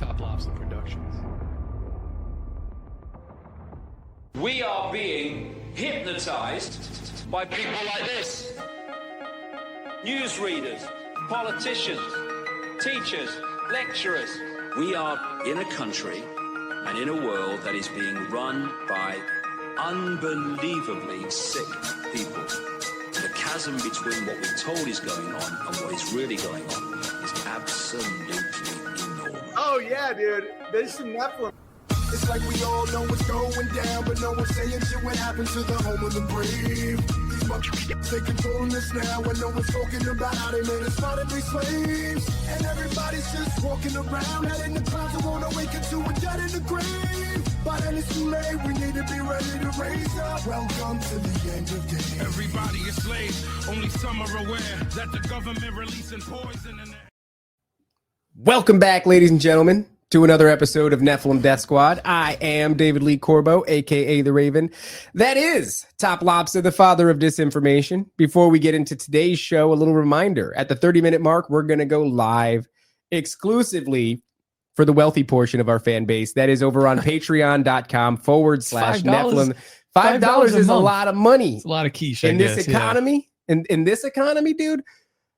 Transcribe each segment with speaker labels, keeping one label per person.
Speaker 1: TopLobsta Productions.
Speaker 2: We are being hypnotized by people like this. Newsreaders, politicians, teachers, lecturers. We are in a country and in a world that is being run by unbelievably sick people. The chasm between what we're told is going on and what is really going on is absolutely enormous.
Speaker 3: Oh yeah, dude. There's some Nephilim. It's like we all know what's going down, but no one's saying shit what happened to the home of the brave. These motherfuckers, they controlling us now, and no one's talking about how they made us modern-day slaves. And everybody's just walking around, out in the clouds and won't awaken to a dead in the grave. But then it's too late, we need to be ready to raise up. Welcome to the end of days.
Speaker 4: Everybody is slaves, only some are aware that the government releasing poison in the...
Speaker 5: Welcome back, ladies and gentlemen, to another episode of Nephilim Death Squad. I am David L Corbo, a.k.a. The Raven. That is TopLobsta, the father of disinformation. Before we get into today's show, a little reminder. At the 30-minute mark, we're going to go live exclusively for the wealthy portion of our fan base. That is over on patreon.com/Nephilim. $5 is a lot of money.
Speaker 1: It's a lot of quiche,
Speaker 5: in this economy. In this economy, dude.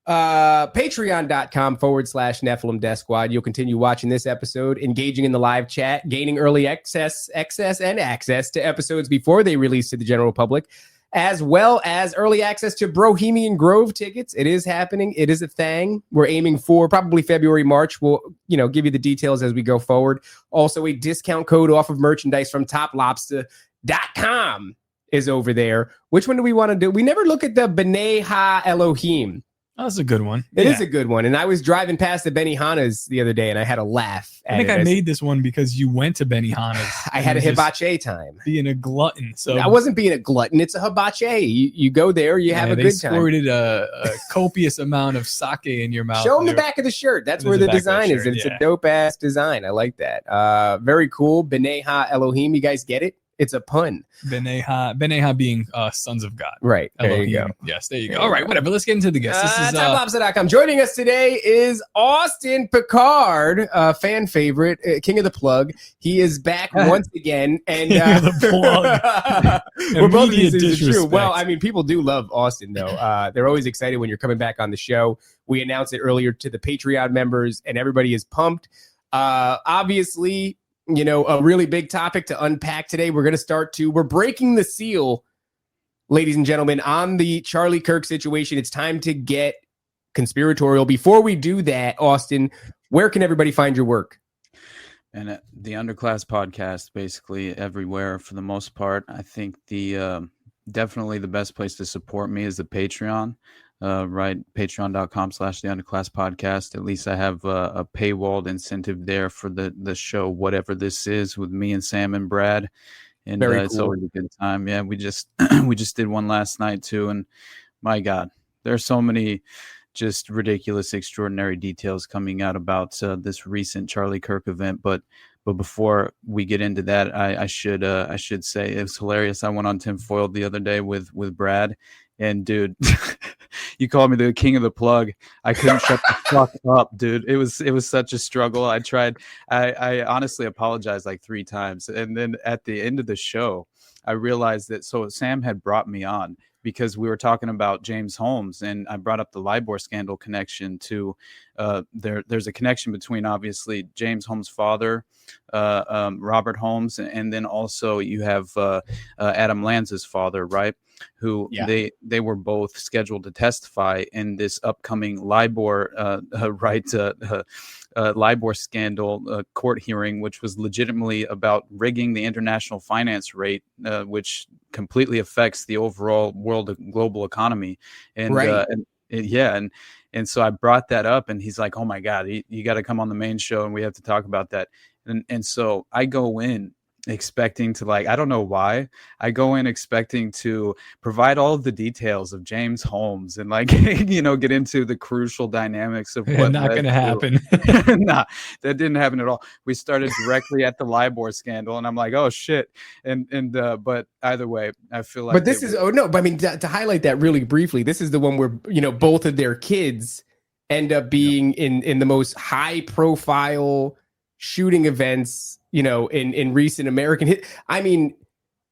Speaker 5: Patreon.com/Nephilim Death Squad. You'll continue watching this episode, engaging in the live chat, gaining early access to episodes before they release to the general public, as well as early access to Bohemian Grove tickets. It is happening. It is a thing. We're aiming for probably February, March. We'll, give you the details as we go forward. Also, a discount code off of merchandise from TopLobsta.com is over there. Which one do we want to do? We never look at the B'nai Ha Elohim.
Speaker 1: Oh, that's a good one.
Speaker 5: It is a good one. And I was driving past the Benihana's the other day and I had a laugh.
Speaker 1: I think I made this one because you went to Benihana's.
Speaker 5: I had a hibachi time.
Speaker 1: Being a glutton. So
Speaker 5: I wasn't being a glutton. It's a hibachi. You go there, you have a good time. They
Speaker 1: squirted a copious amount of sake in your mouth.
Speaker 5: Show them the back of the shirt. That's where the design is. And it's a dope ass design. I like that. Very cool. B'nai Ha Elohim. You guys get it? It's a pun.
Speaker 1: B'nai Ha being sons of God.
Speaker 5: Right. There
Speaker 1: Elohim.
Speaker 5: you go.
Speaker 1: Yes, there you go. All right, whatever. Let's get into the guest. This is
Speaker 5: TopLobsta.com. Joining us today is Austin Picard, fan favorite, king of the plug. He is back once again. And
Speaker 1: king of the plug.
Speaker 5: We're both of these things are true. Well, I mean, people do love Austin, though. They're always excited when you're coming back on the show. We announced it earlier to the Patreon members, and everybody is pumped. Obviously, a really big topic to unpack today. We're breaking the seal, ladies and gentlemen, on the Charlie Kirk situation. It's time to get conspiratorial. Before we do that, Austin, where can everybody find your work?
Speaker 6: And the Underclass podcast, basically everywhere for the most part. I think the definitely the best place to support me is the Patreon. Right, patreon.com/the Underclass podcast. At least I have a paywalled incentive there for the show, whatever this is, with me and Sam and Brad. And
Speaker 5: Very
Speaker 6: it's
Speaker 5: cool.
Speaker 6: always a good time. Yeah, we just did one last night too. And my God, there's so many just ridiculous, extraordinary details coming out about this recent Charlie Kirk event. But before we get into that, I should say it was hilarious. I went on Tim Foyle the other day with Brad. And dude, you called me the king of the plug. I couldn't shut the fuck up, dude. It was such a struggle. I tried. I honestly apologized like 3 times. And then at the end of the show, I realized that Sam had brought me on because we were talking about James Holmes, and I brought up the LIBOR scandal connection to there's a connection between obviously James Holmes' father, Robert Holmes, and then also you have Adam Lanza's father, right? Who they were both scheduled to testify in this upcoming LIBOR LIBOR scandal court hearing, which was legitimately about rigging the international finance rate, which completely affects the overall global economy. And
Speaker 5: right.
Speaker 6: And so I brought that up, and he's like, "Oh my God, you got to come on the main show, and we have to talk about that." And so I go in expecting to, like, I don't know why I go in expecting to provide all of the details of James Holmes and like get into the crucial dynamics of what
Speaker 1: not going to happen.
Speaker 6: Nah, that didn't happen at all. We started directly at the LIBOR scandal, and I'm like, oh shit. And but either way, I feel like,
Speaker 5: but this is but I mean, to highlight that really briefly, this is the one where both of their kids end up being in the most high profile shooting events, in recent American I mean,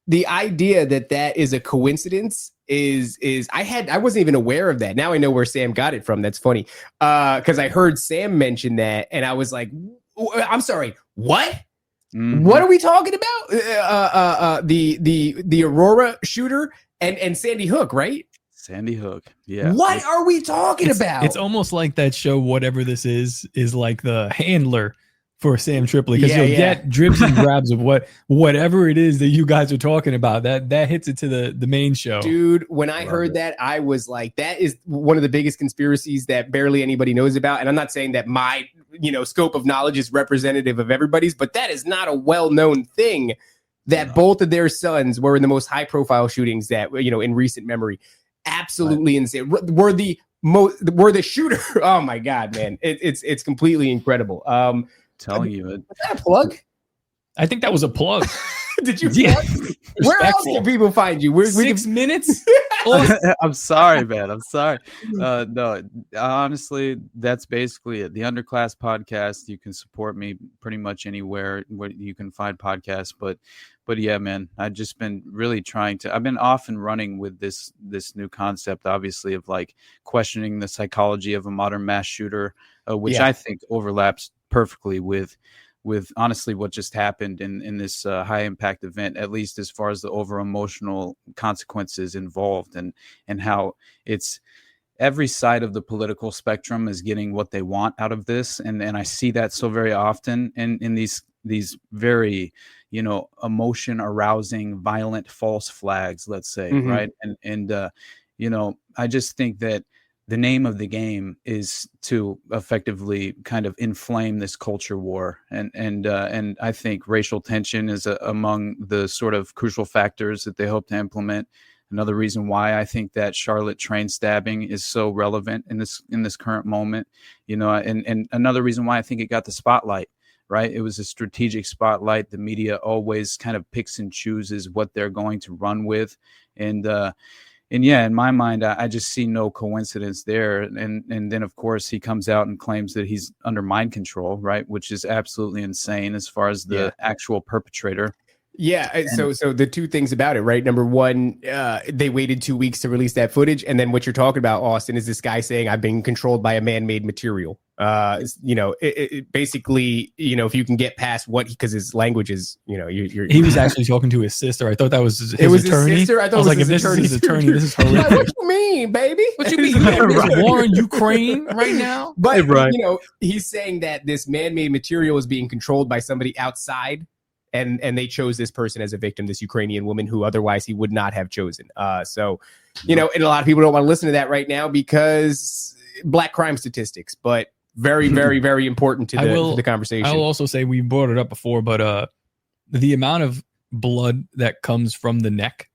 Speaker 5: the idea that is a coincidence is I wasn't even aware of that. Now I know where Sam got it from. That's funny. Because I heard Sam mention that and I was like, I'm sorry, what? Mm-hmm. What are we talking about? The Aurora shooter and Sandy Hook, right?
Speaker 6: Sandy Hook. Yeah.
Speaker 5: What are we talking about?
Speaker 1: It's almost like that show, Whatever This Is like the handler for Sam Tripoli, because you'll get dribs and grabs of whatever it is that you guys are talking about. That hits it to the main show.
Speaker 5: Dude, when I heard that, I was like, that is one of the biggest conspiracies that barely anybody knows about. And I'm not saying that my scope of knowledge is representative of everybody's, but that is not a well-known thing that both of their sons were in the most high-profile shootings that in recent memory. Absolutely insane. Were the shooter? Oh my God, man! It's completely incredible.
Speaker 6: Telling you it.
Speaker 5: Was that a plug?
Speaker 1: I think that was a plug.
Speaker 5: Did you plug? Where else can people find you?
Speaker 1: 6 minutes?
Speaker 6: I'm sorry, man. I'm sorry. No, honestly, that's basically it. The Underclass podcast. You can support me pretty much anywhere where you can find podcasts. But yeah, man, I've just been really I've been off and running with this new concept, obviously, of like questioning the psychology of a modern mass shooter, which I think overlaps perfectly with honestly what just happened in this high impact event, at least as far as the over emotional consequences involved and how it's every side of the political spectrum is getting what they want out of this. And I see that so very often in these very, emotion arousing, violent false flags, let's say. Mm-hmm. Right. And I just think that the name of the game is to effectively kind of inflame this culture war. And I think racial tension is among the sort of crucial factors that they hope to implement. Another reason why I think that Charlotte train stabbing is so relevant in this current moment, and another reason why I think it got the spotlight, right? It was a strategic spotlight. The media always kind of picks and chooses what they're going to run with. And yeah, in my mind, I just see no coincidence there. And then, of course, he comes out and claims that he's under mind control, right? Which is absolutely insane as far as the actual perpetrator.
Speaker 5: Yeah. So the two things about it, right? Number one, they waited 2 weeks to release that footage. And then what you're talking about, Austin, is this guy saying I've been controlled by a man-made material. It basically, if you can get past because his language is,
Speaker 1: he was actually talking to his sister. I thought that was his attorney.
Speaker 5: His sister? I
Speaker 1: was like, if this is his attorney, this is horrific.
Speaker 5: What you mean, baby?
Speaker 1: What you mean? There's war in Ukraine right now?
Speaker 5: But, he's saying that this man-made material is being controlled by somebody outside. And they chose this person as a victim, this Ukrainian woman who otherwise he would not have chosen. And a lot of people don't want to listen to that right now because black crime statistics, but very, very, very important to the conversation.
Speaker 1: I will also say we brought it up before, but the amount of blood that comes from the neck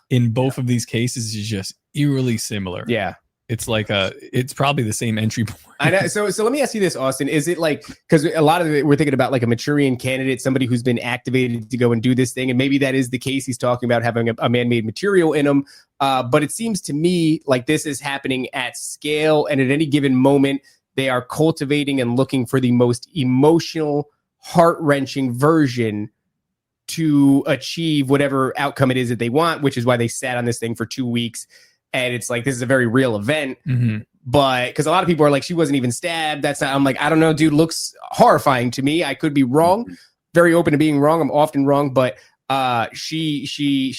Speaker 1: in both of these cases is just eerily similar.
Speaker 5: Yeah.
Speaker 1: It's like it's probably the same entry point.
Speaker 5: I know. So let me ask you this, Austin. Is it like, because a lot of it, we're thinking about like a Manchurian candidate, somebody who's been activated to go and do this thing. And maybe that is the case. He's talking about having a man-made material in him. But it seems to me like this is happening at scale. And at any given moment, they are cultivating and looking for the most emotional, heart-wrenching version to achieve whatever outcome it is that they want, which is why they sat on this thing for 2 weeks. And it's like, this is a very real event, but because a lot of people are like, she wasn't even stabbed. That's not, I'm like, I don't know, dude, looks horrifying to me. I could be wrong, very open to being wrong. I'm often wrong, but she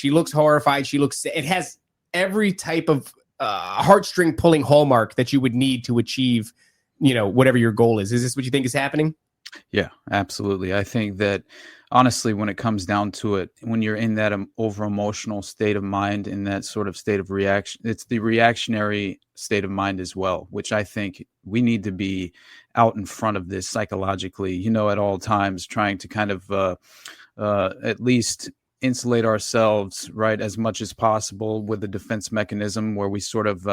Speaker 5: looks horrified. It has every type of heartstring pulling hallmark that you would need to achieve, whatever your goal is. Is this what you think is happening?
Speaker 6: Yeah, absolutely. I think that honestly, when it comes down to it, when you're in that over emotional state of mind, in that sort of state of reaction, it's the reactionary state of mind as well, which I think we need to be out in front of this psychologically, at all times, trying to kind of at least insulate ourselves, right, as much as possible with a defense mechanism where we sort of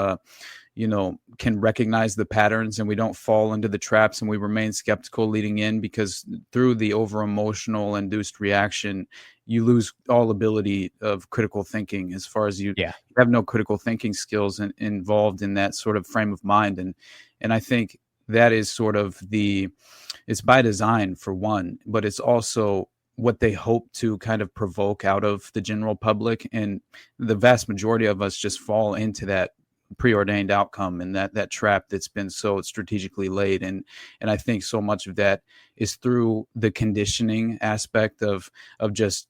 Speaker 6: can recognize the patterns and we don't fall into the traps and we remain skeptical leading in, because through the over emotional induced reaction, you lose all ability of critical thinking as far as you have no critical thinking skills involved in that sort of frame of mind. And I think that is sort of it's by design for one, but it's also what they hope to kind of provoke out of the general public. And the vast majority of us just fall into that preordained outcome and that trap that's been so strategically laid. And I think so much of that is through the conditioning aspect of just,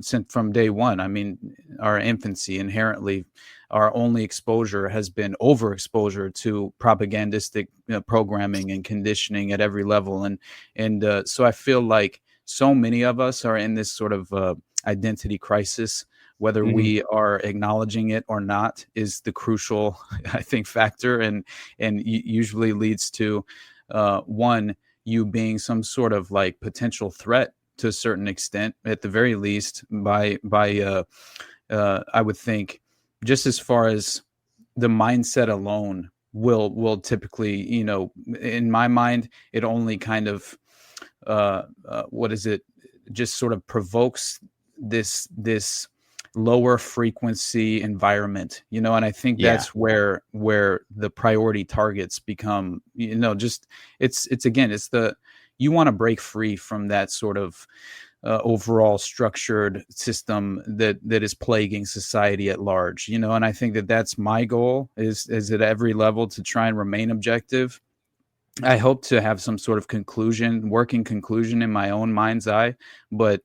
Speaker 6: since from day one. I mean, our infancy, inherently, our only exposure has been overexposure to propagandistic programming and conditioning at every level. And so I feel like so many of us are in this sort of identity crisis. Whether we are acknowledging it or not is the crucial, I think, factor, and usually leads to one, you being some sort of like potential threat to a certain extent, at the very least, by I would think, just as far as the mindset alone will typically, in my mind, it only kind of just sort of provokes this lower frequency environment, and I think that's where the priority targets become, you want to break free from that sort of overall structured system that is plaguing society at large, and I think that's my goal is at every level to try and remain objective. I hope to have some sort of working conclusion in my own mind's eye, but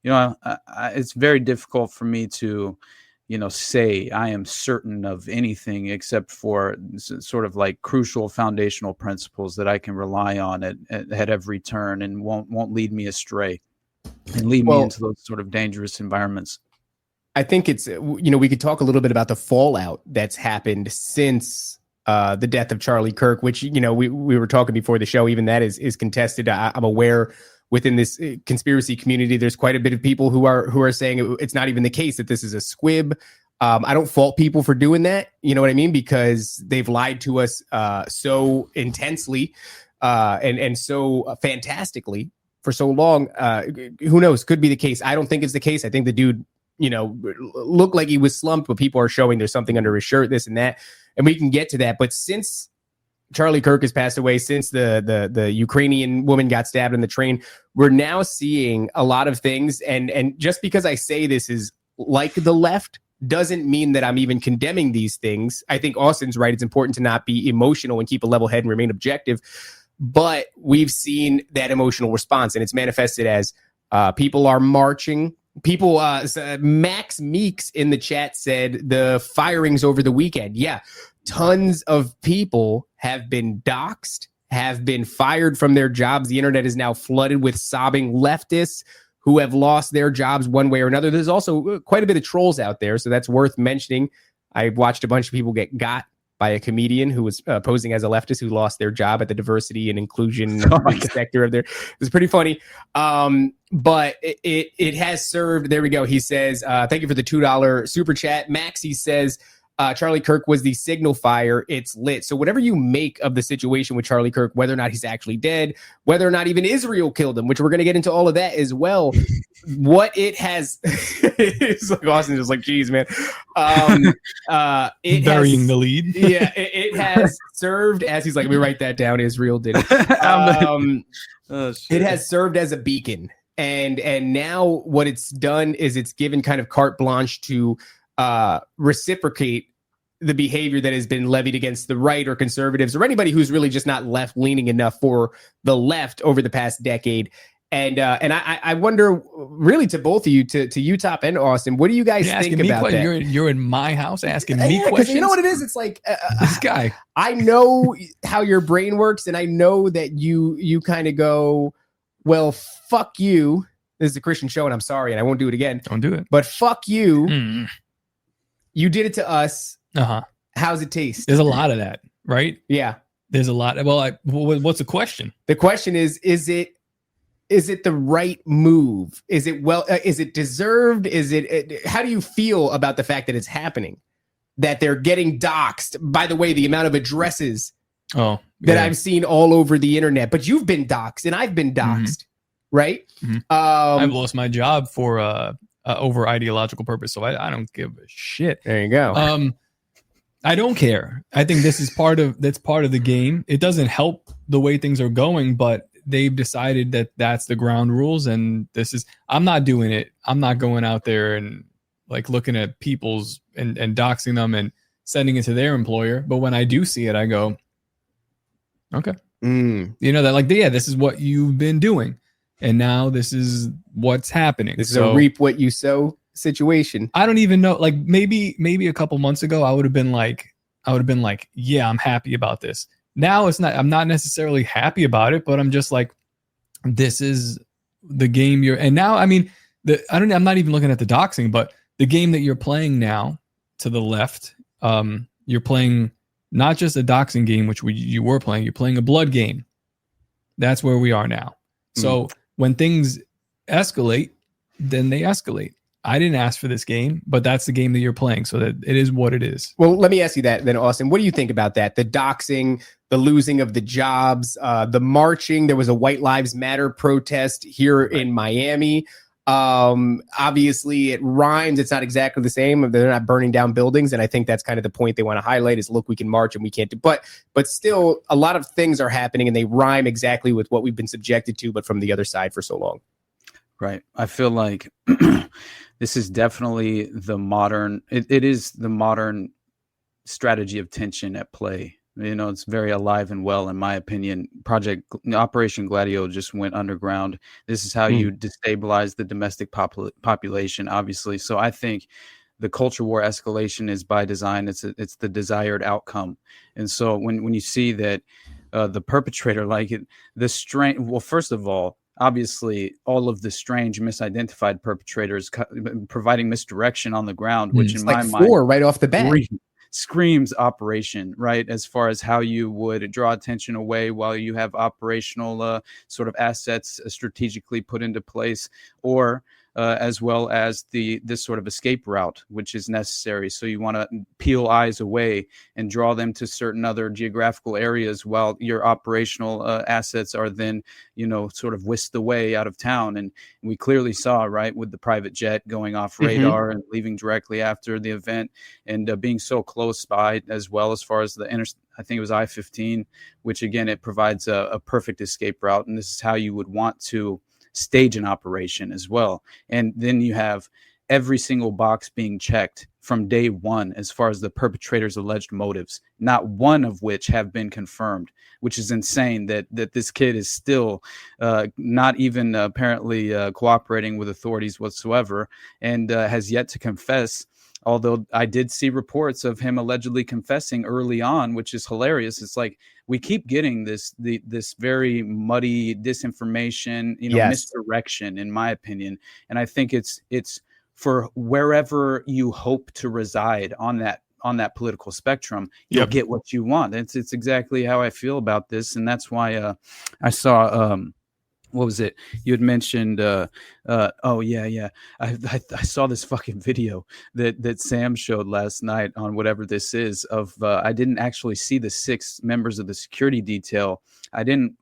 Speaker 6: it's very difficult for me to, say I am certain of anything except for sort of like crucial foundational principles that I can rely on at every turn and won't lead me astray and lead me into those sort of dangerous environments.
Speaker 5: I think it's, we could talk a little bit about the fallout that's happened since the death of Charlie Kirk, which, we were talking before the show, even that is contested. I'm aware within this conspiracy community, there's quite a bit of people who are saying it's not even the case, that this is a squib. I don't fault people for doing that. You know what I mean? Because they've lied to us so intensely and so fantastically for so long. Who knows? Could be the case. I don't think it's the case. I think the dude, looked like he was slumped, but people are showing there's something under his shirt, this and that. And we can get to that. But since Charlie Kirk has passed away, since the Ukrainian woman got stabbed in the train, we're now seeing a lot of things. And just because I say this is like the left doesn't mean that I'm even condemning these things. I think Austin's right. It's important to not be emotional and keep a level head and remain objective. But we've seen that emotional response, and it's manifested as people are marching. People, Max Meeks in the chat said the firings over the weekend. Yeah. Tons of people have been doxed, have been fired from their jobs. The internet is now flooded with sobbing leftists who have lost their jobs one way or another. There's also quite a bit of trolls out there, so that's worth mentioning. I watched a bunch of people get got by a comedian who was posing as a leftist who lost their job at the diversity and inclusion sector of their. It was pretty funny. But it has served. There we go. He says, thank you for the $2 super chat. Maxie says, Charlie Kirk was the signal fire. It's lit. So whatever you make of the situation with Charlie Kirk, whether or not he's actually dead, whether or not even Israel killed him, which we're going to get into all of that as well. What it has, it's like Austin just like, geez, man.
Speaker 1: It burying the lead.
Speaker 5: Yeah, it has served as, he's like, let me write that down. Israel did it. It has served as a beacon. And now what it's done is it's given kind of carte blanche to reciprocate the behavior that has been levied against the right or conservatives or anybody who's really just not left leaning enough for the left over the past decade. And I wonder, really, to both of you, to you, Top and Austin, what do you guys think about that?
Speaker 1: You're in my house asking me questions.
Speaker 5: You know what it is? It's like
Speaker 1: this guy.
Speaker 5: I know how your brain works, and I know that you kind of go, well, fuck you. This is a Christian show, and I'm sorry, and I won't do it again.
Speaker 1: Don't do it.
Speaker 5: But fuck you. You did it to us. How's it taste?
Speaker 1: There's a lot of that, right?
Speaker 5: Yeah.
Speaker 1: There's a lot. Well, what's the question?
Speaker 5: The question is it the right move? Is it deserved? How do you feel about the fact that it's happening? That they're getting doxed? By the way, the amount of addresses that I've seen all over the internet. But you've been doxed and I've been doxed, right?
Speaker 1: I've lost my job for over ideological purpose, so I don't give a shit.
Speaker 5: There you go.
Speaker 1: I don't care. I think this is part of the game. It doesn't help the way things are going, but they've decided that that's the ground rules, and I'm not doing it. I'm not going out there and like looking at people's and doxing them and sending it to their employer. But when I do see it, I go, okay, that like, yeah, this is what you've been doing, and now this is what's happening.
Speaker 5: This is a reap what you sow situation.
Speaker 1: I don't even know. Like maybe a couple months ago, I would have been like, yeah, I'm happy about this. Now it's not. I'm not necessarily happy about it, but I'm just like, this is the game you're. And now, I mean, I'm not even looking at the doxing, but the game that you're playing now to the left, you're playing not just a doxing game, which you were playing. You're playing a blood game. That's where we are now. So when things escalate, then they escalate. I didn't ask for this game, but that's the game that you're playing. So that it is what it is.
Speaker 5: Well, let me ask you that then, Austin. What do you think about that? The doxing, the losing of the jobs, the marching. There was a White Lives Matter protest here in Miami. Obviously, it rhymes. It's not exactly the same. They're not burning down buildings. And I think that's kind of the point they want to highlight is, look, we can march and we can't do. But still, a lot of things are happening and they rhyme exactly with what we've been subjected to, but from the other side for so long.
Speaker 6: Right. I feel like this is definitely the modern, it is the modern strategy of tension at play. It's very alive and well, in my opinion. Operation Gladio just went underground. This is how you destabilize the domestic population, obviously. So I think the culture war escalation is by design. It's the desired outcome. And so when you see that the perpetrator, first of all, obviously, all of the strange, misidentified perpetrators providing misdirection on the ground, which in my mind,
Speaker 5: right off the bat,
Speaker 6: screams operation, right? As far as how you would draw attention away while you have operational sort of assets strategically put into place, or as well as this sort of escape route, which is necessary. So you want to peel eyes away and draw them to certain other geographical areas while your operational assets are then, sort of whisked away out of town. And we clearly saw, right, with the private jet going off radar and leaving directly after the event, and being so close by, as well as far as I think it was I-15, which again, it provides a perfect escape route. And this is how you would want to stage an operation as well. And then you have every single box being checked from day one as far as the perpetrator's alleged motives, not one of which have been confirmed, which is insane that this kid is still not even apparently cooperating with authorities whatsoever, and has yet to confess. Although I did see reports of him allegedly confessing early on, which is hilarious. It's like we keep getting this very muddy disinformation, misdirection, in my opinion. And I think it's for wherever you hope to reside on that political spectrum, you'll get what you want. It's exactly how I feel about this, and that's why I saw. What was it? You had mentioned, I saw this fucking video that Sam showed last night on whatever this is of, I didn't actually see the 6 members of the security detail. I didn't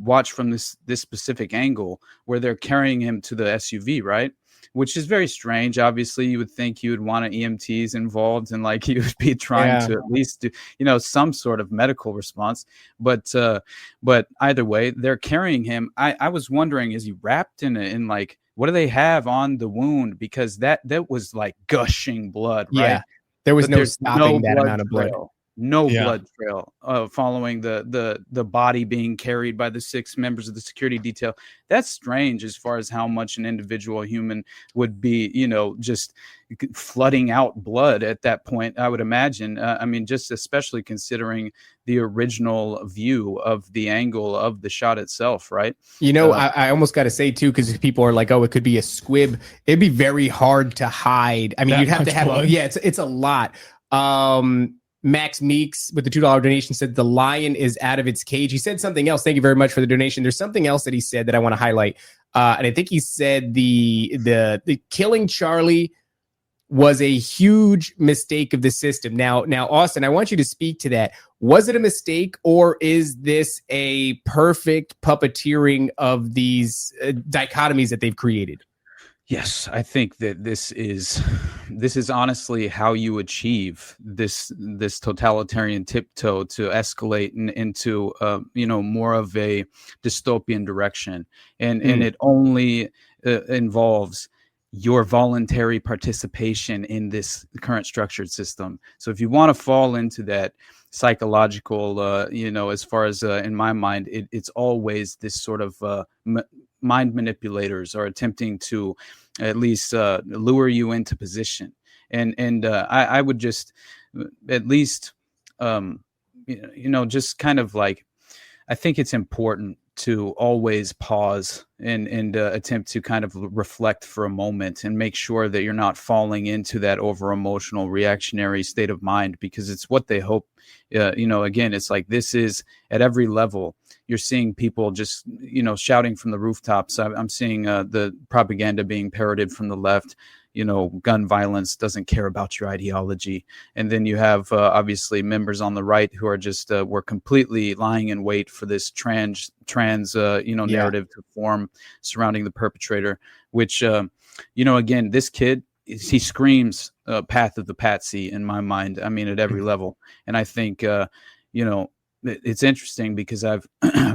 Speaker 6: watch from this specific angle where they're carrying him to the SUV, right? Which is very strange. Obviously, you would think you would want an EMTs involved and you would be trying to at least do, some sort of medical response. But either way, they're carrying him. I was wondering, is he wrapped in what do they have on the wound? Because that was gushing blood, right?
Speaker 5: Yeah, there was no stopping that amount of blood.
Speaker 6: Blood trail following the body being carried by the 6 members of the security detail. That's strange as far as how much an individual human would be, just flooding out blood at that point, I would imagine. Just especially considering the original view of the angle of the shot itself, right?
Speaker 5: I almost got to say, too, because people are like, oh, it could be a squib. It'd be very hard to hide. You'd have to have, it's a lot. Max Meeks with the $2 donation said the lion is out of its cage. He said something else. Thank you very much for the donation. There's something else that he said that I want to highlight. And I think he said the killing Charlie was a huge mistake of the system. Now, Austin, I want you to speak to that. Was it a mistake, or is this a perfect puppeteering of these dichotomies that they've created?
Speaker 6: Yes, I think that this is this is honestly how you achieve this totalitarian tiptoe to escalate into more of a dystopian direction, and it only involves your voluntary participation in this current structured system. So if you want to fall into that psychological, as far as in my mind, it's always this sort of mind manipulators are attempting to at least lure you into position. And I would just at least, just kind of like, I think it's important to always pause and attempt to kind of reflect for a moment and make sure that you're not falling into that over emotional reactionary state of mind, because it's what they hope. Again, it's like, this is at every level. You're seeing people just, shouting from the rooftops. I'm seeing the propaganda being parroted from the left. Gun violence doesn't care about your ideology. And then you have obviously members on the right who are just were completely lying in wait for this trans narrative to form surrounding the perpetrator, which again, this kid, he screams path of the Patsy in my mind. I mean, at every level. And I think it's interesting because I've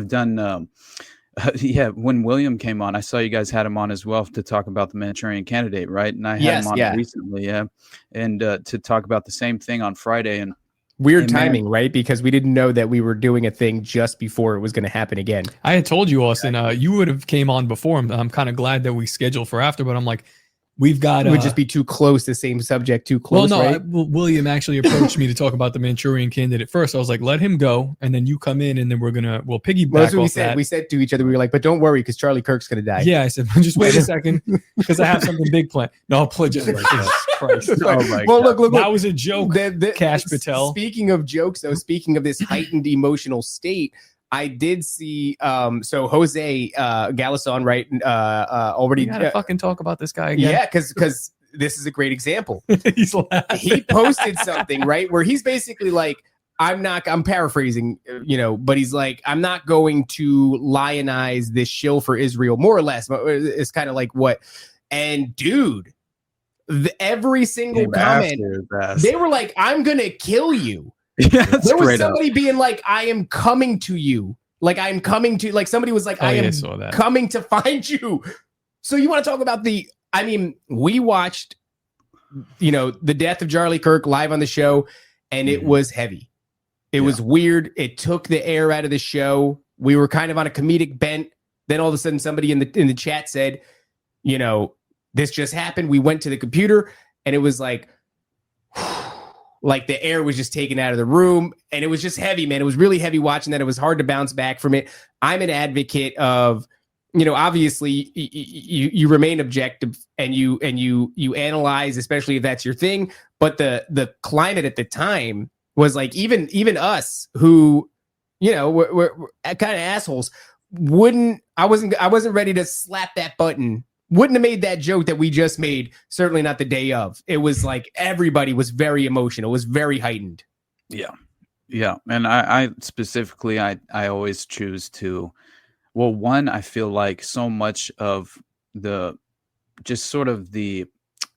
Speaker 6: done when William came on, I saw you guys had him on as well to talk about the Manchurian Candidate, right? And I had him on recently, and to talk about the same thing on Friday. And
Speaker 5: weird timing, right? Because we didn't know that we were doing a thing just before it was going to happen again.
Speaker 1: I had told you, Austin, you would have came on before. I'm kind of glad that we scheduled for after, but I'm like, we've got.
Speaker 5: It would just be too close, the same subject, too close.
Speaker 1: Well, no,
Speaker 5: right?
Speaker 1: William actually approached me to talk about the Manchurian Candidate first. I was like, let him go, and then you come in, and then we'll piggyback
Speaker 5: well, that's what
Speaker 1: off that.
Speaker 5: We said to each other, we were like, but don't worry, because Charlie Kirk's going to die.
Speaker 1: Yeah, I said, just wait a second, because I have something big planned. No, I'll play just like this. Christ.
Speaker 5: Oh my God. Look,
Speaker 1: that was a joke. Cash Patel.
Speaker 5: Speaking of jokes, though, speaking of this heightened emotional state, I did see so Jose Galison, right? Already
Speaker 1: you gotta fucking talk about this guy again.
Speaker 5: Yeah, because this is a great example.
Speaker 1: He's laughing.
Speaker 5: He posted something, right, where he's basically like, I'm paraphrasing, but he's like, I'm not going to lionize this shill for Israel, more or less. It's kind of like what, and dude, every single comment, they were like, I'm gonna kill you.
Speaker 6: Yeah,
Speaker 5: there was somebody being like, I am coming to you. Like, I'm coming to, like, somebody was like, I am coming to find you. So you want to talk about we watched, the death of Charlie Kirk live on the show, and it was heavy. It was weird. It took the air out of the show. We were kind of on a comedic bent. Then all of a sudden somebody in the chat said, this just happened. We went to the computer, and it was like the air was just taken out of the room, and it was just heavy, man. It was really heavy watching that. It was hard to bounce back from it. I'm an advocate of, obviously you remain objective and you analyze, especially if that's your thing. But the climate at the time was like, even us who, we're kind of assholes, I wasn't ready to slap that button. Wouldn't have made that joke that we just made, certainly not the day of. It was like everybody was very emotional. It was very heightened.
Speaker 6: Yeah. And I specifically, I always choose to, well, one, I feel like so much of the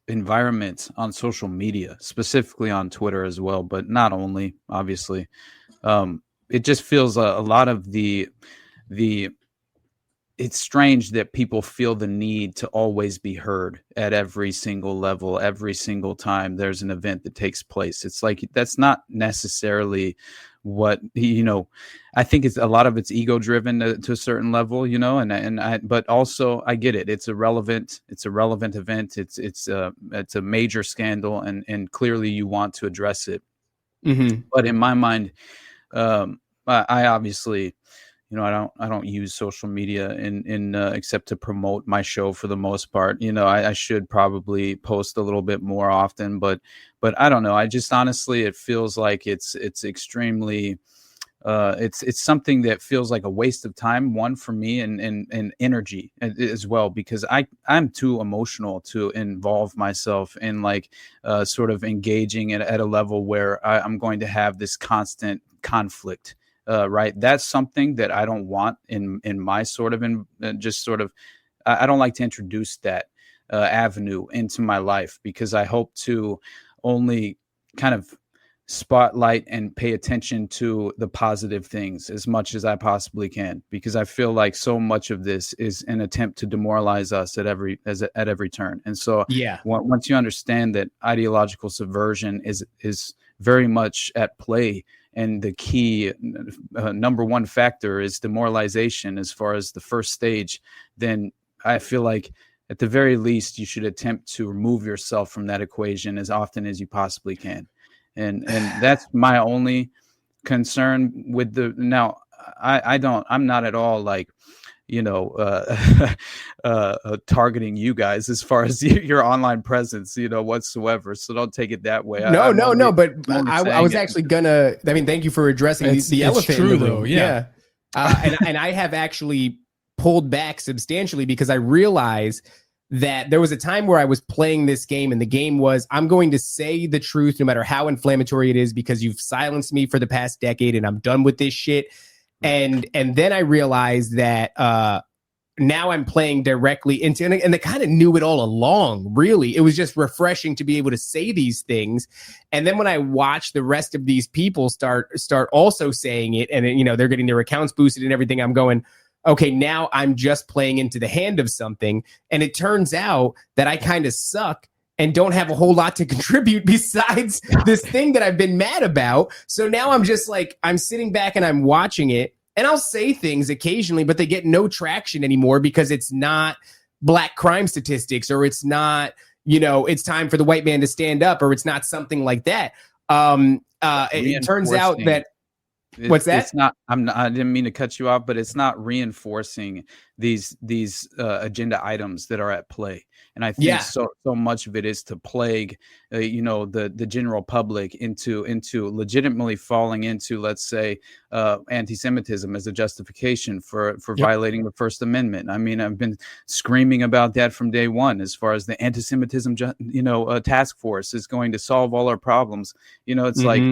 Speaker 6: environment on social media, specifically on Twitter as well, but not only, obviously, it just feels a lot of the it's strange that people feel the need to always be heard at every single level, every single time there's an event that takes place. It's like, that's not necessarily what, I think it's a lot of it's ego driven to a certain level, but also I get it. It's a relevant event. It's a major scandal, and clearly you want to address it. Mm-hmm. But in my mind, I obviously, I don't use social media in except to promote my show for the most part. I should probably post a little bit more often, but I don't know. I just honestly, it feels like it's extremely, it's something that feels like a waste of time. One, for me, and energy as well, because I'm too emotional to involve myself in sort of engaging at a level where I'm going to have this constant conflict. Right. That's something that I don't want in my sort of, I don't like to introduce that avenue into my life, because I hope to only kind of spotlight and pay attention to the positive things as much as I possibly can, because I feel like so much of this is an attempt to demoralize us at every turn. And so once you understand that ideological subversion is very much at play, and the key number one factor is demoralization as far as the first stage, then I feel like at the very least you should attempt to remove yourself from that equation as often as you possibly can. And that's my only concern with I'm not at all like, targeting you guys as far as your online presence, whatsoever. So don't take it that way.
Speaker 5: No. But I was actually gonna, thank you for addressing the elephant in the room. Yeah. And I have actually pulled back substantially because I realize that there was a time where I was playing this game, and the game was, I'm going to say the truth no matter how inflammatory it is, because you've silenced me for the past decade and I'm done with this shit. And then I realized that now I'm playing directly into, and I kind of knew it all along, really. It was just refreshing to be able to say these things. And then when I watch the rest of these people start also saying it, and they're getting their accounts boosted and everything, I'm going, okay, now I'm just playing into the hand of something. And it turns out that I kind of suck and don't have a whole lot to contribute besides this thing that I've been mad about. So now I'm just like, I'm sitting back and I'm watching it, and I'll say things occasionally, but they get no traction anymore because it's not black crime statistics, or it's not, it's time for the white man to stand up, or it's not something like that. It turns out that, what's that?
Speaker 6: It's not. I didn't mean to cut you off, but it's not reinforcing these agenda items that are at play. And I think so much of it is to plague, the general public into legitimately falling into, let's say, anti-Semitism as a justification for violating the First Amendment. I mean, I've been screaming about that from day one, as far as the anti-Semitism, task force is going to solve all our problems. It's like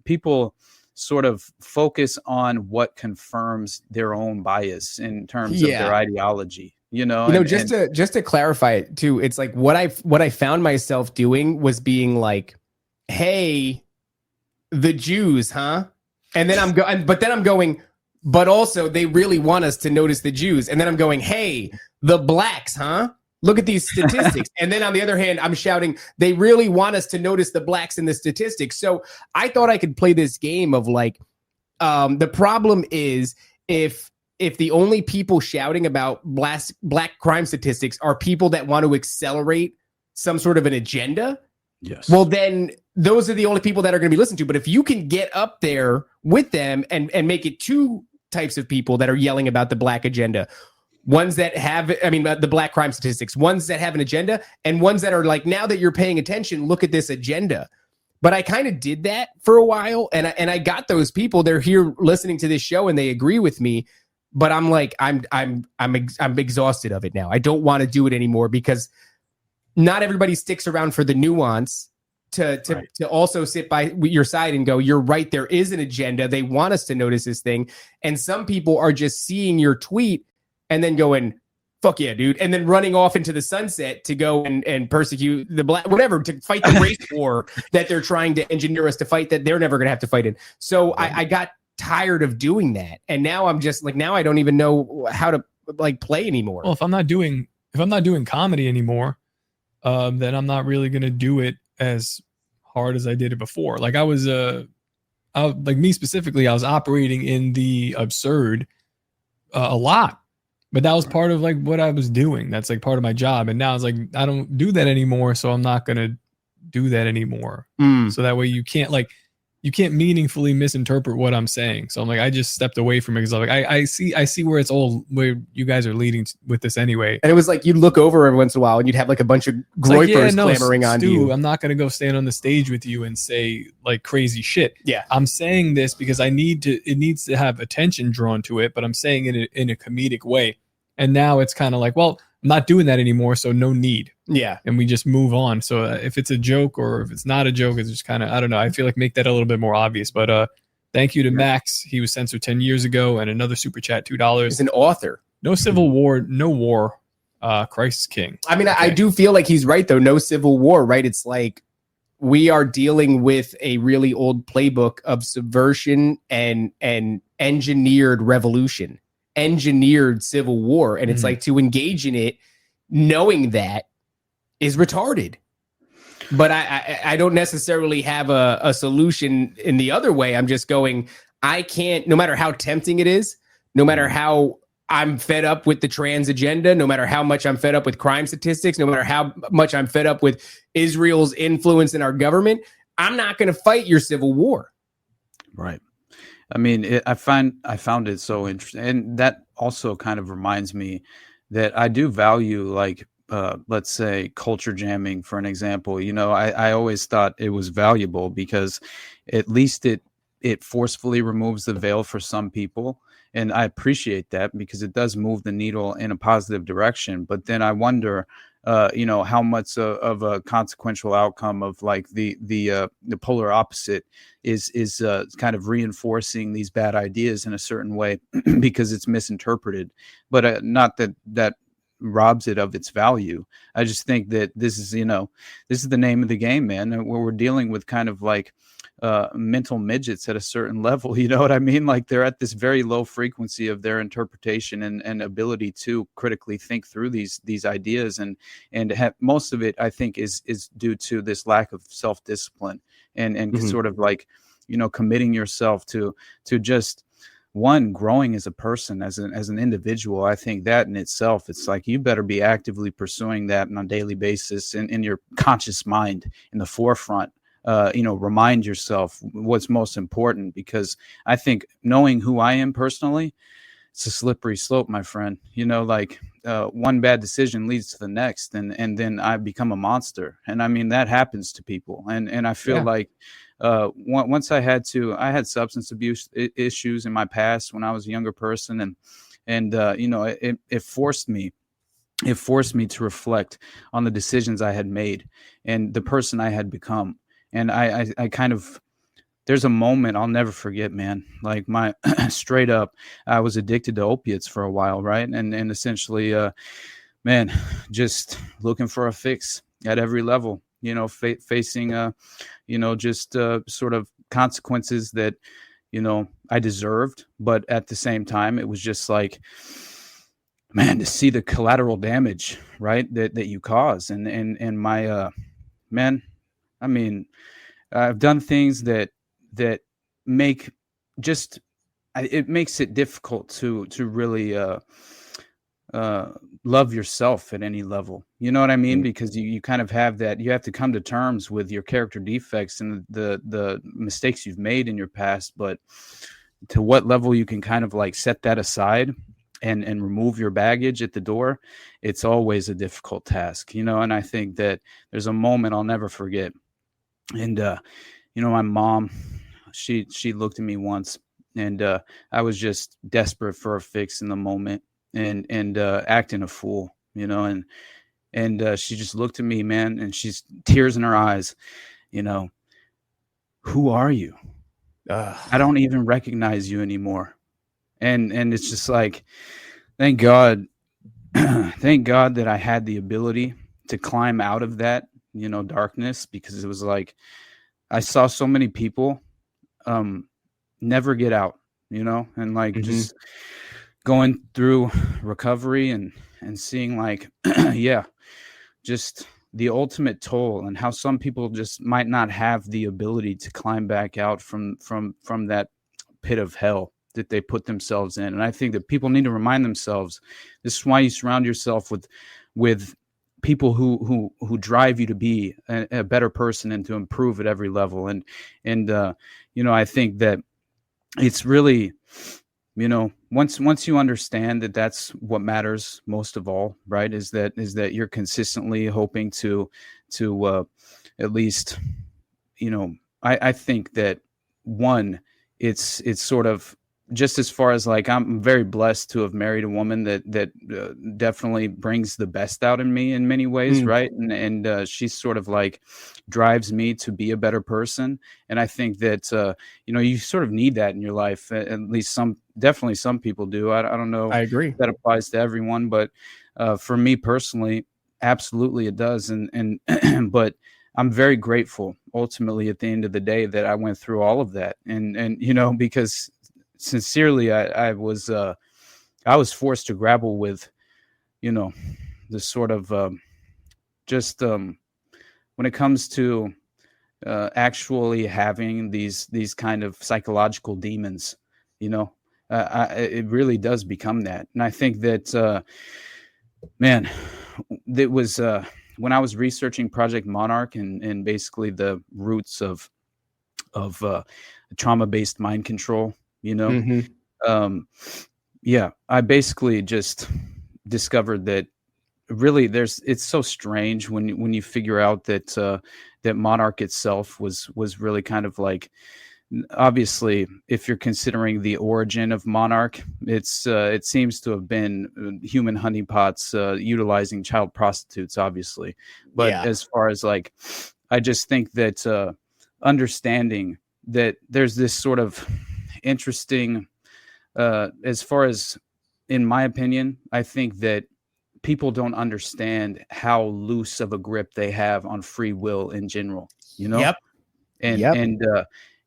Speaker 6: people sort of focus on what confirms their own bias in terms of their ideology.
Speaker 5: Just to clarify it too, it's like what I found myself doing was being like, hey, the Jews, huh? And then I'm going, but also they really want us to notice the Jews. And then I'm going, hey, the blacks, huh? Look at these statistics. And then on the other hand, I'm shouting, they really want us to notice the blacks in the statistics. So I thought I could play this game of like, the problem is if the only people shouting about black crime statistics are people that want to accelerate some sort of an agenda, well, then those are the only people that are going to be listened to. But if you can get up there with them and make it two types of people that are yelling about the black agenda, ones that have, the black crime statistics, ones that have an agenda, and ones that are like, now that you're paying attention, look at this agenda. But I kind of did that for a while, and I got those people. They're here listening to this show and they agree with me. But I'm like, I'm exhausted of it now. I don't want to do it anymore, because not everybody sticks around for the nuance to also sit by your side and go, you're right, there is an agenda. They want us to notice this thing. And some people are just seeing your tweet and then going, fuck yeah, dude. And then running off into the sunset to go and persecute the black, whatever, to fight the race war that they're trying to engineer us to fight, that they're never going to have to fight in. So I got tired of doing that, and now I'm just like, now I don't even know how to like play anymore.
Speaker 1: Well, if I'm not doing comedy anymore, then I'm not really gonna do it as hard as I did it before. Like I was like me specifically, I was operating in the absurd a lot, but that was part of like what I was doing. That's like part of my job, and now it's like I don't do that anymore, so I'm not gonna do that anymore. So that way you can't meaningfully misinterpret what I'm saying. So I'm like, I just stepped away from it, because I'm like, I see where you guys are leading with this anyway.
Speaker 5: And it was like, you'd look over every once in a while and you'd have like a bunch of groypers clamoring on you.
Speaker 1: I'm not going to go stand on the stage with you and say like crazy shit.
Speaker 5: Yeah.
Speaker 1: I'm saying this because it needs to have attention drawn to it, but I'm saying it in a comedic way. And now it's kind of like, well, I'm not doing that anymore, so no need.
Speaker 5: Yeah.
Speaker 1: And we just move on. So if it's a joke or if it's not a joke, it's just kind of, I don't know. I feel like make that a little bit more obvious. But thank you to Max. He was censored 10 years ago. And another super chat, $2.
Speaker 5: He's an author.
Speaker 1: No civil war, no war. Christ King.
Speaker 5: I mean, okay. I do feel like he's right, though. No civil war, right? It's like we are dealing with a really old playbook of subversion and engineered revolution, engineered civil war. And it's like to engage in it, knowing that is retarded. But I don't necessarily have a solution in the other way. I'm just going, I can't, no matter how tempting it is, no matter how I'm fed up with the trans agenda, no matter how much I'm fed up with crime statistics, no matter how much I'm fed up with Israel's influence in our government, I'm not going to fight your civil war.
Speaker 6: Right. I mean, I found it so interesting. And that also kind of reminds me that I do value, like, let's say culture jamming, for an example. You know, I always thought it was valuable because at least it forcefully removes the veil for some people. And I appreciate that because it does move the needle in a positive direction. But then I wonder, you know, how much of a consequential outcome of like the polar opposite is kind of reinforcing these bad ideas in a certain way because it's misinterpreted. But not that robs it of its value. I just think that this is the name of the game, man. Where we're dealing with kind of like mental midgets at a certain level, you know what I mean? Like they're at this very low frequency of their interpretation and ability to critically think through these ideas, and most of it, I think, is due to this lack of self-discipline and sort of like, you know, committing yourself to just one, growing as a person, as an individual. I think that in itself, it's like you better be actively pursuing that on a daily basis in your conscious mind, in the forefront. You know, remind yourself what's most important, because I think knowing who I am personally, it's a slippery slope, my friend. You know, like one bad decision leads to the next, and then I become a monster. And I mean, that happens to people. And I feel like once I had substance abuse issues in my past when I was a younger person, and you know, it forced me. It forced me to reflect on the decisions I had made and the person I had become. And I kind of, there's a moment I'll never forget, man. Like my straight up, I was addicted to opiates for a while, right? And essentially, man, just looking for a fix at every level, you know, facing, you know, just sort of consequences that, you know, I deserved. But at the same time, it was just like, man, to see the collateral damage, right, that you cause. And my, man, I mean, I've done things that make just, it makes it difficult to really love yourself at any level. You know what I mean? Because you kind of have that, you have to come to terms with your character defects and the mistakes you've made in your past. But to what level you can kind of like set that aside and remove your baggage at the door, it's always a difficult task, you know? And I think that there's a moment I'll never forget. And, you know, my mom, she looked at me once, and I was just desperate for a fix in the moment and acting a fool, you know, and she just looked at me, man, and she's tears in her eyes, you know, who are you? I don't even recognize you anymore. And it's just like, thank God that I had the ability to climb out of that, you know, darkness, because it was like I saw so many people never get out, you know, and like just going through recovery and seeing like just the ultimate toll, and how some people just might not have the ability to climb back out from that pit of hell that they put themselves in. And I think that people need to remind themselves, this is why you surround yourself with people who drive you to be a better person and to improve at every level. And you know, I think that it's really, you know, once you understand that that's what matters most of all, right, is that you're consistently hoping to at least, you know, I think that one, it's sort of just as far as like, I'm very blessed to have married a woman that definitely brings the best out in me in many ways, right? And she sort of like drives me to be a better person. And I think that you sort of need that in your life. At least definitely some people do. I don't know.
Speaker 5: I agree.
Speaker 6: If that applies to everyone, but for me personally, absolutely it does. And but I'm very grateful ultimately at the end of the day that I went through all of that. And because sincerely, I was forced to grapple with, the sort of when it comes to actually having these kind of psychological demons, it really does become that. And I think that, it was when I was researching Project Monarch and basically the roots of trauma-based mind control, I basically just discovered that really it's so strange when you figure out that that Monarch itself was really kind of like, obviously, if you're considering the origin of Monarch, it seems to have been human honeypots utilizing child prostitutes, obviously. But as far as like, I just think that understanding that there's this sort of interesting, as far as, in my opinion, I think that people don't understand how loose of a grip they have on free will in general,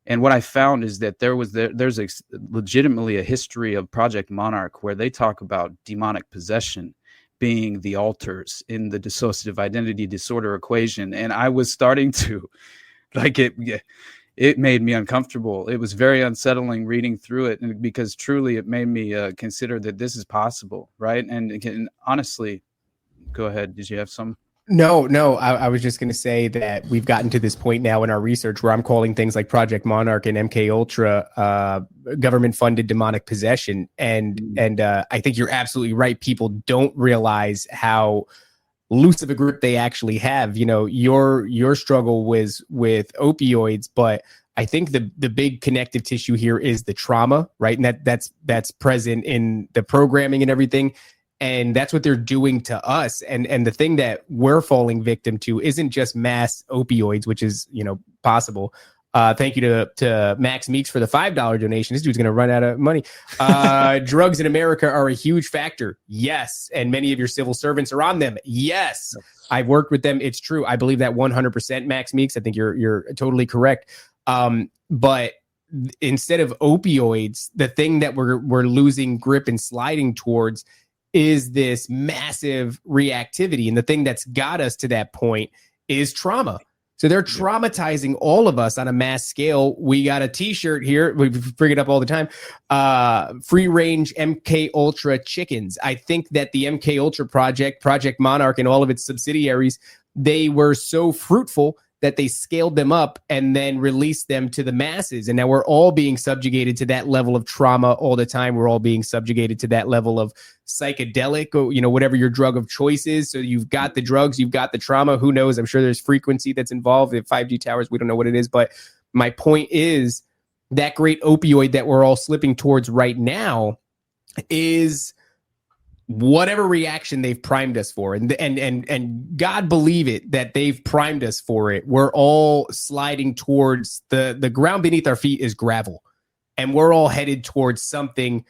Speaker 6: And what I found is that there's legitimately a history of Project Monarch where they talk about demonic possession being the alters in the dissociative identity disorder equation. And I was starting to like it made me uncomfortable. It was very unsettling reading through it, and because truly it made me consider that this is possible. Right. And honestly, go ahead. Did you have some?
Speaker 5: No. I was just going to say that we've gotten to this point now in our research where I'm calling things like Project Monarch and MKULTRA government-funded demonic possession, and I think you're absolutely right. People don't realize how loose of a grip they actually have. Your struggle was with opioids, but I think the big connective tissue here is the trauma, right? And that's present in the programming and everything. And that's what they're doing to us. And the thing that we're falling victim to isn't just mass opioids, which is, possible. Thank you to Max Meeks for the $5 donation. This dude's going to run out of money. Drugs in America are a huge factor. Yes. And many of your civil servants are on them. Yes. I've worked with them. It's true. I believe that 100%, Max Meeks. I think you're totally correct. But instead of opioids, the thing that we're losing grip and sliding towards is this massive reactivity. And the thing that's got us to that point is trauma. So they're traumatizing all of us on a mass scale. We got a t-shirt here. We bring it up all the time. Free range MKULTRA chickens. I think that the MKULTRA project, Project Monarch, and all of its subsidiaries, they were so fruitful that they scaled them up and then released them to the masses. And now we're all being subjugated to that level of trauma all the time. We're all being subjugated to that level of psychedelic, or, whatever your drug of choice is. So you've got the drugs, you've got the trauma. Who knows? I'm sure there's frequency that's involved in 5G towers. We don't know what it is. But my point is that great opioid that we're all slipping towards right now is whatever reaction they've primed us for, and God believe it that they've primed us for it. We're all sliding towards the ground beneath our feet is gravel, and we're all headed towards something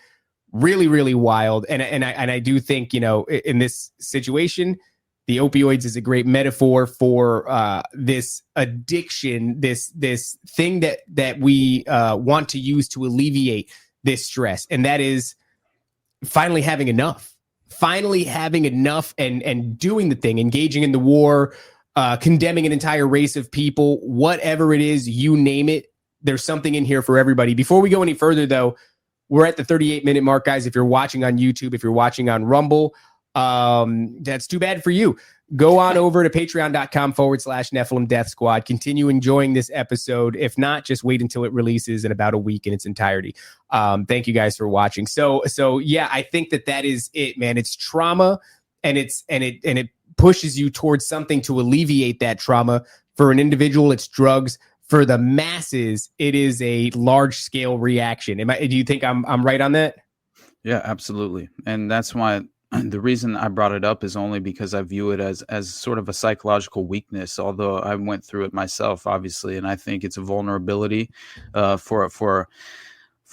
Speaker 5: really, really wild. And I do think, in this situation, the opioids is a great metaphor for this addiction, this thing that we want to use to alleviate this stress, and that is finally having enough. Finally having enough and doing the thing, engaging in the war, condemning an entire race of people, whatever it is, you name it. There's something in here for everybody. Before we go any further, though, we're at the 38-minute mark, guys. If you're watching on YouTube, if you're watching on Rumble, that's too bad for you. Go on over to patreon.com/Nephilim Death Squad. Continue enjoying this episode. If not, just wait until it releases in about a week in its entirety. Thank you guys for watching. So yeah, I think that is it, man. It's trauma, and it pushes you towards something to alleviate that trauma. For an individual, it's drugs. for the masses, it is a large scale reaction. Do you think I'm right on that?
Speaker 6: Yeah, absolutely. And that's why the reason I brought it up is only because I view it as sort of a psychological weakness, although I went through it myself, obviously. And I think it's a vulnerability for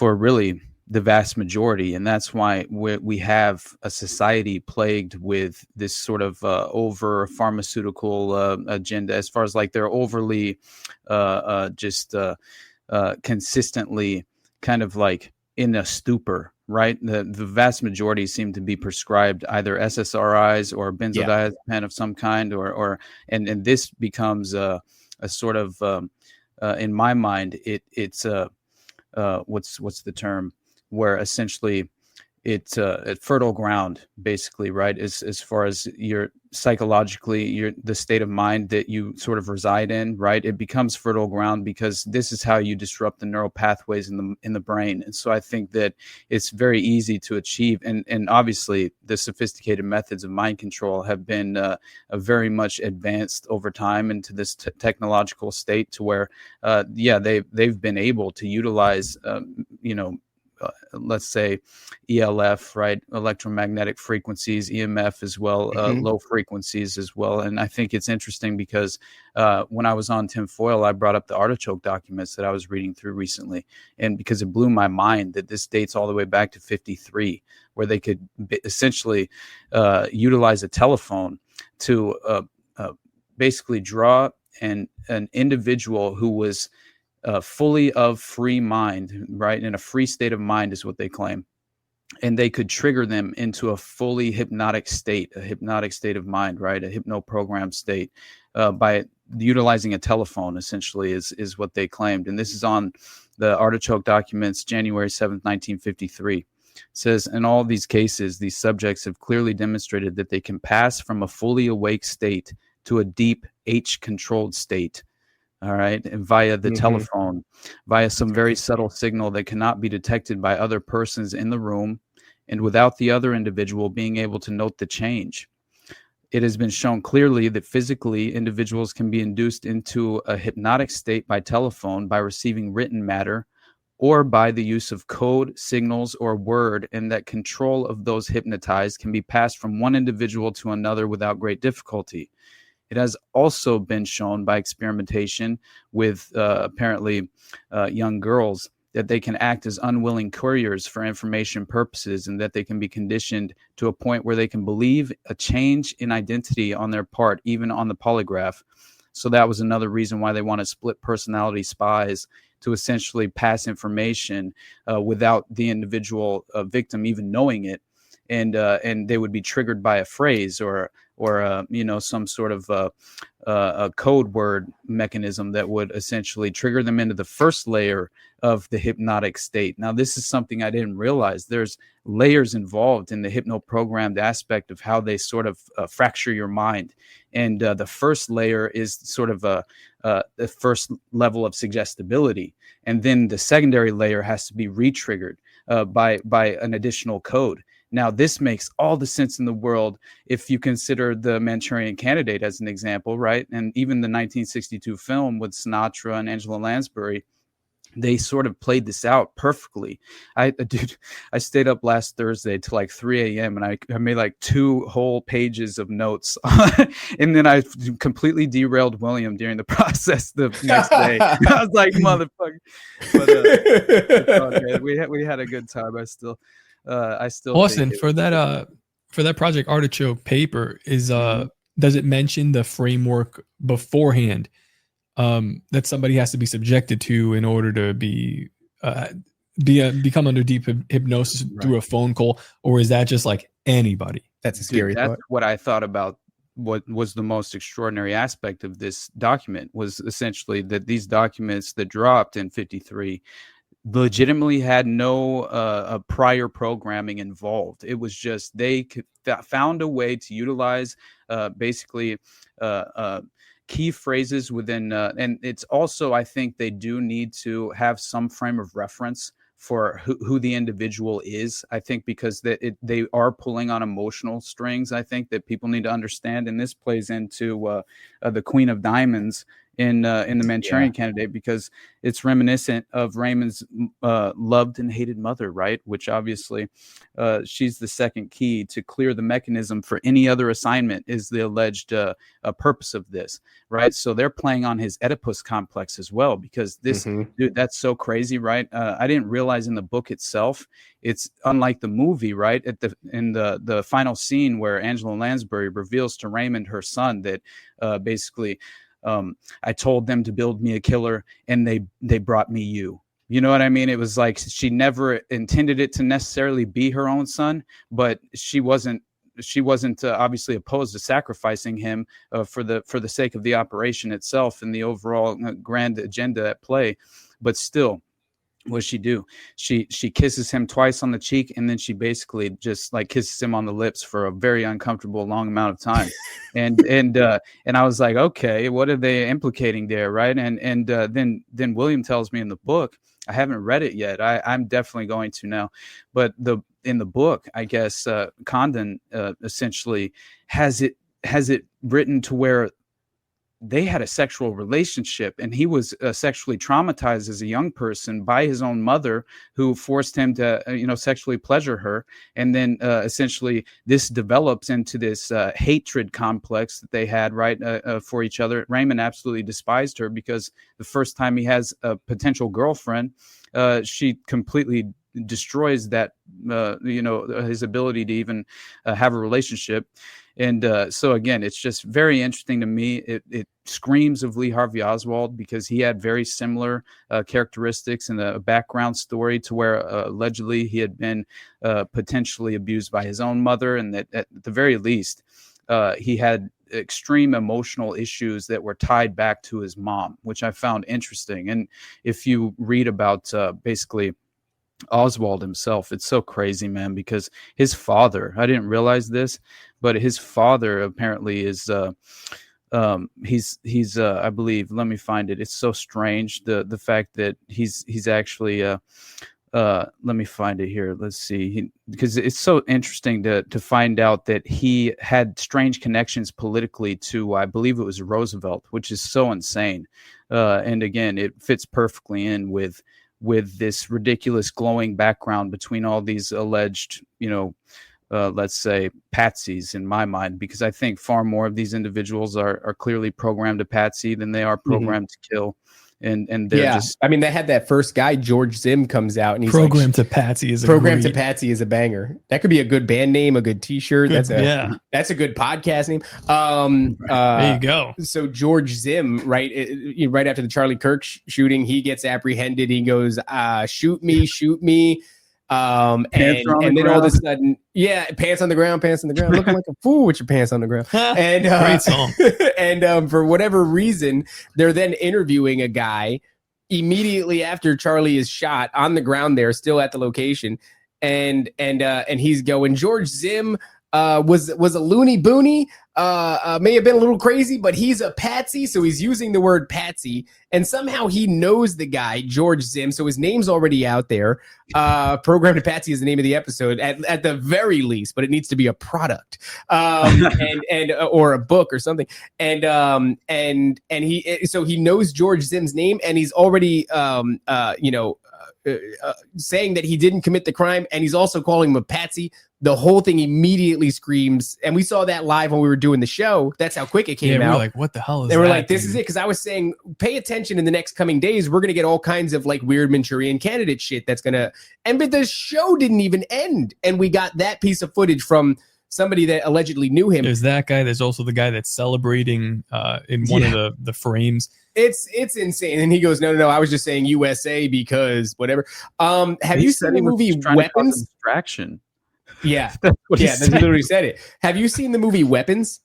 Speaker 6: really the vast majority. And that's why we have a society plagued with this sort of over pharmaceutical agenda, as far as like they're overly consistently kind of like in a stupor, right? The vast majority seem to be prescribed either SSRIs or benzodiazepine of some kind, and this becomes a sort of in my mind it's what's the term, where essentially it's fertile ground, basically, right? As far as your psychologically, the state of mind that you sort of reside in, right? It becomes fertile ground because this is how you disrupt the neural pathways in the brain. And so I think that it's very easy to achieve. And obviously, the sophisticated methods of mind control have been very much advanced over time into this technological state to where, they've been able to utilize, let's say ELF, right? Electromagnetic frequencies, EMF as well, low frequencies as well. And I think it's interesting because when I was on tinfoil, I brought up the Artichoke documents that I was reading through recently. And because it blew my mind that this dates all the way back to 1953, where they could essentially utilize a telephone to basically draw an individual who was fully of free mind, right? In a free state of mind is what they claim. And they could trigger them into a fully hypnotic state of mind, right? A hypno-programmed state by utilizing a telephone, essentially, is what they claimed. And this is on the Artichoke documents, January 7th, 1953. It says, in all these cases, these subjects have clearly demonstrated that they can pass from a fully awake state to a deep H-controlled state. All right. And via the telephone, via some very subtle signal that cannot be detected by other persons in the room, and without the other individual being able to note the change. It has been shown clearly that physically individuals can be induced into a hypnotic state by telephone by receiving written matter or by the use of code, signals, or word, and that control of those hypnotized can be passed from one individual to another without great difficulty. It has also been shown by experimentation with apparently young girls that they can act as unwilling couriers for information purposes, and that they can be conditioned to a point where they can believe a change in identity on their part, even on the polygraph. So that was another reason why they wanted split personality spies, to essentially pass information without the individual victim even knowing it. And they would be triggered by a phrase or some sort of a code word mechanism that would essentially trigger them into the first layer of the hypnotic state. Now, this is something I didn't realize. There's layers involved in the hypno-programmed aspect of how they sort of fracture your mind. And the first layer is sort of the first level of suggestibility. And then the secondary layer has to be re-triggered by an additional code. Now, this makes all the sense in the world if you consider the Manchurian Candidate as an example, right? And even the 1962 film with Sinatra and Angela Lansbury, they sort of played this out perfectly. I stayed up last Thursday till like 3 a.m. and I made like 2 whole pages of notes. And then I completely derailed William during the process the next day. I was like, motherfucker. But we had a good time. I still
Speaker 1: Austin, for that Project Artichoke paper is does it mention the framework beforehand that somebody has to be subjected to in order to become under deep hypnosis through a phone call, or is that just like anybody?
Speaker 5: That's a scary thought.
Speaker 6: That's what I thought about. What was the most extraordinary aspect of this document was essentially that these documents that dropped in 1953 legitimately had no prior programming involved. It was just they found a way to utilize basically key phrases within, and it's also, I think they do need to have some frame of reference for who the individual is. I think because they are pulling on emotional strings, I think that people need to understand, and this plays into the Queen of Diamonds in the Manchurian Candidate, because it's reminiscent of Raymond's loved and hated mother, right? Which obviously she's the second key to clear the mechanism for any other assignment, is the alleged purpose of this, right? So they're playing on his Oedipus complex as well, because this dude, that's so crazy, right? I didn't realize in the book itself, it's unlike the movie, right? In the final scene where Angela Lansbury reveals to Raymond, her son, that basically I told them to build me a killer and they brought me you. You know what I mean? It was like she never intended it to necessarily be her own son, but she wasn't obviously opposed to sacrificing him for the sake of the operation itself and the overall grand agenda at play. But still, what does she do? She kisses him twice on the cheek, and then she basically just like kisses him on the lips for a very uncomfortable long amount of time. and I was like, okay, what are they implicating there, right? And then William tells me in the book, I haven't read it yet. I'm definitely going to now, but in the book, I guess Condon essentially has it written to where they had a sexual relationship, and he was sexually traumatized as a young person by his own mother, who forced him to, sexually pleasure her. And then essentially this develops into this hatred complex that they had, right, for each other. Raymond absolutely despised her because the first time he has a potential girlfriend, she completely destroys that, his ability to even have a relationship. And so, again, it's just very interesting to me. It screams of Lee Harvey Oswald, because he had very similar characteristics and a background story to where allegedly he had been potentially abused by his own mother. And that at the very least, he had extreme emotional issues that were tied back to his mom, which I found interesting. And if you read about basically Oswald himself, it's so crazy, man, because his father, I didn't realize this, but his father apparently is he's I believe, let me find it, it's so strange, the fact that he's actually let me find it here, let's see, because it's so interesting to find out that he had strange connections politically to, I believe it was Roosevelt, which is so insane. And again, it fits perfectly in with this ridiculous glowing background between all these alleged, let's say Patsies, in my mind, because I think far more of these individuals are clearly programmed to Patsy than they are programmed to kill. And they're just, I mean, they had that first guy, George Zim, comes out and he's
Speaker 1: programmed to Patsy is
Speaker 5: to Patsy is a banger. That could be a good band name, a good t-shirt. That's a good podcast name.
Speaker 1: There you go.
Speaker 5: So George Zim, right after the Charlie Kirk shooting, he gets apprehended. He goes, shoot me. And then all of a sudden, pants on the ground, looking like a fool with your pants on the ground. And
Speaker 1: great song.
Speaker 5: And for whatever reason, they're then interviewing a guy immediately after Charlie is shot on the ground there, still at the location, and he's going, George Zim was a loony boony, may have been a little crazy, but he's a Patsy. So he's using the word Patsy, and somehow he knows the guy, George Zim. So his name's already out there. Programmed to Patsy is the name of the episode at the very least, but it needs to be a product, and or a book or something. And he knows George Zim's name, and he's already, saying that he didn't commit the crime, and he's also calling him a Patsy. The whole thing immediately screams, and we saw that live when we were doing the show. That's how quick it came out.
Speaker 1: We're like, what the hell is that?
Speaker 5: And we're like, this is it. Because I was saying, pay attention in the next coming days. We're going to get all kinds of like weird Manchurian Candidate shit that's going to... But the show didn't even end. And we got that piece of footage from somebody that allegedly knew him.
Speaker 1: There's that guy. There's also the guy that's celebrating in one of the frames.
Speaker 5: It's insane. And he goes, no, I was just saying USA because whatever. Have you seen the movie Weapons?
Speaker 6: Distraction.
Speaker 5: Yeah. That's literally said it. Have you seen the movie Weapons?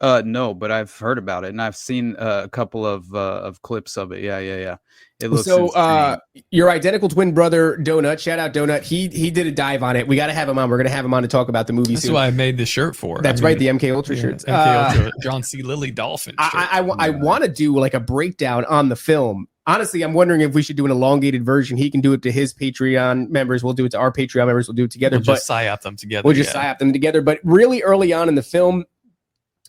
Speaker 6: No, but I've heard about it, and I've seen a couple of clips of it. Yeah. It looks
Speaker 5: so. Your identical twin brother Donut, shout out Donut. He did a dive on it. We got to have him on. We're gonna have him on to talk about the movie.
Speaker 1: That's why I made the shirt for.
Speaker 5: That's right, the MKULTRA shirts.
Speaker 1: MKULTRA, John C. Lilly Dolphin.
Speaker 5: I want to do like a breakdown on the film. Honestly, I'm wondering if we should do an elongated version. He can do it to his Patreon members. We'll do it to our Patreon members. We'll do it together.
Speaker 1: We'll just psyop them together.
Speaker 5: Psyop them together. But really early on in the film,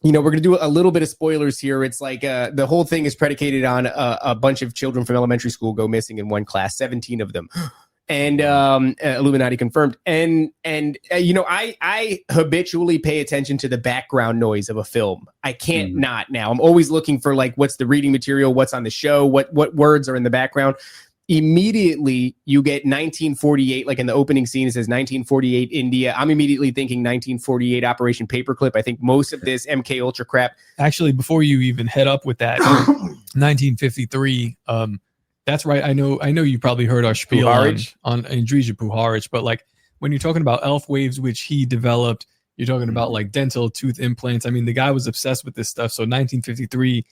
Speaker 5: we're going to do a little bit of spoilers here. It's like the whole thing is predicated on a bunch of children from elementary school go missing in one class, 17 of them. And Illuminati confirmed. And I habitually pay attention to the background noise of a film. I can't not now. I'm always looking for like, what's the reading material? What's on the show? What words are in the background? Immediately you get 1948, like in the opening scene, it says 1948 India. I'm immediately thinking 1948 Operation Paperclip. I think most of this MKUltra crap. Actually,
Speaker 1: before you even head up with that, 1953, that's right. I know you probably heard our spiel on Andrija Puharich, but like when you're talking about elf waves, which he developed, you're talking about like dental tooth implants. I mean, the guy was obsessed with this stuff. So 1953,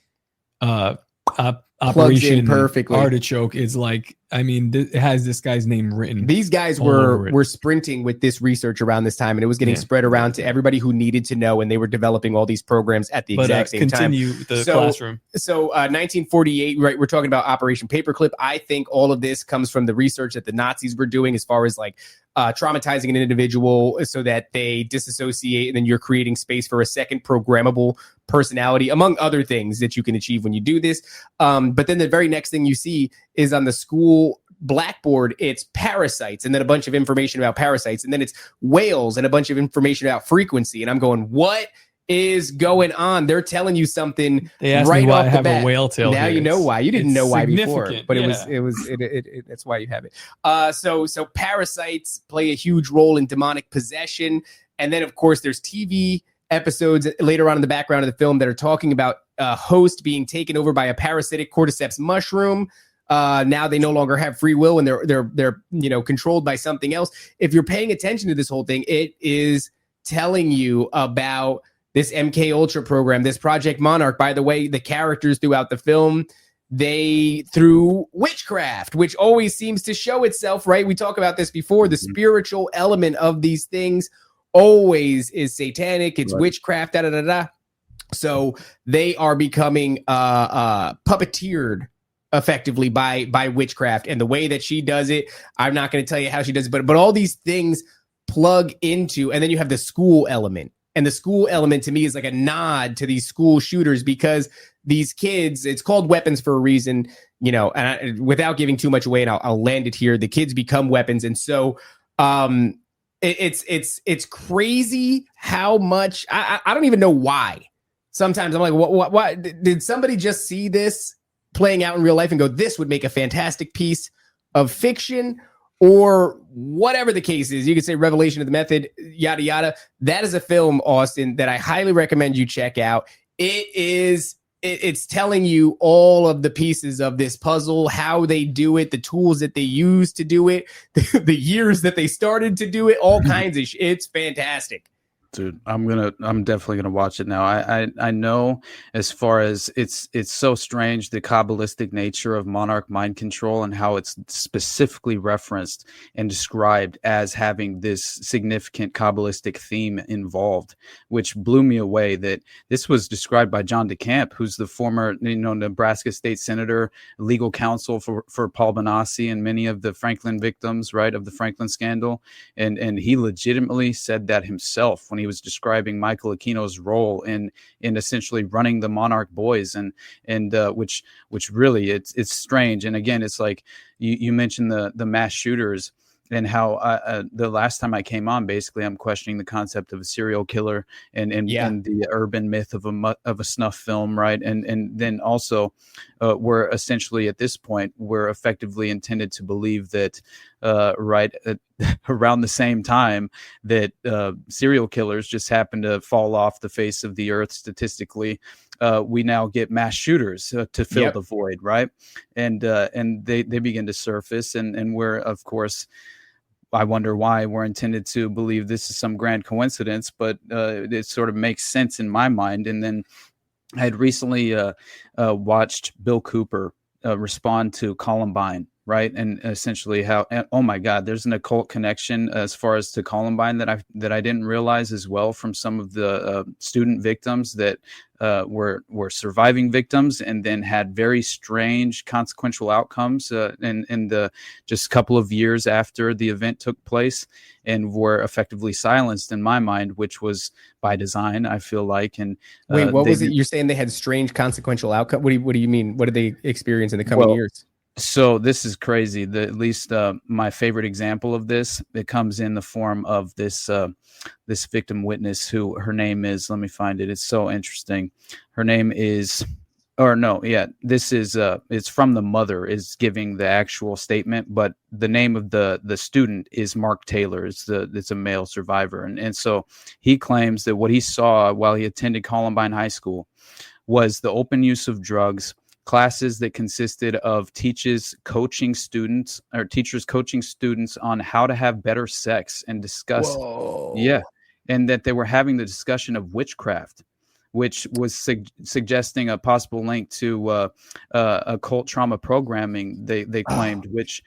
Speaker 1: Operation perfectly. Artichoke is like, I mean, it has this guy's name written.
Speaker 5: These guys were sprinting with this research around this time, and it was getting spread around to everybody who needed to know, and they were developing all these programs at the exact same time.
Speaker 1: Continue the classroom.
Speaker 5: So 1948, right? We're talking about Operation Paperclip. I think all of this comes from the research that the Nazis were doing as far as like traumatizing an individual so that they disassociate, and then you're creating space for a second programmable personality, among other things that you can achieve when you do this. But then the very next thing you see is on the school blackboard, it's parasites, and then a bunch of information about parasites, and then it's whales and a bunch of information about frequency. And I'm going, what is going on? They're telling you something.
Speaker 1: They asked
Speaker 5: right
Speaker 1: me why
Speaker 5: off
Speaker 1: I have
Speaker 5: bat.
Speaker 1: a whale tail.
Speaker 5: Now
Speaker 1: here.
Speaker 5: you know why. You didn't know why before, but
Speaker 1: yeah.
Speaker 5: it was that's why you have it. So parasites play a huge role in demonic possession, and then of course there's TV episodes later on in the background of the film that are talking about a host being taken over by a parasitic cordyceps mushroom. Now they no longer have free will, and they're controlled by something else. If you're paying attention to this whole thing, it is telling you about this MKUltra program, this Project Monarch. By the way, the characters throughout the film, they through witchcraft, which always seems to show itself, right? We talk about this before. The spiritual element of these things always is satanic. It's witchcraft, So they are becoming puppeteered effectively by witchcraft, and the way that she does it, I'm not going to tell you how she does it, but all these things plug into, and then you have the school element. And the school element to me is like a nod to these school shooters, because these kids, it's called weapons for a reason, and without giving too much away, and I'll land it here, the kids become weapons. And so it's crazy how much, I don't even know why. Sometimes I'm like, what did somebody just see this playing out in real life and go, this would make a fantastic piece of fiction? Or whatever the case is, you could say revelation of the method, yada, yada. That is a film, Austin, that I highly recommend you check out. It's telling you all of the pieces of this puzzle, how they do it, the tools that they use to do it, the years that they started to do it, all kinds of shit. It's fantastic.
Speaker 6: Dude, I'm definitely gonna watch it now. I know, as far as it's so strange, the Kabbalistic nature of Monarch mind control and how it's specifically referenced and described as having this significant Kabbalistic theme involved, which blew me away. That this was described by John DeCamp, who's the former Nebraska state senator, legal counsel for Paul Benassi and many of the Franklin victims, right, of the Franklin scandal, and he legitimately said that himself when he was describing Michael Aquino's role in essentially running the Monarch boys, and which really it's strange. And again, it's like you mentioned the mass shooters, and how the last time I came on, basically I'm questioning the concept of a serial killer and the urban myth of a snuff film, right? And then also we're essentially at this point we're effectively intended to believe that around the same time that serial killers just happen to fall off the face of the earth statistically, we now get mass shooters to fill the void, right? And they begin to surface, and we're, of course, I wonder why we're intended to believe this is some grand coincidence, but it sort of makes sense in my mind. And then I had recently watched Bill Cooper respond to Columbine right? And essentially how, oh my God, there's an occult connection as far as to Columbine that I didn't realize as well from some of the student victims that were surviving victims and then had very strange consequential outcomes in the just couple of years after the event took place, and were effectively silenced in my mind, which was by design, I feel like. And
Speaker 5: wait, what was it? You're saying they had strange consequential outcome? What do you mean? What did they experience in the coming years?
Speaker 6: So this is crazy. At least my favorite example of this, it comes in the form of this this victim witness who her name is, let me find it. It's so interesting. Her name is, or no, yeah, this is it's from the mother is giving the actual statement, but the name of the student is Mark Taylor. It's a male survivor, and so he claims that what he saw while he attended Columbine High School was the open use of drugs, classes that consisted of teachers coaching students on how to have better sex and discuss. Whoa. Yeah. And that they were having the discussion of witchcraft, which was suggesting a possible link to occult trauma programming, they claimed, which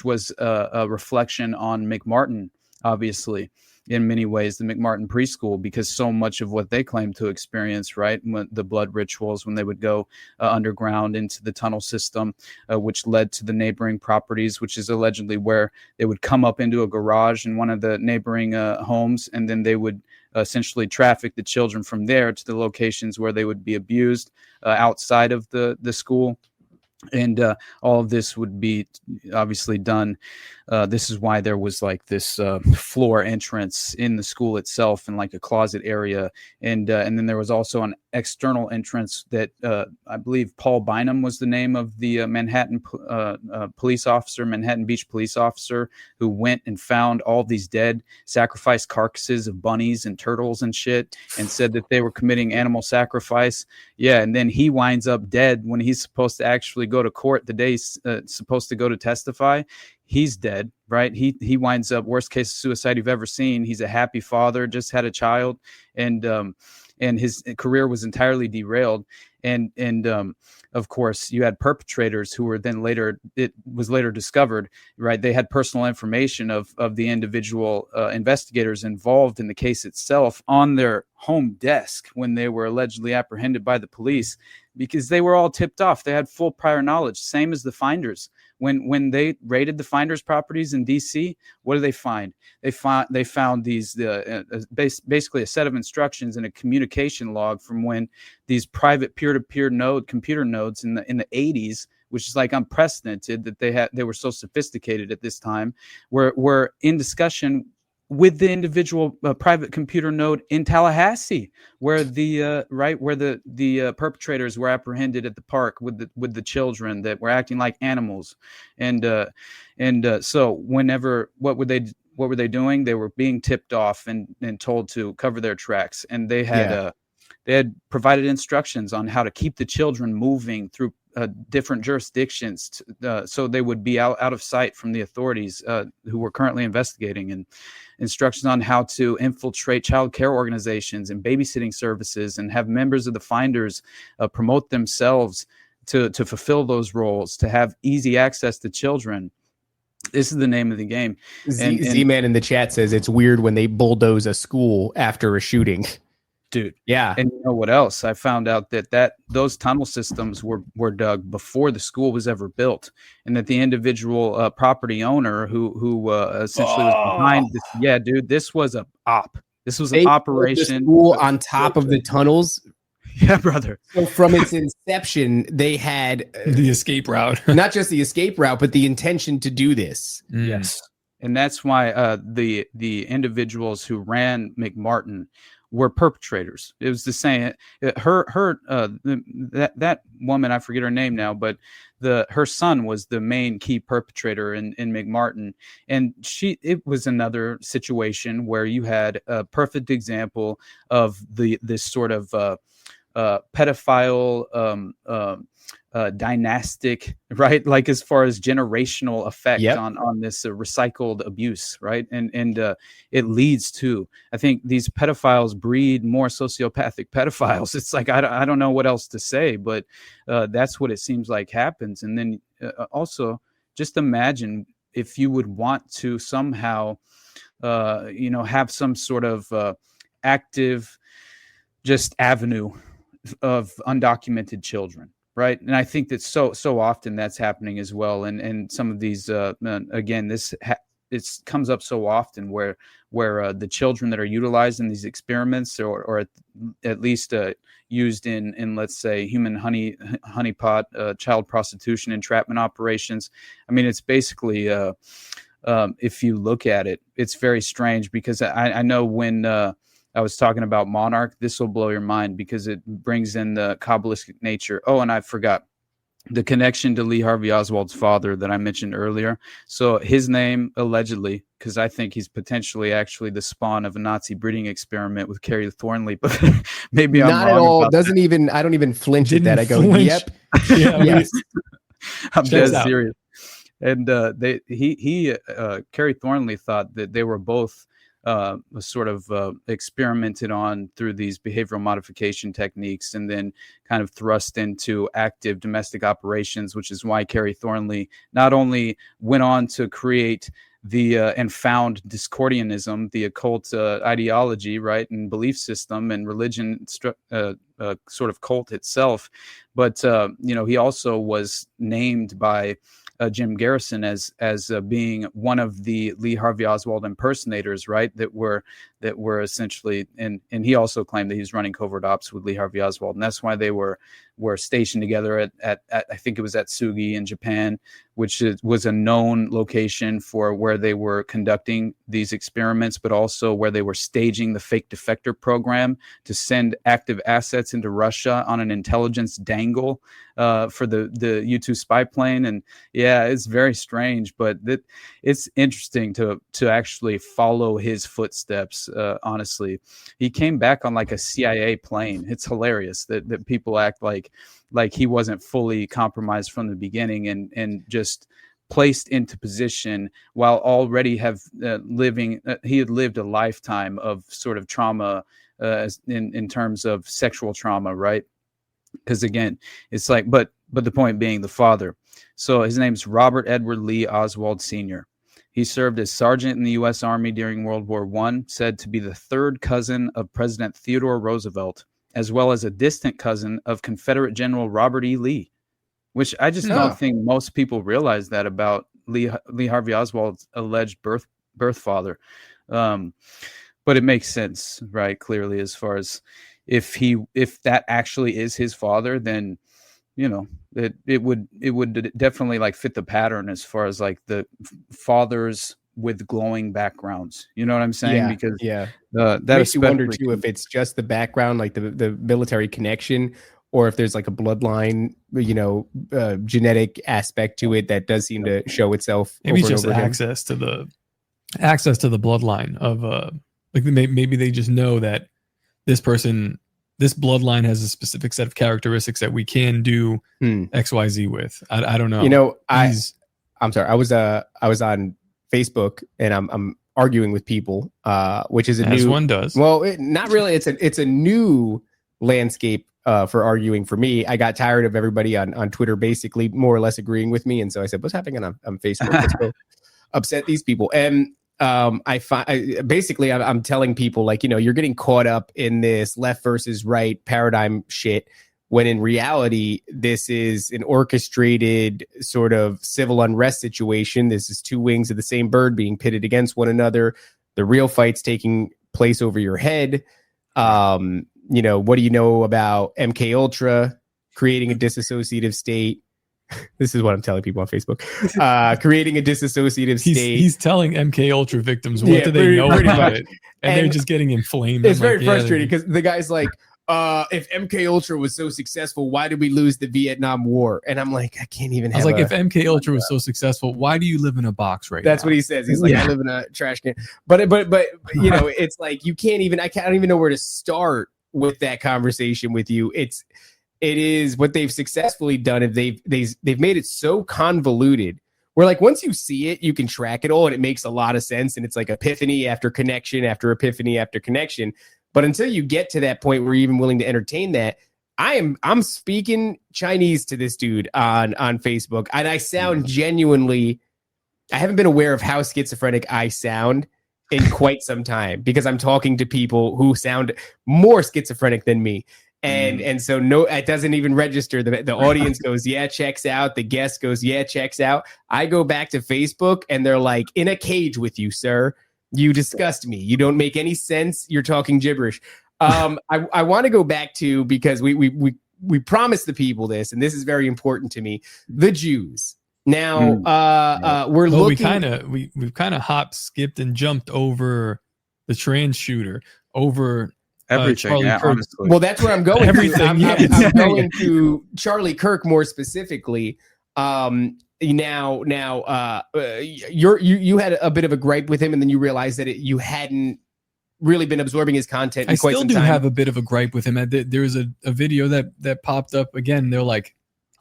Speaker 6: was a reflection on McMartin, obviously, in many ways, the McMartin preschool, because so much of what they claimed to experience, right, when the blood rituals, when they would go underground into the tunnel system, which led to the neighboring properties, which is allegedly where they would come up into a garage in one of the neighboring homes, and then they would essentially traffic the children from there to the locations where they would be abused outside of the school. And all of this would be obviously done. This is why there was like this floor entrance in the school itself and like a closet area. And then there was also an external entrance that I believe Paul Bynum was the name of the Manhattan police officer, Manhattan Beach police officer, who went and found all these dead sacrificed carcasses of bunnies and turtles and shit and said that they were committing animal sacrifice. Yeah. And then he winds up dead when he's supposed to actually go to court the day he's supposed to go to testify. He's dead, right? He winds up worst case suicide you've ever seen. He's a happy father, just had a child, and his career was entirely derailed. And of course, you had perpetrators who were then it was later discovered, right? They had personal information of the individual investigators involved in the case itself on their home desk when they were allegedly apprehended by the police, because they were all tipped off. They had full prior knowledge, same as the finders. When they raided the finders' properties in D.C., what did they find? They found these basically a set of instructions and a communication log from when these private peer-to-peer computer nodes in the 80s, which is like unprecedented that they were so sophisticated at this time, were in discussion with the individual private computer node in Tallahassee, where the perpetrators were apprehended at the park with the children that were acting like animals, and so whenever what were they doing? They were being tipped off and told to cover their tracks, and they had provided instructions on how to keep the children moving through different jurisdictions so they would be out of sight from the authorities who were currently investigating, and instructions on how to infiltrate child care organizations and babysitting services and have members of the finders promote themselves to fulfill those roles, to have easy access to children. This is the name of the game.
Speaker 5: Z-Man in the chat says it's weird when they bulldoze a school after a shooting.
Speaker 6: Dude,
Speaker 5: yeah.
Speaker 6: And you know what else? I found out that those tunnel systems were dug before the school was ever built, and that the individual property owner who essentially was behind this. Yeah, dude, this was a op. This was an operation.
Speaker 5: The school on top of the tunnels.
Speaker 6: Yeah, brother.
Speaker 5: So from its inception, they had
Speaker 1: the escape route.
Speaker 5: Not just the escape route, but the intention to do this.
Speaker 6: Yes, and that's why the individuals who ran McMartin were perpetrators. It was the same. That woman, I forget her name now, but her son was the main key perpetrator in McMartin, and it was another situation where you had a perfect example of this sort of pedophile dynastic, right? Like as far as generational effect on this recycled abuse, right? And it leads to, I think these pedophiles breed more sociopathic pedophiles. It's like, I don't know what else to say, but that's what it seems like happens. And then also just imagine if you would want to somehow, have some sort of active just avenue of undocumented children. Right. And I think that so often that's happening as well. And some of these, again, it comes up so often where the children that are utilized in these experiments or at least used in, let's say, human honeypot, child prostitution, entrapment operations. I mean, it's basically, if you look at it, it's very strange because I know when I was talking about Monarch, this will blow your mind because it brings in the Kabbalistic nature. Oh, and I forgot the connection to Lee Harvey Oswald's father that I mentioned earlier. So his name, allegedly, because I think he's potentially actually the spawn of a Nazi breeding experiment with Carrie Thornley, but maybe I'm
Speaker 5: not
Speaker 6: wrong
Speaker 5: at all.
Speaker 6: about
Speaker 5: Doesn't even. I don't even flinch at that. I go,
Speaker 1: flinch.
Speaker 5: yep,
Speaker 1: Yeah,
Speaker 5: yes.
Speaker 6: I'm dead
Speaker 1: out.
Speaker 6: serious. And Carrie Thornley thought that they were both sort of experimented on through these behavioral modification techniques and then kind of thrust into active domestic operations, which is why Carrie Thornley not only went on to create and found Discordianism, the occult ideology, right, and belief system and religion sort of cult itself, but he also was named by Jim Garrison as being one of the Lee Harvey Oswald impersonators, right? That were essentially, and he also claimed that he was running covert ops with Lee Harvey Oswald, and that's why they were stationed together at I think it was at Sugi in Japan, which was a known location for where they were conducting these experiments, but also where they were staging the fake defector program to send active assets into Russia on an intelligence dangle for the U-2 spy plane. And yeah, it's very strange, but it's interesting to actually follow his footsteps. Honestly, he came back on like a CIA plane. It's hilarious that people act like he wasn't fully compromised from the beginning and just placed into position while already have he had lived a lifetime of sort of trauma in terms of sexual trauma, right? Because again, it's like, but the point being the father. So his name's Robert Edward Lee Oswald Sr. He served as sergeant in the U.S. Army during World War I, said to be the third cousin of President Theodore Roosevelt, as well as a distant cousin of Confederate General Robert E. Lee, which I just don't think most people realize that about Lee Harvey Oswald's alleged birth father. But it makes sense, right? Clearly, as far as if that actually is his father, then it would definitely like fit the pattern as far as like the fathers with glowing backgrounds. You know what I'm saying?
Speaker 5: Yeah,
Speaker 6: because
Speaker 5: that makes you wonder too if it's just the background, like the military connection, or if there's like a bloodline, genetic aspect to it that does seem to show itself.
Speaker 1: Maybe just access to the bloodline of maybe they just know that this bloodline has a specific set of characteristics that we can do XYZ with. I don't know.
Speaker 5: I'm sorry. I was on Facebook and I'm arguing with people, which is
Speaker 1: as one does.
Speaker 5: Well, not really. It's a new landscape for arguing for me. I got tired of everybody on Twitter basically more or less agreeing with me, and so I said, "What's happening on Facebook? Let's go upset these people." And I'm telling people like, you're getting caught up in this left versus right paradigm shit, when in reality, this is an orchestrated sort of civil unrest situation. This is two wings of the same bird being pitted against one another. The real fight's taking place over your head. What do you know about MKUltra creating a disassociative state? This is what I'm telling people on Facebook. Creating a dissociative state.
Speaker 1: He's telling MKUltra victims what do they know about it, and they're just getting inflamed.
Speaker 5: It's very frustrating because the guy's like, if MKUltra was so successful, why did we lose the Vietnam War? And I'm like, I can't even.
Speaker 1: I was like, if MKUltra was so successful, why do you live in a box right now?
Speaker 5: That's what he says. He's like, I live in a trash can. But it's like you can't even. I don't even know where to start with that conversation with you. It is what they've successfully done. If they've made it so convoluted, where like once you see it, you can track it all, and it makes a lot of sense. And it's like epiphany after connection after epiphany after connection. But until you get to that point where you're even willing to entertain that, I'm speaking Chinese to this dude on Facebook, and I sound genuinely. I haven't been aware of how schizophrenic I sound in quite some time because I'm talking to people who sound more schizophrenic than me. And so no, it doesn't even register. The audience goes, yeah, checks out. The guest goes, yeah, checks out. I go back to Facebook and they're like, in a cage with you, sir. You disgust me. You don't make any sense. You're talking gibberish. I want to go back to, because we promised the people this, and this is very important to me, the Jews. Now, we're looking.
Speaker 1: We've kind of hopped, skipped, and jumped over the trans shooter, over
Speaker 6: everything.
Speaker 1: Charlie Kirk.
Speaker 5: Honestly. Well, that's where I'm going.
Speaker 1: Everything.
Speaker 5: I'm going to Charlie Kirk more specifically. You had a bit of a gripe with him, and then you realized that you hadn't really been absorbing his content.
Speaker 1: I still do have a bit of a gripe with him. There was a video that popped up again. They're like,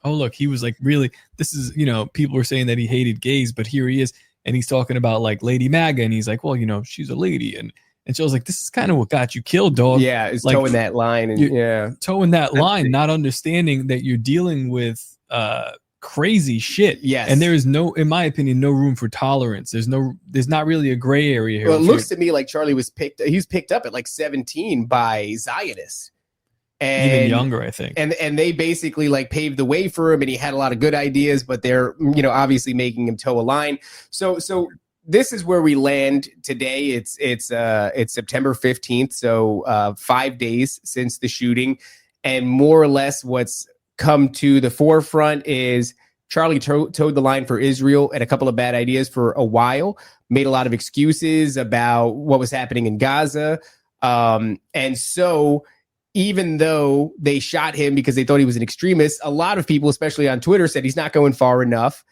Speaker 1: oh, look, he was like, really, this is, people were saying that he hated gays, but here he is. And he's talking about like Lady Maga. And he's like, well, she's a lady. And so I was like, this is kind of what got you killed, dog.
Speaker 5: Yeah. It's like, towing that line. And
Speaker 1: towing that line, not understanding that you're dealing with crazy shit.
Speaker 5: Yes.
Speaker 1: And there is in my opinion, no room for tolerance. There's not really a gray area here.
Speaker 5: Well, it looks to me like Charlie he was picked up at like 17 by Zionists. And
Speaker 1: even younger, I think.
Speaker 5: And they basically like paved the way for him, and he had a lot of good ideas, but they're, obviously making him toe a line. So this is where we land today. It's September 15th. So 5 days since the shooting, and more or less what's come to the forefront is Charlie towed the line for Israel and a couple of bad ideas for a while, made a lot of excuses about what was happening in Gaza. And so even though they shot him because they thought he was an extremist, a lot of people, especially on Twitter, said he's not going far enough.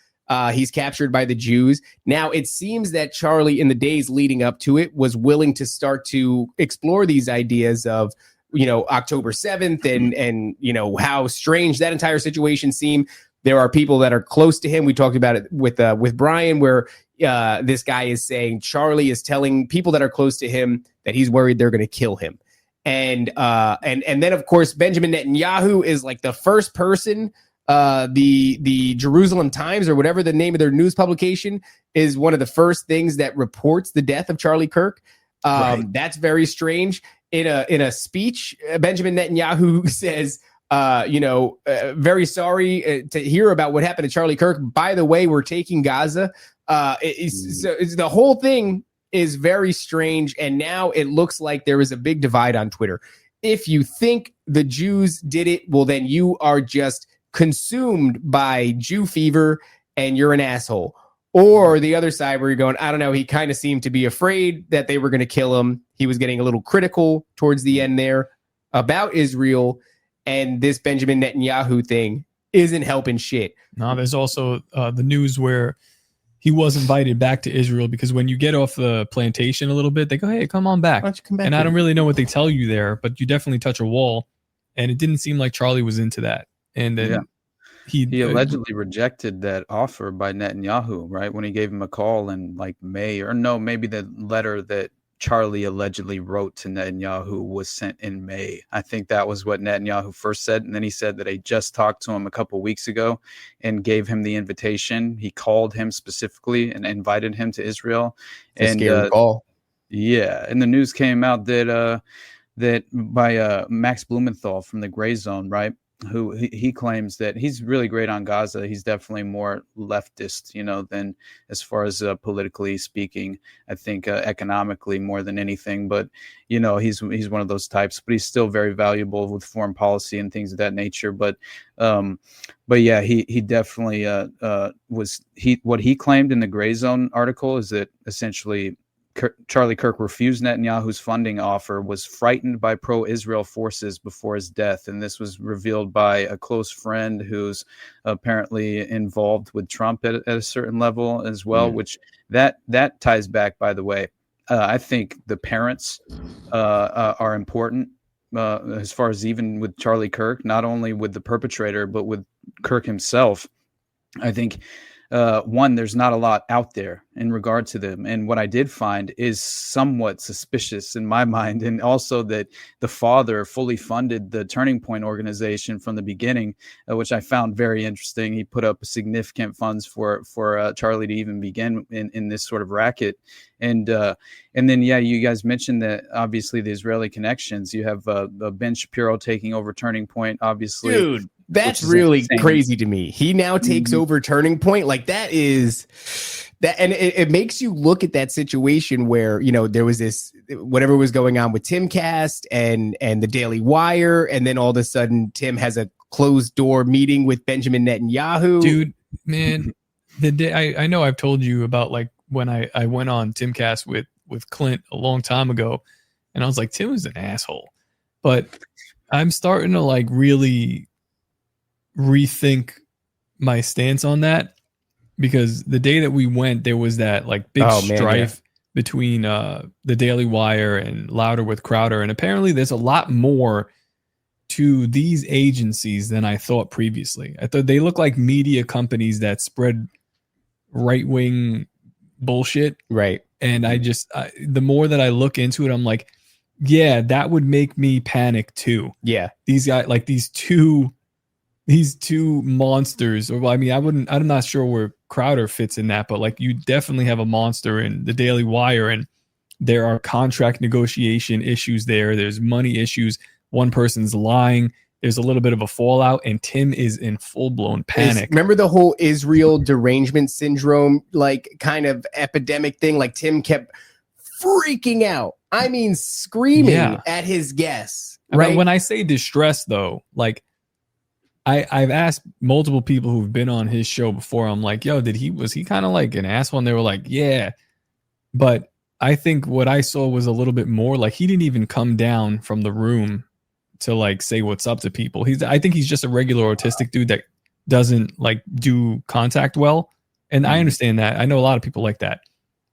Speaker 5: He's captured by the Jews. Now, it seems that Charlie, in the days leading up to it, was willing to start to explore these ideas of, October 7th and how strange that entire situation seemed. There are people that are close to him. We talked about it with Brian, where this guy is saying Charlie is telling people that are close to him that he's worried they're going to kill him. And then, of course, Benjamin Netanyahu is like the first person. The Jerusalem Times, or whatever the name of their news publication, is one of the first things that reports the death of Charlie Kirk. Right. That's very strange. In a speech, Benjamin Netanyahu says, very sorry to hear about what happened to Charlie Kirk. By the way, we're taking Gaza. The whole thing is very strange, and now it looks like there is a big divide on Twitter. If you think the Jews did it, well, then you are just consumed by Jew fever and you're an asshole. Or the other side where you're going, I don't know, he kind of seemed to be afraid that they were going to kill him. He was getting a little critical towards the end there about Israel, and this Benjamin Netanyahu thing isn't helping shit.
Speaker 1: No, there's also the news where he was invited back to Israel, because when you get off the plantation a little bit, they go, hey, come on back.
Speaker 5: Why don't you come back?
Speaker 1: And I don't really know what they tell you there, but you definitely touch a wall. And it didn't seem like Charlie was into that. And then he
Speaker 6: allegedly rejected that offer by Netanyahu, right? When he gave him a call in like May, or no, maybe the letter that Charlie allegedly wrote to Netanyahu was sent in May. I think that was what Netanyahu first said. And then he said that he just talked to him a couple of weeks ago and gave him the invitation. He called him specifically and invited him to Israel.
Speaker 5: It's a scary call.
Speaker 6: Yeah. And the news came out that by Max Blumenthal from the Gray Zone, right? Who he claims that he's really great on Gaza. He's definitely more leftist, than as far as politically speaking. I think economically more than anything. But he's one of those types. But he's still very valuable with foreign policy and things of that nature. But yeah, he definitely what he claimed in the Gray Zone article is that essentially Charlie Kirk refused Netanyahu's funding offer, was frightened by pro-Israel forces before his death. And this was revealed by a close friend who's apparently involved with Trump at a certain level as well, which that ties back, by the way. I think the parents are important as far as even with Charlie Kirk, not only with the perpetrator, but with Kirk himself. I think one, there's not a lot out there in regard to them. And what I did find is somewhat suspicious in my mind. And also that the father fully funded the Turning Point organization from the beginning, which I found very interesting. He put up significant funds for Charlie to even begin in this sort of racket. And then, yeah, you guys mentioned that obviously the Israeli connections. You have Ben Shapiro taking over Turning Point, obviously.
Speaker 5: Dude, that's really insane. Crazy to me. He now takes over Turning Point. Like that is that, and it makes you look at that situation where, you know, there was this whatever was going on with Timcast and the Daily Wire, and then all of a sudden Tim has a closed door meeting with Benjamin Netanyahu.
Speaker 1: Dude, man, the day I know I've told you about like when I went on Timcast with Clint a long time ago, and I was like, Tim is an asshole, but I'm starting to like really rethink my stance on that, because the day that we went, there was that like big strife between the Daily Wire and Louder with Crowder, and apparently there's a lot more to these agencies than I thought previously. I thought they look like media companies that spread right-wing bullshit,
Speaker 5: right?
Speaker 1: And I just the more that I look into it, I'm like, yeah, that would make me panic too.
Speaker 5: Yeah,
Speaker 1: these guys, like these two monsters, or I mean, I'm not sure where Crowder fits in that, but like you definitely have a monster in the Daily Wire, and there are contract negotiation issues there. There's money issues. One person's lying. There's a little bit of a fallout, and Tim is in full-blown panic.
Speaker 5: Remember the whole Israel derangement syndrome, like kind of epidemic thing? Like Tim kept freaking out. I mean, screaming at his guests. Right?
Speaker 1: When I say distress, though, like I've asked multiple people who've been on his show before. I'm like, yo, was he kind of like an asshole? And they were like, yeah. But I think what I saw was a little bit more like he didn't even come down from the room to like say what's up to people. I think he's just a regular autistic dude that doesn't like do contact well. And I understand that. I know a lot of people like that.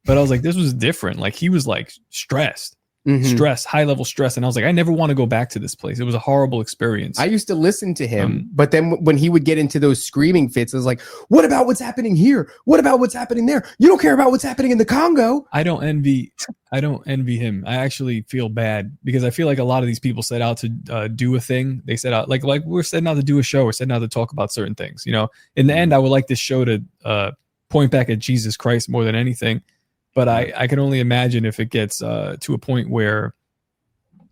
Speaker 1: But I was like, this was different. Like he was like stressed. Stress, high level stress. And I was like, I never want to go back to this place. It was a horrible experience.
Speaker 5: I used to listen to him, but then when he would get into those screaming fits, I was like, what about what's happening here? What about what's happening there? You don't care about what's happening in the Congo.
Speaker 1: I don't envy him. I actually feel bad because I feel like a lot of these people set out to do a thing. They set out like we're setting out to do a show. We're setting out to talk about certain things. You know, in the end, I would like this show to point back at Jesus Christ more than anything. But I can only imagine if it gets to a point where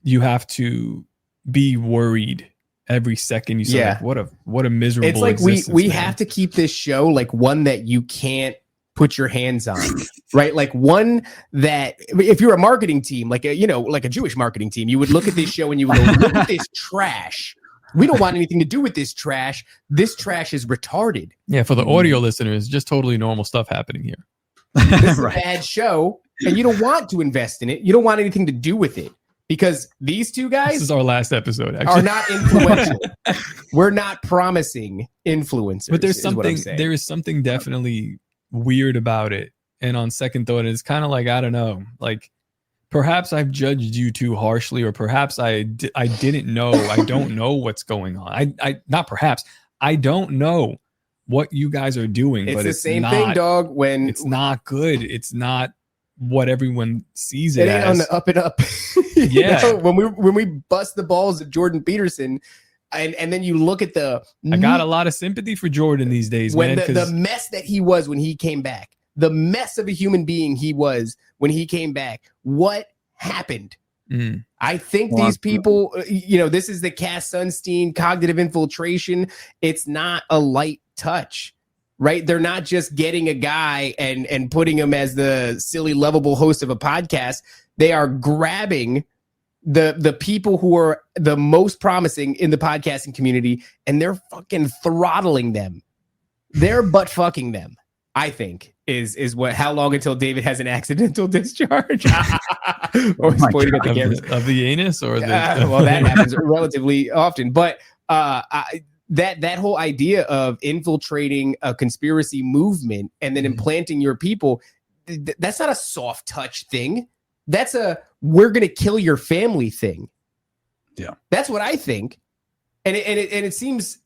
Speaker 1: you have to be worried every second. You say, like, what a miserable.
Speaker 5: It's like we have to keep this show like one that you can't put your hands on, right? Like one that if you're a marketing team, like a Jewish marketing team, you would look at this show and you would go, look at this trash. We don't want anything to do with this trash. This trash is retarded.
Speaker 1: Yeah, for the audio listeners, just totally normal stuff happening here.
Speaker 5: This is a bad show, and you don't want to invest in it. You don't want anything to do with it because these two guys.
Speaker 1: This is our last episode. Actually.
Speaker 5: Are not influential. We're not promising influencers.
Speaker 1: But there is something definitely weird about it. And on second thought, it's kind of like, I don't know, like perhaps I've judged you too harshly, or perhaps I didn't know. I don't know what's going on. I don't know what you guys are doing. It's the same thing,
Speaker 5: dog. When
Speaker 1: it's not good, it's not what everyone sees it as.
Speaker 5: On the up and up.
Speaker 1: Yeah.
Speaker 5: When we bust the balls of Jordan Peterson, and then you look at
Speaker 1: I got a lot of sympathy for Jordan these days,
Speaker 5: when
Speaker 1: man.
Speaker 5: The mess that he was when he came back, the mess of a human being he was when he came back. What happened? I think these people, this is the Cass Sunstein cognitive infiltration. It's not a light touch, right? They're not just getting a guy and putting him as the silly, lovable host of a podcast. They are grabbing the people who are the most promising in the podcasting community, and they're fucking throttling them. They're butt fucking them, I think, is what. How long until David has an accidental discharge? Always pointing at the cameras.
Speaker 1: Of the anus, or
Speaker 5: well, that happens relatively often, but that whole idea of infiltrating a conspiracy movement and then implanting your people, that's not a soft touch thing. That's we're gonna kill your family thing.
Speaker 6: Yeah,
Speaker 5: that's what I think. And it seems,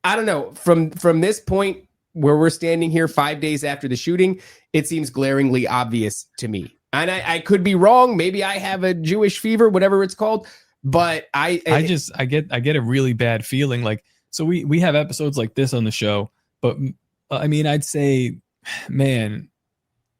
Speaker 5: I don't know, from this point, where we're standing here 5 days after the shooting, it seems glaringly obvious to me. And I could be wrong. Maybe I have a Jewish fever, whatever it's called. But I
Speaker 1: get a really bad feeling. Like, so we have episodes like this on the show, but I mean, I'd say, man,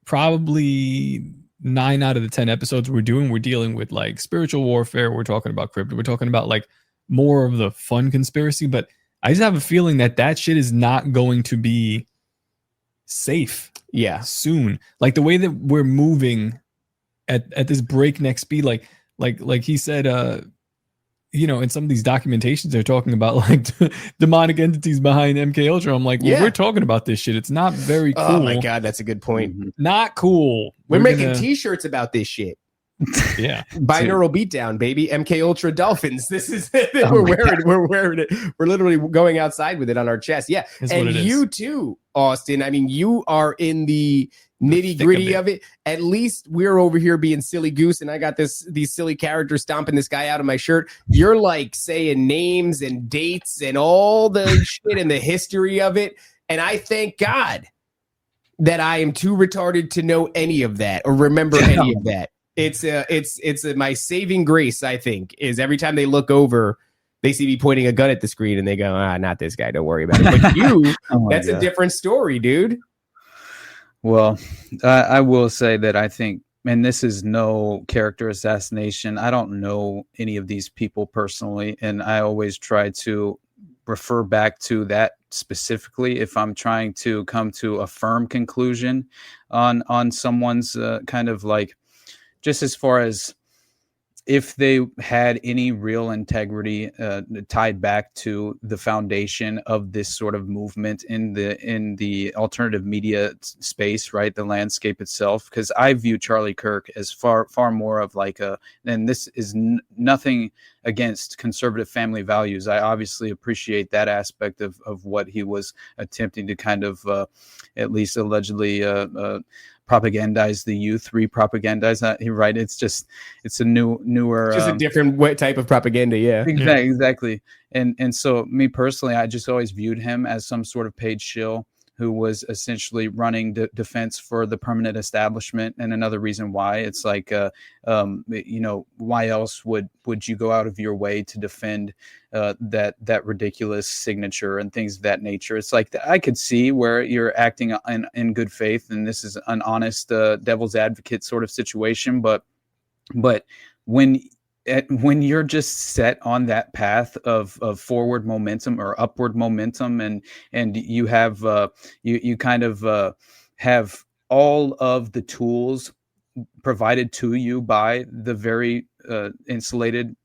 Speaker 1: probably 9 out of the 10 episodes we're dealing with like spiritual warfare. We're talking about crypto. We're talking about like more of the fun conspiracy, but I just have a feeling that shit is not going to be safe.
Speaker 5: Yeah.
Speaker 1: Soon. Like the way that we're moving at this breakneck speed, like he said, in some of these documentations, they're talking about like demonic entities behind MKUltra. I'm like, well, we're talking about this shit. It's not very cool.
Speaker 5: Oh my God, that's a good point.
Speaker 1: Not cool.
Speaker 5: We're making t-shirts about this shit.
Speaker 1: Yeah.
Speaker 5: Binaural beatdown, baby. MKUltra Dolphins. This is we're wearing it. We're literally going outside with it on our chest. Yeah.
Speaker 1: That's
Speaker 5: and you too, Austin. I mean, you are in the nitty gritty of it. At least we're over here being silly goose, and I got these silly characters stomping this guy out of my shirt. You're like saying names and dates and all the shit and the history of it. And I thank God that I am too retarded to know any of that or remember any of that. It's my saving grace, I think, is every time they look over, they see me pointing a gun at the screen and they go, not this guy, don't worry about it. But you, that's a different story, dude.
Speaker 6: Well, I will say that I think, and this is no character assassination. I don't know any of these people personally, and I always try to refer back to that specifically if I'm trying to come to a firm conclusion on someone's kind of like, just as far as if they had any real integrity tied back to the foundation of this sort of movement in the alternative media space, right? The landscape itself, because I view Charlie Kirk as far more of like and this is nothing against conservative family values. I obviously appreciate that aspect of what he was attempting to kind of at least allegedly propagandize the youth, re-propagandize that. Right? It's a newer,
Speaker 5: just a different type of propaganda. Yeah,
Speaker 6: exactly. And so me personally, I just always viewed him as some sort of paid shill who was essentially running defense for the permanent establishment. And another reason why it's like, why else would you go out of your way to defend that ridiculous signature and things of that nature? It's like I could see where you're acting in good faith, and this is an honest devil's advocate sort of situation. But when you're just set on that path of forward momentum or upward momentum, and you have you kind of have all of the tools provided to you by the very insulated,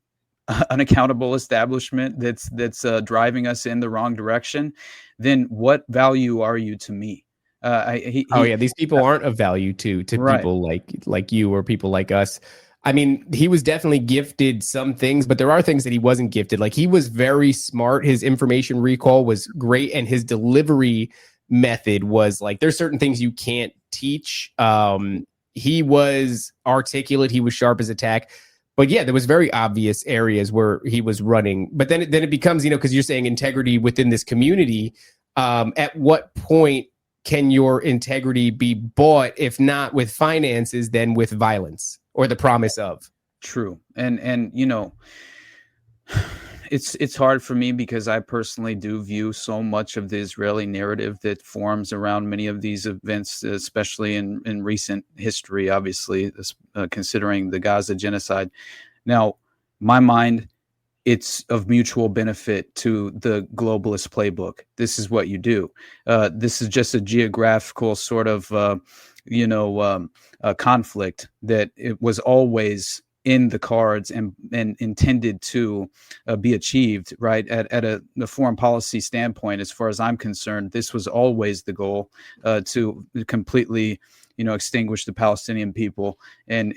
Speaker 6: unaccountable establishment that's driving us in the wrong direction, then what value are you to me?
Speaker 5: These people aren't of value to
Speaker 6: right.
Speaker 5: People like you or people like us. I mean, he was definitely gifted some things, but there are things that he wasn't gifted. Like, he was very smart. His information recall was great. And his delivery method was like, there's certain things you can't teach. He was articulate. He was sharp as a tack. But yeah, there was very obvious areas where he was running. But then it becomes, because you're saying integrity within this community. At what point can your integrity be bought, if not with finances, then with violence? Or the promise of.
Speaker 6: True. And it's hard for me because I personally do view so much of the Israeli narrative that forms around many of these events, especially in recent history, obviously, considering the Gaza genocide. Now, my mind, it's of mutual benefit to the globalist playbook. This is what you do. This is just a geographical sort of conflict that it was always in the cards and intended to be achieved, right? At a foreign policy standpoint, as far as I'm concerned, this was always the goal, to completely, extinguish the Palestinian people and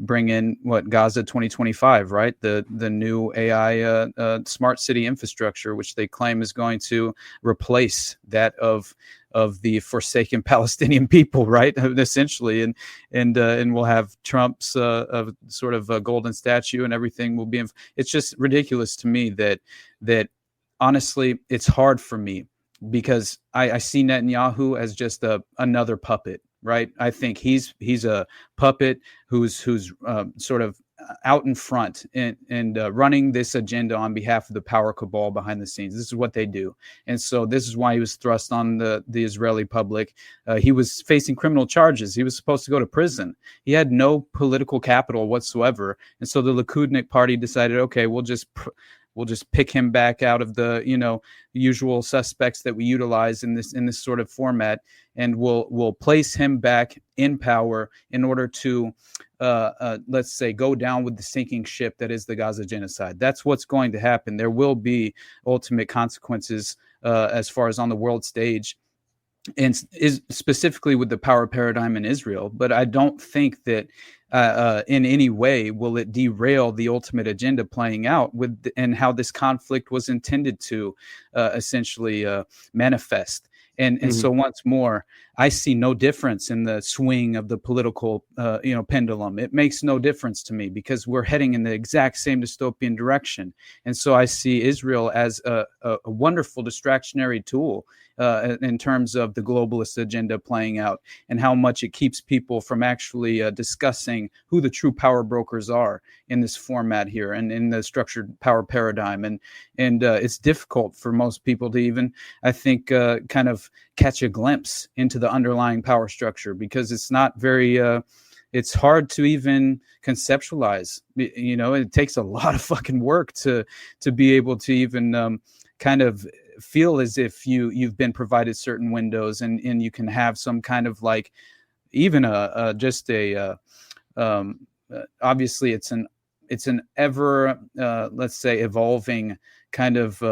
Speaker 6: bring in Gaza 2025, right? The new AI smart city infrastructure, which they claim is going to replace that of the forsaken Palestinian people, right? Essentially, and we'll have Trump's sort of a golden statue and everything will be. It's just ridiculous to me that honestly, it's hard for me because I see Netanyahu as just another puppet, right? I think he's a puppet who's sort of out in front and running this agenda on behalf of the power cabal behind the scenes. This is what they do. And so this is why he was thrust on the Israeli public. He was facing criminal charges. He was supposed to go to prison. He had no political capital whatsoever. And so the Likudnik party decided, okay, we'll just pick him back out of the, usual suspects that we utilize in this sort of format, and we'll place him back in power in order to, let's say, go down with the sinking ship that is the Gaza genocide. That's what's going to happen. There will be ultimate consequences as far as on the world stage, and is specifically with the power paradigm in Israel. But I don't think that in any way will it derail the ultimate agenda playing out and how this conflict was intended to essentially manifest. And so once more, I see no difference in the swing of the political, pendulum. It makes no difference to me because we're heading in the exact same dystopian direction. And so I see Israel as a wonderful distractionary tool in terms of the globalist agenda playing out and how much it keeps people from actually discussing who the true power brokers are in this format here and in the structured power paradigm. And it's difficult for most people to even, I think, kind of catch a glimpse into the underlying power structure because it's not very it's hard to even conceptualize. It takes a lot of fucking work to be able to even kind of feel as if you've been provided certain windows and you can have some kind of like even obviously it's an ever let's say evolving kind of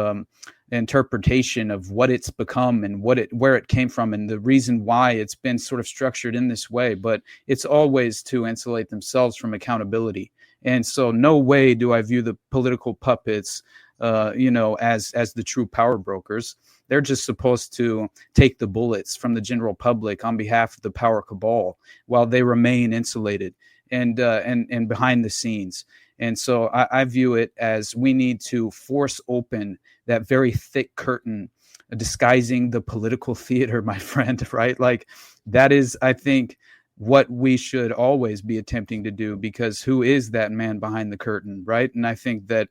Speaker 6: interpretation of what it's become and where it came from and the reason why it's been sort of structured in this way, but it's always to insulate themselves from accountability. And so no way do I view the political puppets as the true power brokers. They're just supposed to take the bullets from the general public on behalf of the power cabal while they remain insulated and behind the scenes. And so I view it as we need to force open that very thick curtain disguising the political theater, my friend, right? Like that is, I think, what we should always be attempting to do, because who is that man behind the curtain, right? And I think that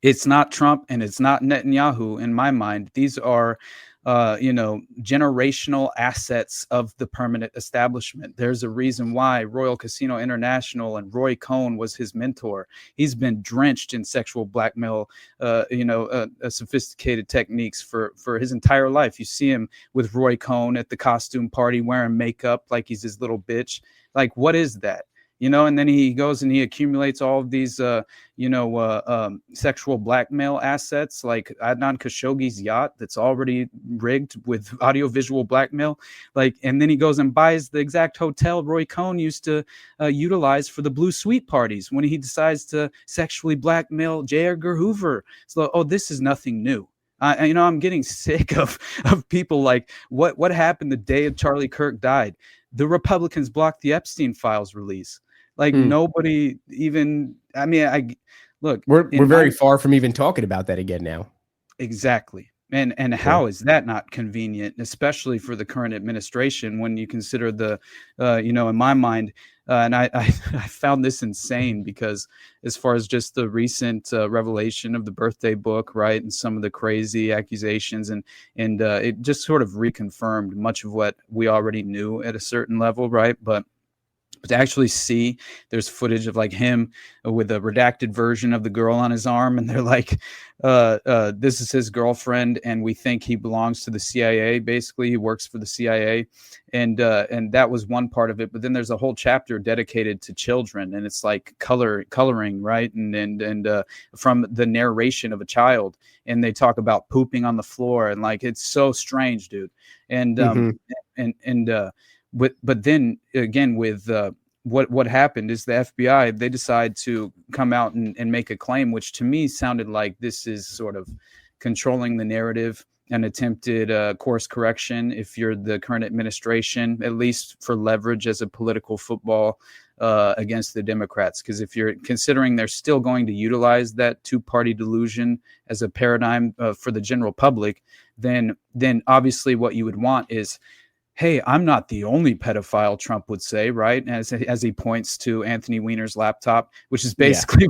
Speaker 6: it's not Trump and it's not Netanyahu in my mind. These are, generational assets of the permanent establishment. There's a reason why Royal Casino International and Roy Cohn was his mentor. He's been drenched in sexual blackmail, sophisticated techniques for his entire life. You see him with Roy Cohn at the costume party wearing makeup like he's his little bitch. Like, what is that? And then he goes and he accumulates all of these, sexual blackmail assets like Adnan Khashoggi's yacht that's already rigged with audiovisual blackmail. And then he goes and buys the exact hotel Roy Cohn used to utilize for the Blue Suite parties when he decides to sexually blackmail J. Edgar Hoover. So, this is nothing new. I'm getting sick of people like what happened the day Charlie Kirk died. The Republicans blocked the Epstein files release. Nobody even, look,
Speaker 5: we're very far from even talking about that again now.
Speaker 6: Exactly. And how is that not convenient, especially for the current administration when you consider the, in my mind, and I found this insane because as far as just the recent revelation of the birthday book, right, and some of the crazy accusations and it just sort of reconfirmed much of what we already knew at a certain level, right? But to actually see there's footage of like him with a redacted version of the girl on his arm. And they're like, this is his girlfriend. And we think he belongs to the CIA. Basically, he works for the CIA. And that was one part of it. But then there's a whole chapter dedicated to children. And it's like coloring, right? And from the narration of a child. And they talk about pooping on the floor. And like, it's so strange, dude. And, But then again, with what happened is the FBI, they decide to come out and make a claim, which to me sounded like this is sort of controlling the narrative and attempted course correction if you're the current administration, at least for leverage as a political football against the Democrats. Because if you're considering they're still going to utilize that two-party delusion as a paradigm for the general public, then obviously what you would want is, hey, I'm not the only pedophile, Trump would say, right? As he points to Anthony Weiner's laptop, which is basically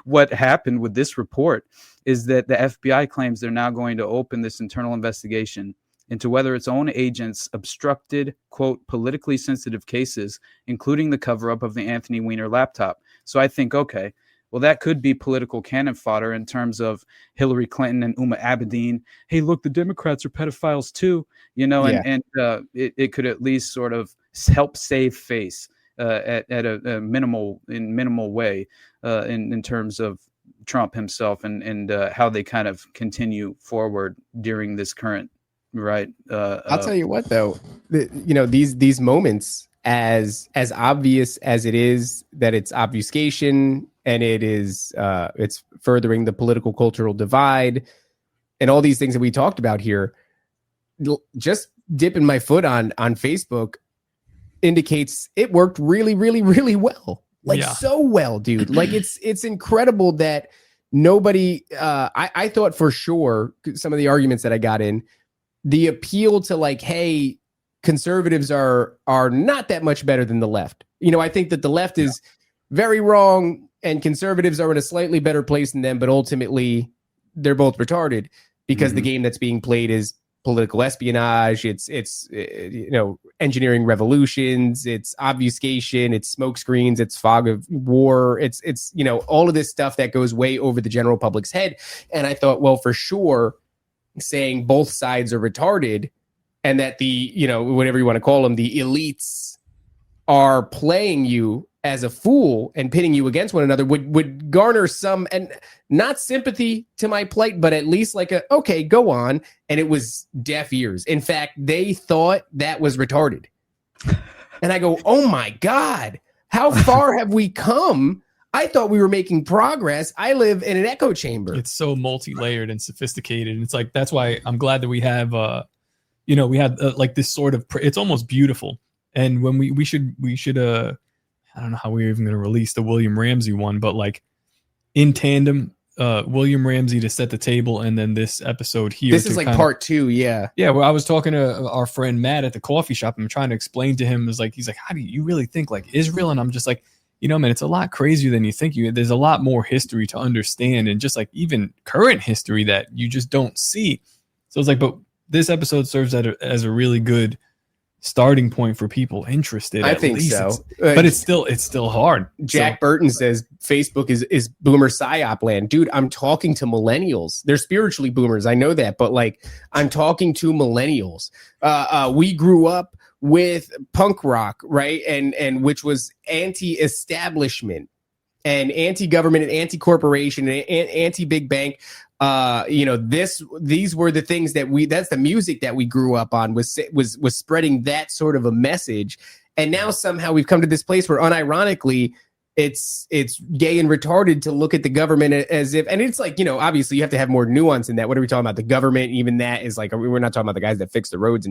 Speaker 6: what happened with this report, is that the FBI claims they're now going to open this internal investigation into whether its own agents obstructed, quote, politically sensitive cases, including the cover-up of the Anthony Weiner laptop. So I think, okay, well, that could be political cannon fodder in terms of Hillary Clinton and Uma Abedin. Hey, look, the Democrats are pedophiles too, and it could at least sort of help save face at a minimal way in terms of Trump himself and how they kind of continue forward during this current. Right.
Speaker 5: I'll tell you what, though, these moments, as obvious as it is that it's obfuscation and it's furthering the political cultural divide and all these things that we talked about here, just dipping my foot on Facebook indicates it worked really, really, really well. So well, dude. Like it's incredible that nobody. I thought for sure some of the arguments that I got in. The appeal to like, hey, conservatives are not that much better than the left. I think that the left is very wrong and conservatives are in a slightly better place than them, but ultimately they're both retarded because the game that's being played is political espionage. It's engineering revolutions, it's obfuscation, it's smoke screens, it's fog of war. It's all of this stuff that goes way over the general public's head. And I thought, well, for sure, saying both sides are retarded and that the, whatever you want to call them, the elites are playing you as a fool and pitting you against one another would garner some, and not sympathy to my plight, but at least like okay, go on. And it was deaf ears. In fact, they thought that was retarded. And I go, oh my God, how far have we come? I thought we were making progress. I live in an echo chamber.
Speaker 1: It's so multi-layered and sophisticated. And it's like, that's why I'm glad that we have, we had like this sort of, it's almost beautiful. And when we should, I don't know how we're even going to release the William Ramsey one, but like in tandem, William Ramsey to set the table. And then this episode here.
Speaker 5: This is like part 2. Yeah.
Speaker 1: Yeah. Well, I was talking to our friend Matt at the coffee shop. I'm trying to explain to him, he's like, how do you really think like Israel? And I'm just like, man, it's a lot crazier than you think. There's a lot more history to understand, and just like even current history that you just don't see. So it's like, but this episode serves as a really good starting point for people interested.
Speaker 5: I think so,
Speaker 1: but it's still hard.
Speaker 5: Jack Burton says Facebook is boomer psyop land. Dude, I'm talking to millennials. They're spiritually boomers. I know that, but like I'm talking to millennials. We grew up with punk rock, right? And which was anti-establishment and anti-government and anti-corporation and anti-big bank. These were the things that's the music that we grew up on, was spreading that sort of a message. And now somehow we've come to this place where unironically it's gay and retarded to look at the government as if, and it's like, obviously you have to have more nuance in that. What are we talking about? The government, even that is like, we're not talking about the guys that fix the roads,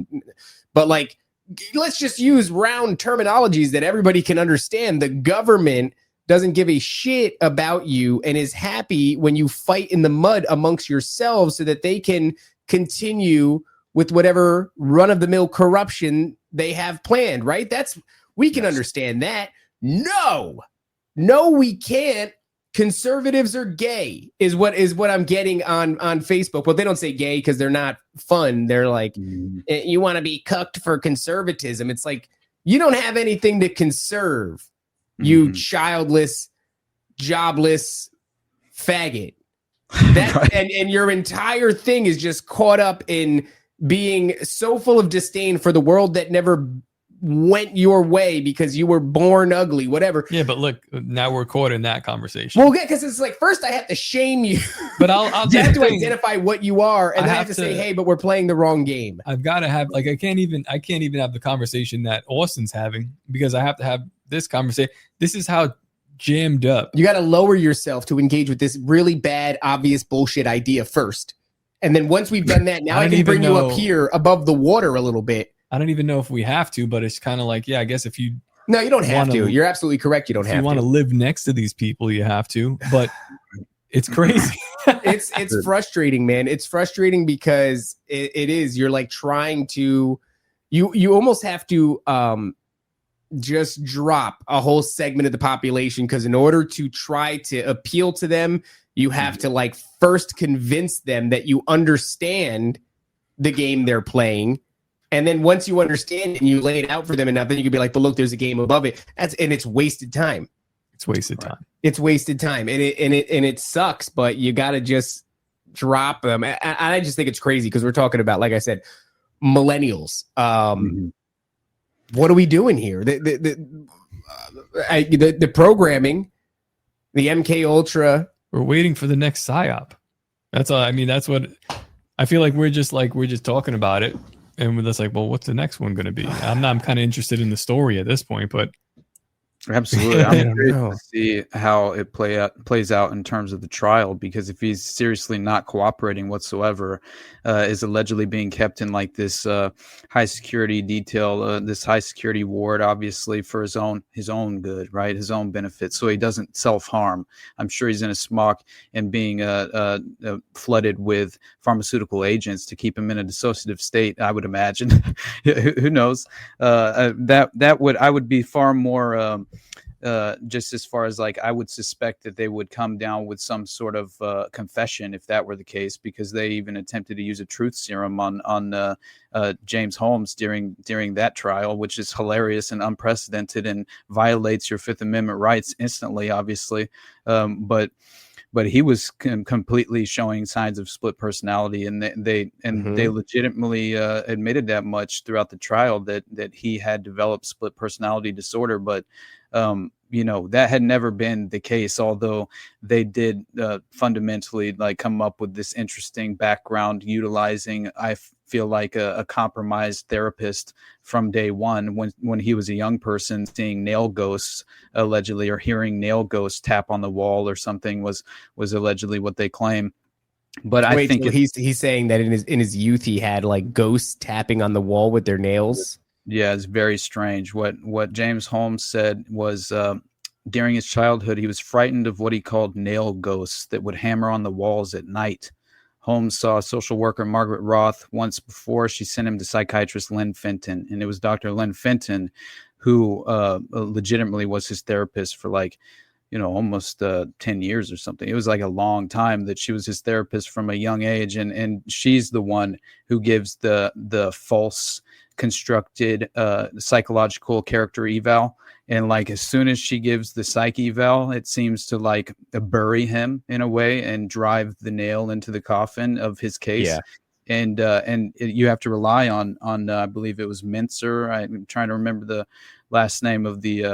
Speaker 5: but like, let's just use round terminologies that everybody can understand. The government doesn't give a shit about you and is happy when you fight in the mud amongst yourselves so that they can continue with whatever run-of-the-mill corruption they have planned, right? We can understand that. No, we can't. Conservatives are gay is what I'm getting on Facebook. Well, they don't say gay because they're not fun. They're like, you want to be cucked for conservatism. It's like, you don't have anything to conserve, you childless, jobless faggot. That right. and your entire thing is just caught up in being so full of disdain for the world that never went your way because you were born ugly, whatever.
Speaker 1: Yeah, but look, now we're caught in that conversation.
Speaker 5: Well, yeah, because it's like, first I have to shame you,
Speaker 1: but I'll
Speaker 5: you have to identify what you are, and then I have to say, hey, but we're playing the wrong game.
Speaker 1: I've got to have, like, I can't even have the conversation that Austin's having, because I have to have this conversation. This is how jammed up.
Speaker 5: You got to lower yourself to engage with this really bad, obvious bullshit idea first, and then once we've done that, now I can bring you up here above the water a little bit.
Speaker 1: I don't even know if we have to, but it's kind of like, yeah, I guess if you
Speaker 5: No, you don't have to. You're absolutely correct. You don't have to.
Speaker 1: If you want to live next to these people, you have to. But it's crazy.
Speaker 5: It's frustrating, man. It's frustrating because it is. You're like trying to. You almost have to just drop a whole segment of the population, because in order to try to appeal to them, you have to like first convince them that you understand the game they're playing. And then once you understand and you lay it out for them enough, then you can be like, but look, there's a game above it. And it's wasted time.
Speaker 1: It's wasted time.
Speaker 5: It's wasted time. And it sucks, but you got to just drop them. And I just think it's crazy because we're talking about, like I said, millennials. What are we doing here? The programming, the MKULTRA.
Speaker 1: We're waiting for the next psyop. That's all. I mean, that's what I feel like. We're just talking about it, and we're just like, well, what's the next one going to be? I'm kind of interested in the story at this point, but
Speaker 6: absolutely, I'm curious to see how it plays out in terms of the trial, because if he's seriously not cooperating whatsoever, is allegedly being kept in like this high security detail, this high security ward, obviously for his own good, right, his own benefit, so he doesn't self harm. I'm sure he's in a smock and being flooded with pharmaceutical agents to keep him in a dissociative state. I would imagine. Who knows? I would be far more. Just as far as like, I would suspect that they would come down with some sort of confession if that were the case, because they even attempted to use a truth serum on James Holmes during that trial, which is hilarious and unprecedented and violates your Fifth Amendment rights instantly, obviously. But he was completely showing signs of split personality, and they legitimately admitted that much throughout the trial, that he had developed split personality disorder. But that had never been the case, although they did fundamentally like come up with this interesting background utilizing, I feel like, a compromised therapist from day one, when he was a young person, seeing nail ghosts allegedly, or hearing nail ghosts tap on the wall or something was allegedly what they claim. But I think
Speaker 5: he's saying that in his youth he had like ghosts tapping on the wall with their nails.
Speaker 6: Yeah, it's very strange. What James Holmes said was during his childhood, he was frightened of what he called nail ghosts that would hammer on the walls at night. Holmes saw social worker Margaret Roth once before she sent him to psychiatrist Len Fenton. And it was Dr. Len Fenton who legitimately was his therapist for like, almost 10 years or something. It was like a long time that she was his therapist from a young age. And she's the one who gives the false constructed psychological character eval, and like as soon as she gives the psych eval, it seems to like bury him in a way and drive the nail into the coffin of his case. Yeah. And you have to rely on I believe it was Mincer. I'm trying to remember the last name of the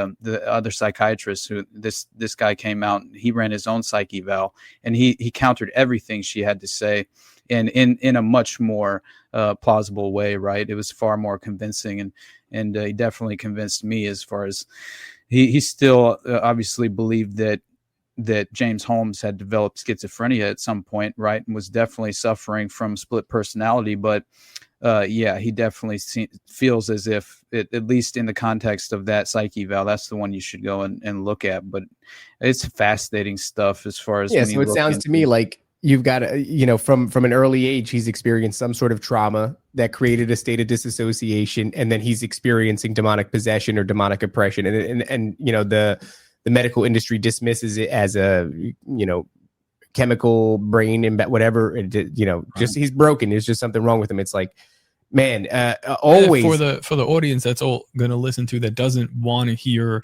Speaker 6: other psychiatrist who this guy came out. He ran his own psych eval, and he countered everything she had to say, and in a much more plausible way. Right, it was far more convincing, and he definitely convinced me. As far as he still obviously believed that James Holmes had developed schizophrenia at some point, right, and was definitely suffering from split personality. But he definitely feels as if, at least in the context of that psych eval, that's the one you should go and look at. But it's fascinating stuff as far as
Speaker 5: so it sounds to me like you've got from an early age he's experienced some sort of trauma that created a state of disassociation, and then he's experiencing demonic possession or demonic oppression, and the medical industry dismisses it as a chemical brain and whatever, just he's broken. There's just something wrong with him. It's like, man, always
Speaker 1: for the audience that's all going to listen to that doesn't want to hear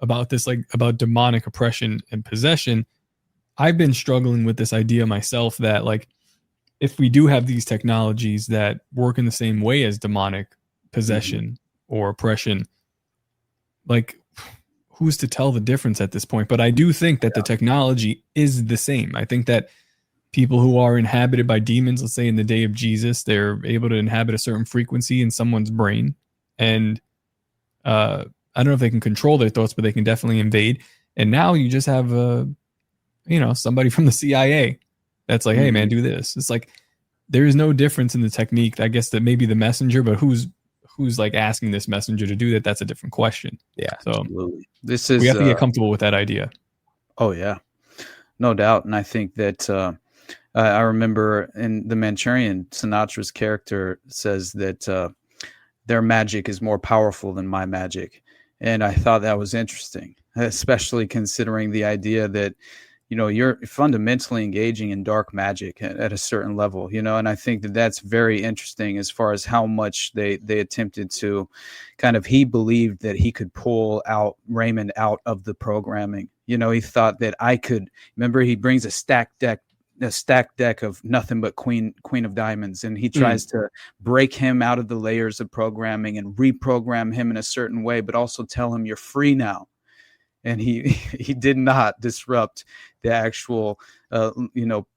Speaker 1: about this, like about demonic oppression and possession. I've been struggling with this idea myself that, like, if we do have these technologies that work in the same way as demonic possession or oppression, like, who's to tell the difference at this point? But I do think that the technology is the same. I think that people who are inhabited by demons, let's say in the day of Jesus, they're able to inhabit a certain frequency in someone's brain. And I don't know if they can control their thoughts, but they can definitely invade. And now you just have, somebody from the CIA that's like, hey, man, do this. It's like, there is no difference in the technique. I guess that maybe the messenger, but who's who's like asking this messenger to do that, that's a different question.
Speaker 5: Yeah.
Speaker 1: So
Speaker 6: Absolutely.
Speaker 1: we have to get comfortable with that idea.
Speaker 6: Oh yeah, no doubt. And I think that I remember in the Manchurian, Sinatra's character says that their magic is more powerful than my magic. And I thought that was interesting, especially considering the idea that, you know, you're fundamentally engaging in dark magic at a certain level, you know, and I think that that's very interesting as far as how much they attempted to kind of, he believed that he could pull out Raymond out of the programming. You know, he thought that I could, remember he brings a stacked deck of nothing but queen of diamonds, and he tries to break him out of the layers of programming and reprogram him in a certain way, but also tell him you're free now. And he did not disrupt the actual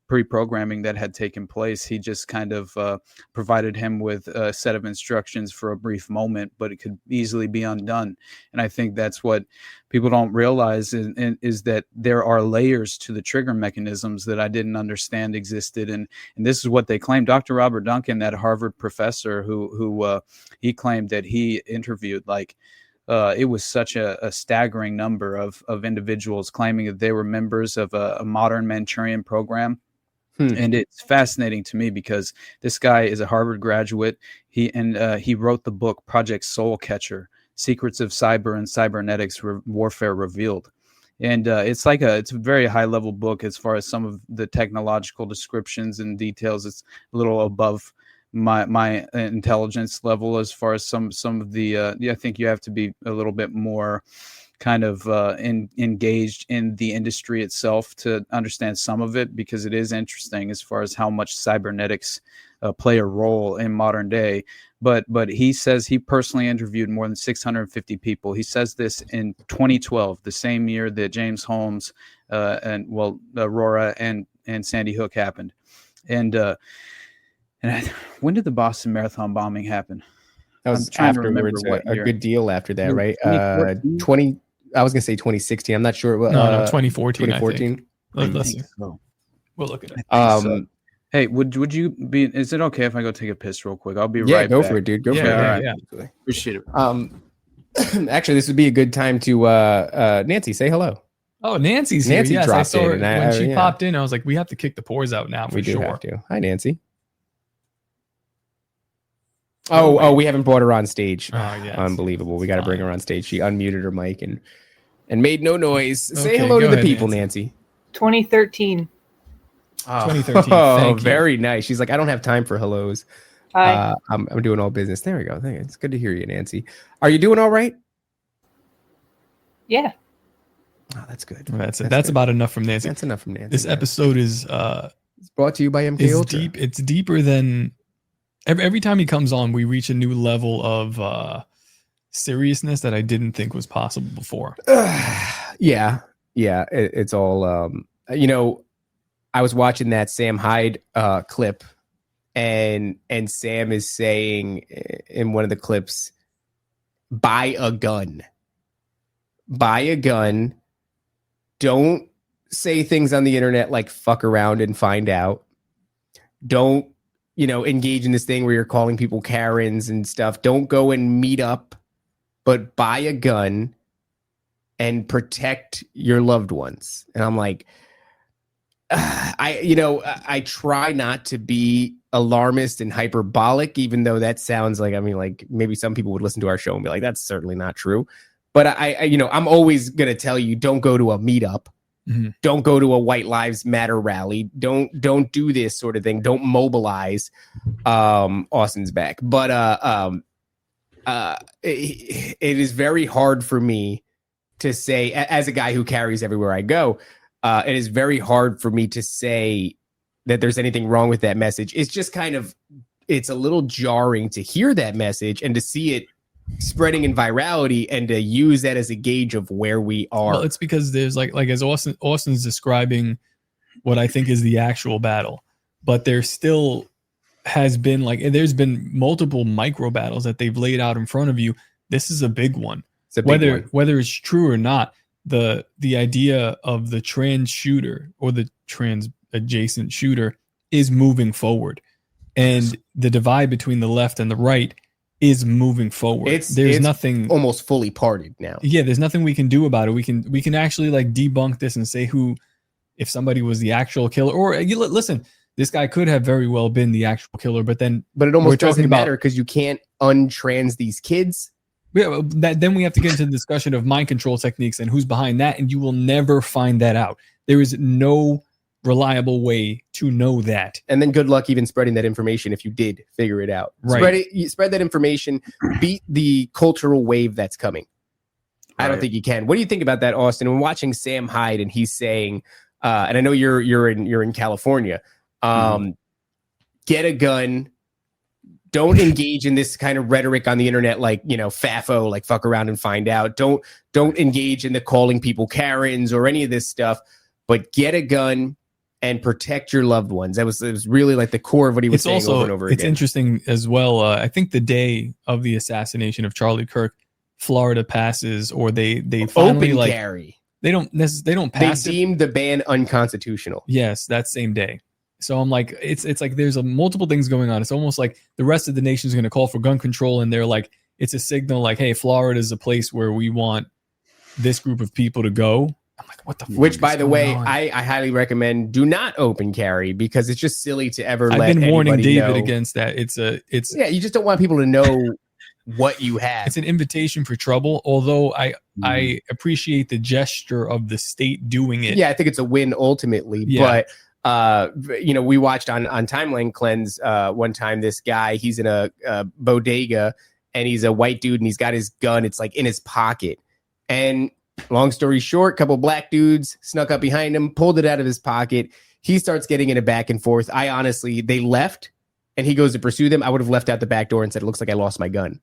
Speaker 6: pre-programming that had taken place. He just kind of provided him with a set of instructions for a brief moment, but it could easily be undone. And I think that's what people don't realize is that there are layers to the trigger mechanisms that I didn't understand existed. And this is what they claim. Dr. Robert Duncan, that Harvard professor who he claimed that he interviewed, like, it was such a staggering number of individuals claiming that they were members of a modern Manchurian program. And it's fascinating to me because this guy is a Harvard graduate. He wrote the book Project Soul Catcher: Secrets of Cyber and Cybernetics Warfare Revealed. And it's a very high level book as far as some of the technological descriptions and details. It's a little above my intelligence level as far as some of the I think you have to be a little bit more kind of engaged in the industry itself to understand some of it, because it is interesting as far as how much cybernetics play a role in modern day. But he says he personally interviewed more than 650 people. He says this in 2012, the same year that James Holmes Aurora and Sandy Hook happened. And when did the Boston Marathon bombing happen?
Speaker 5: That was afterwards, a good deal after that, right? 20. I was gonna say 2016. I'm not sure.
Speaker 1: No, 2014.
Speaker 5: 2014.
Speaker 1: Let's see. We'll look at
Speaker 6: it. Hey, would you be? Is it okay if I go take a piss real quick? I'll be right back.
Speaker 5: Yeah, go for it, dude. Go for it.
Speaker 6: Yeah. Appreciate it.
Speaker 5: Actually, this would be a good time to Nancy, say hello.
Speaker 1: Oh, Nancy's here.
Speaker 5: Nancy
Speaker 1: yes,
Speaker 5: dropped
Speaker 1: I saw her
Speaker 5: in,
Speaker 1: when she popped in. I was like, we have to kick the pores out now for sure.
Speaker 5: We do have to. Hi, Nancy. Oh, we haven't brought her on stage. Oh, yeah. Unbelievable. We got to bring her on stage. She unmuted her mic and made no noise. Say hello to the people, Nancy.
Speaker 7: 2013.
Speaker 5: Oh,
Speaker 1: 2013.
Speaker 5: Oh, very nice. She's like, I don't have time for hellos.
Speaker 7: Hi.
Speaker 5: I'm doing all business. There we go. It's good to hear you, Nancy. Are you doing all right?
Speaker 7: Yeah.
Speaker 5: Oh, that's good.
Speaker 1: That's about enough from Nancy.
Speaker 5: That's enough from Nancy.
Speaker 1: This episode is
Speaker 5: it's brought to you by MKULTRA.
Speaker 1: It's deeper than every time he comes on. We reach a new level of seriousness that I didn't think was possible before.
Speaker 5: Yeah. It's all I was watching that Sam Hyde clip, and Sam is saying in one of the clips, buy a gun. Don't say things on the internet like fuck around and find out. Don't, engage in this thing where you're calling people Karens and stuff. Don't go and meet up, but buy a gun and protect your loved ones. And I'm like, I try not to be alarmist and hyperbolic, even though that sounds like, maybe some people would listen to our show and be like, that's certainly not true. But I'm always going to tell you, don't go to a meetup. Mm-hmm. Don't go to a White Lives Matter rally. Don't do this sort of thing. Don't mobilize. Austin's back. But it is very hard for me to say, as a guy who carries everywhere I go, it is very hard for me to say that there's anything wrong with that message. It's just it's a little jarring to hear that message and to see it spreading in virality and to use that as a gauge of where we are.
Speaker 1: Well, it's because there's like as Austin's describing what I think is the actual battle, but there still has been there's been multiple micro battles that they've laid out in front of you. This is a big one.
Speaker 5: It's a big one.
Speaker 1: Whether it's true or not, the idea of the trans shooter or the trans adjacent shooter is moving forward, and the divide between the left and the right is moving forward. There's nothing
Speaker 5: almost fully parted now.
Speaker 1: Yeah, there's nothing we can do about it. We can actually like debunk this and say if somebody was the actual killer, or listen, this guy could have very well been the actual killer, but it almost doesn't matter because you can't untrans these kids. Yeah, then we have to get into the discussion of mind control techniques and who's behind that, and you will never find that out. There is no reliable way to know that.
Speaker 5: And then good luck even spreading that information if you did figure it out.
Speaker 1: Right.
Speaker 5: Spread that information, beat the cultural wave that's coming. I don't think you can. What do you think about that, Austin? When watching Sam Hyde and he's saying, and I know you're in California, get a gun. Don't engage in this kind of rhetoric on the internet, like, FAFO, like fuck around and find out. Don't engage in the calling people Karens or any of this stuff, but get a gun and protect your loved ones. It was really like the core of what he was saying over and over again.
Speaker 1: It's interesting as well. I think the day of the assassination of Charlie Kirk, Florida passes, or they finally
Speaker 5: open
Speaker 1: like
Speaker 5: carry.
Speaker 1: They don't pass.
Speaker 5: They deemed the ban unconstitutional.
Speaker 1: Yes, that same day. So I'm like, it's like there's multiple things going on. It's almost like the rest of the nation is going to call for gun control, and they're like, it's a signal like, hey, Florida is a place where we want this group of people to go. I'm like, what the fuck?
Speaker 5: Which, by the way, I highly recommend do not open carry, because it's just silly to ever let anybody know. I've been warning David
Speaker 1: against that. It's
Speaker 5: you just don't want people to know what you have.
Speaker 1: It's an invitation for trouble, although I appreciate the gesture of the state doing it.
Speaker 5: Yeah, I think it's a win ultimately, but we watched on Timeline Cleanse one time, this guy, he's in a bodega, and he's a white dude, and he's got his gun, it's like in his pocket, and long story short, a couple black dudes snuck up behind him, pulled it out of his pocket. He starts getting in a back and forth. They left, and he goes to pursue them. I would have left out the back door and said, it looks like I lost my gun.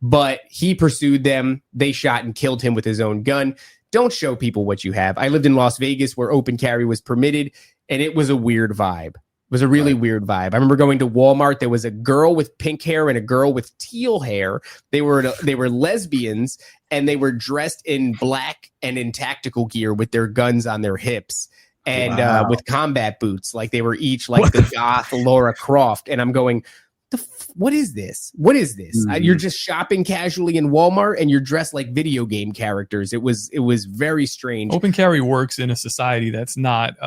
Speaker 5: But he pursued them. They shot and killed him with his own gun. Don't show people what you have. I lived in Las Vegas where open carry was permitted, and it was a weird vibe. It was a really weird vibe. I remember going to Walmart. There was a girl with pink hair and a girl with teal hair. They were lesbians, and they were dressed in black and in tactical gear with their guns on their hips and with combat boots. Like they were each like the goth Laura Croft. And I'm going, what is this? What is this? You're just shopping casually in Walmart, and you're dressed like video game characters. It was very strange.
Speaker 1: Open carry works in a society that's not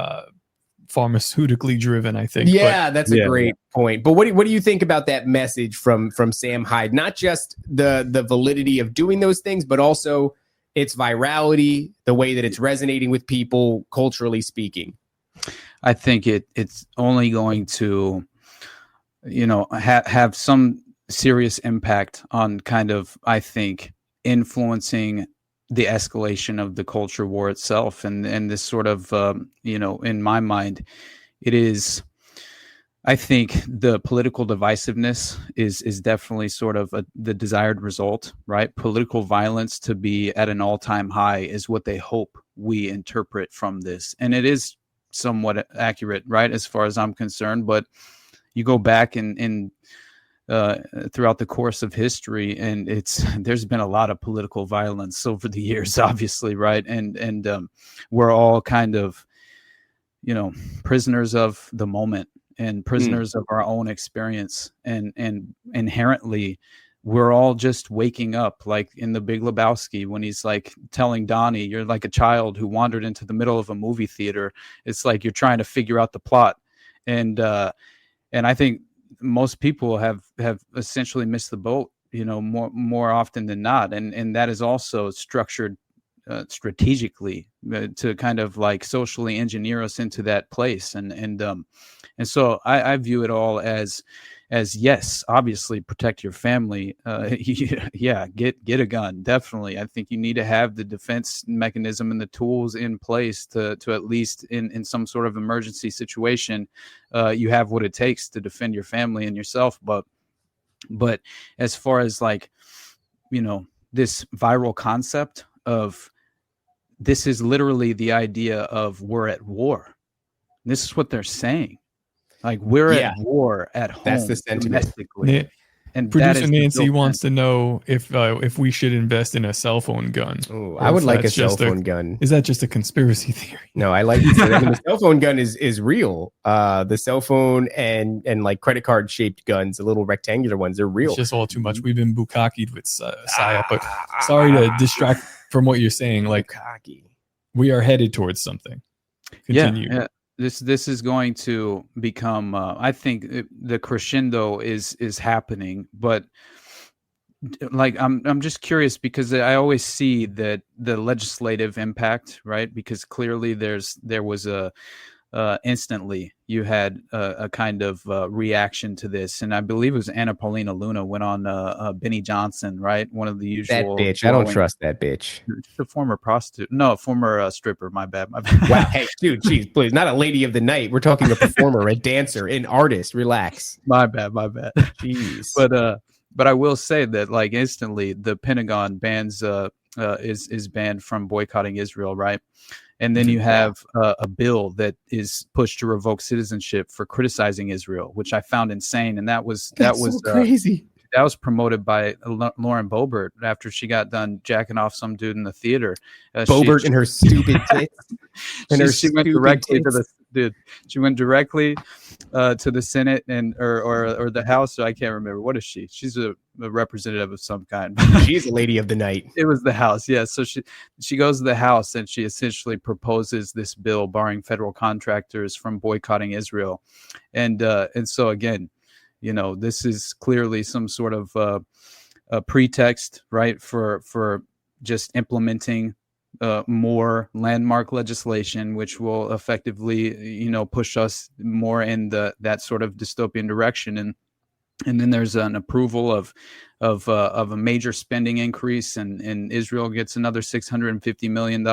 Speaker 1: pharmaceutically driven, I think.
Speaker 5: Yeah, that's a great point. But what do you think about that message from Sam Hyde? Not just the validity of doing those things, but also its virality, the way that it's resonating with people, culturally speaking.
Speaker 6: I think it's only going to, have some serious impact on kind of, I think, influencing the escalation of the culture war itself. And this sort of, in my mind, it is, I think the political divisiveness is definitely sort of the desired result, right? Political violence to be at an all-time high is what they hope we interpret from this. And it is somewhat accurate, right? As far as I'm concerned, but you go back and throughout the course of history, and there's been a lot of political violence over the years, obviously, right? And we're all kind of, prisoners of the moment and prisoners of our own experience, and inherently we're all just waking up, like in The Big Lebowski, when he's like telling Donnie, you're like a child who wandered into the middle of a movie theater. It's like you're trying to figure out the plot, and I think most people have essentially missed the boat, more often than not. And that is also structured strategically to kind of like socially engineer us into that place. And so I view it all as yes, obviously protect your family. Get a gun. Definitely. I think you need to have the defense mechanism and the tools in place to at least in some sort of emergency situation, you have what it takes to defend your family and yourself. But as far as like, this viral concept of this is literally the idea of we're at war. This is what they're saying. Like we're at war at home.
Speaker 5: That's the sentiment.
Speaker 6: And
Speaker 1: Producer Nancy wants to know if we should invest in a cell phone gun.
Speaker 5: Oh, I would like a cell phone gun.
Speaker 1: Is that just a conspiracy theory?
Speaker 5: No, I like it. I mean, the cell phone gun is real. The cell phone and like credit card shaped guns, the little rectangular ones, they're real.
Speaker 1: It's just all too much. We've been bukkakied with psyop. But sorry to distract from what you're saying. Like,
Speaker 5: bukkake.
Speaker 1: We are headed towards something. Continue.
Speaker 6: Yeah. This is going to become. I think the crescendo is happening, but like I'm just curious because I always see that the legislative impact, right? Because clearly there was a instantly you had a kind of reaction to this, and I believe it was Anna Paulina Luna went on Benny Johnson, right? One of the usual.
Speaker 5: That bitch, I don't trust that bitch.
Speaker 6: The former prostitute, no, former stripper. My bad.
Speaker 5: Wow, hey, dude, geez, please, not a lady of the night. We're talking a performer, a dancer, an artist. Relax.
Speaker 6: My bad.
Speaker 5: Jeez.
Speaker 6: But I will say that like instantly the Pentagon bans is banned from boycotting Israel, right? And then you have a bill that is pushed to revoke citizenship for criticizing Israel, which I found insane. And that was
Speaker 5: so crazy.
Speaker 6: That was promoted by Lauren Boebert after she got done jacking off some dude in the theater.
Speaker 5: Boebert and her stupid tits.
Speaker 6: She went directly to the dude. She went directly to the Senate and or the House. So I can't remember. What is she? She's a representative of some kind.
Speaker 5: She's a lady of the night.
Speaker 6: It was the House, yeah. So she goes to the House and she essentially proposes this bill barring federal contractors from boycotting Israel, and so again, you know, this is clearly some sort of a pretext, right, for just implementing more landmark legislation, which will effectively, you know, push us more in that sort of dystopian direction. And then there's an approval of a major spending increase, and Israel gets another $650 million,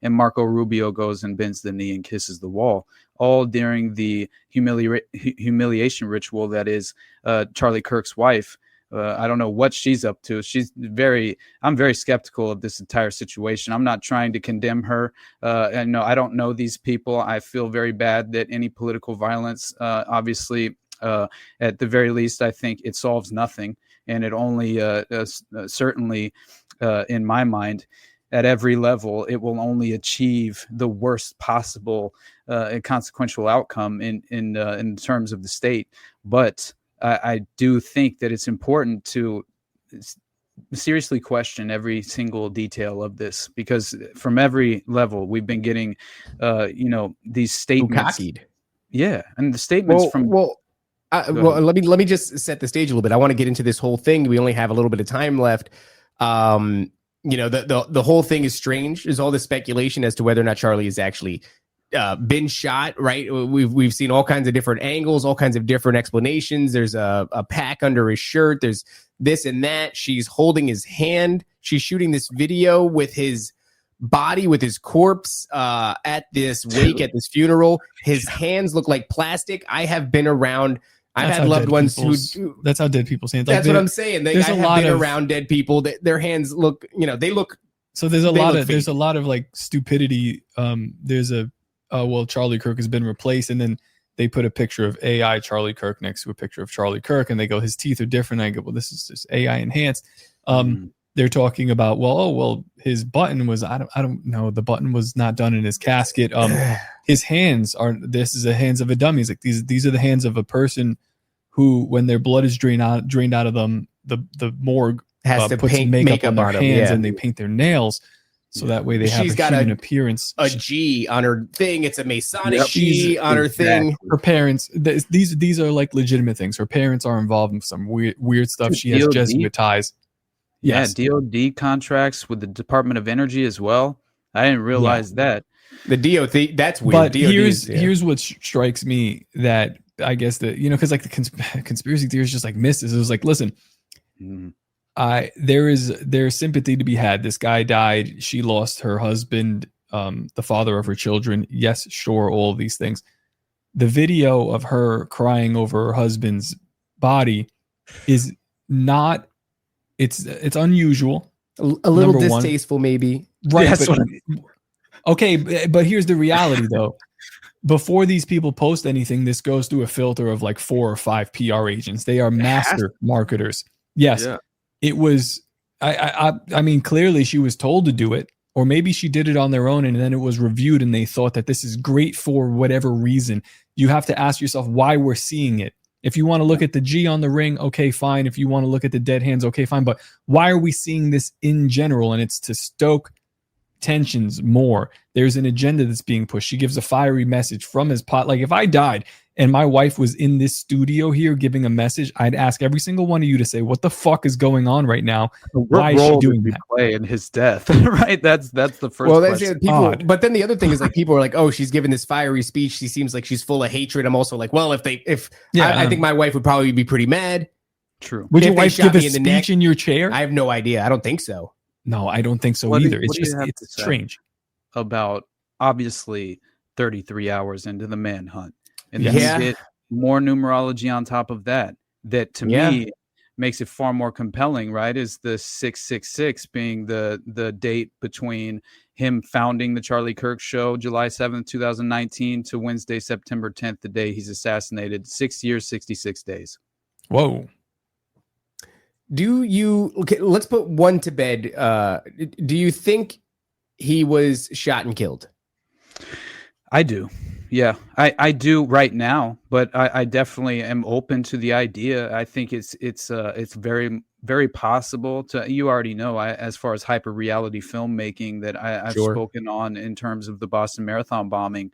Speaker 6: and Marco Rubio goes and bends the knee and kisses the wall, all during the humiliation ritual that is Charlie Kirk's wife. I don't know what she's up to. I'm very skeptical of this entire situation. I'm not trying to condemn her. And no, I don't know these people. I feel very bad that any political violence, obviously, at the very least, I think it solves nothing. And it only, certainly, in my mind, at every level, it will only achieve the worst possible and consequential outcome in terms of the state. But I do think that it's important to seriously question every single detail of this, because from every level we've been getting, these statements. Yeah, and the statements
Speaker 5: let me just set the stage a little bit. I want to get into this whole thing. We only have a little bit of time left. The whole thing is strange. There's all this speculation as to whether or not Charlie has actually been shot, right? We've seen all kinds of different angles, all kinds of different explanations. There's a pack under his shirt. There's this and that. She's holding his hand. She's shooting this video with his body, with his corpse at this wake, at this funeral. His hands look like plastic. I have been around. I've had loved ones who do.
Speaker 1: That's how dead people's hands.
Speaker 5: That's what I'm saying. I have been around dead people. Their hands look, they look.
Speaker 1: So there's a lot of like stupidity. There's Charlie Kirk has been replaced, and then they put a picture of AI Charlie Kirk next to a picture of Charlie Kirk, and they go, his teeth are different. I go, well, this is just AI enhanced. They're talking about, his button was, I don't know, the button was not done in his casket. His hands this is the hands of a dummy. It's like these are the hands of a person who, when their blood is drained out of them, the morgue
Speaker 5: has to
Speaker 1: puts
Speaker 5: paint
Speaker 1: makeup on their hands, and they paint their nails. So that way they have
Speaker 5: She's got
Speaker 1: human appearance.
Speaker 5: A G on her thing. It's a Masonic G on her thing.
Speaker 1: Her parents, these are like legitimate things. Her parents are involved in some weird stuff. She has Jesuit ties.
Speaker 6: Yes. Yeah, DOD contracts with the Department of Energy as well. I didn't realize that.
Speaker 5: The DOD, that's weird.
Speaker 1: But here's what strikes me, that I guess that, because like the conspiracy theories just like missed this. It was like, listen, there's sympathy to be had. This guy died. She lost her husband, the father of her children. Yes, sure, all of these things. The video of her crying over her husband's body is not. It's unusual.
Speaker 5: A little distasteful, maybe.
Speaker 1: Right. Okay, but here's the reality, though. before these people post anything, this goes through a filter of like 4 or 5 PR agents. They are master marketers. Yes, it was. I mean, clearly she was told to do it, or maybe she did it on their own, and then it was reviewed, and they thought that this is great for whatever reason. You have to ask yourself why we're seeing it. If you want to look at the G on the ring, okay, fine. If you want to look at the dead hands, okay, fine. But why are we seeing this in general? And it's to stoke tensions more. There's an agenda that's being pushed. She gives a fiery message from his pot. Like if I died and my wife was in this studio here giving a message, I'd ask every single one of you to say, what the fuck is going on right now? Why is she doing that?
Speaker 6: Play in his death, right? That's the first question.
Speaker 5: People, but then the other thing is like people are like, oh, she's giving this fiery speech. She seems like she's full of hatred. I'm also like, well, I think my wife would probably be pretty mad.
Speaker 6: True.
Speaker 1: Would your wife give a speech in your chair?
Speaker 5: I have no idea. I don't think so.
Speaker 1: No, I don't think so either. It's strange.
Speaker 6: About obviously 33 hours into the manhunt, and then you get more numerology on top of that. That to me makes it far more compelling. Right? Is the 666 being the date between him founding the Charlie Kirk Show, July 7th, 2019, to Wednesday, September 10th, the day he's assassinated. 6 years, 66 days.
Speaker 1: Whoa.
Speaker 5: Let's put one to bed. Do you think he was shot and killed?
Speaker 6: I do. Yeah, I do right now, but I definitely am open to the idea. I think it's very, very possible to, you already know, as far as hyper reality filmmaking that I've spoken on in terms of the Boston Marathon bombing,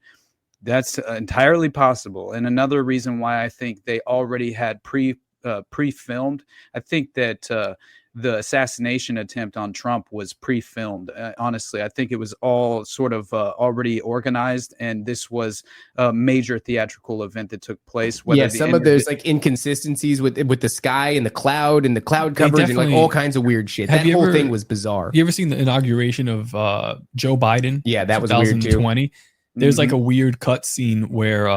Speaker 6: that's entirely possible. And another reason why I think they already had pre-filmed. I think that the assassination attempt on Trump was pre-filmed. Honestly, I think it was all sort of already organized, and this was a major theatrical event that took place.
Speaker 5: Some of those like inconsistencies with the sky and the cloud coverage and like all kinds of weird shit. That whole thing was bizarre.
Speaker 1: You ever seen the inauguration of Joe Biden?
Speaker 5: Yeah, that was weird too.
Speaker 1: 2020. There's like a weird cut scene where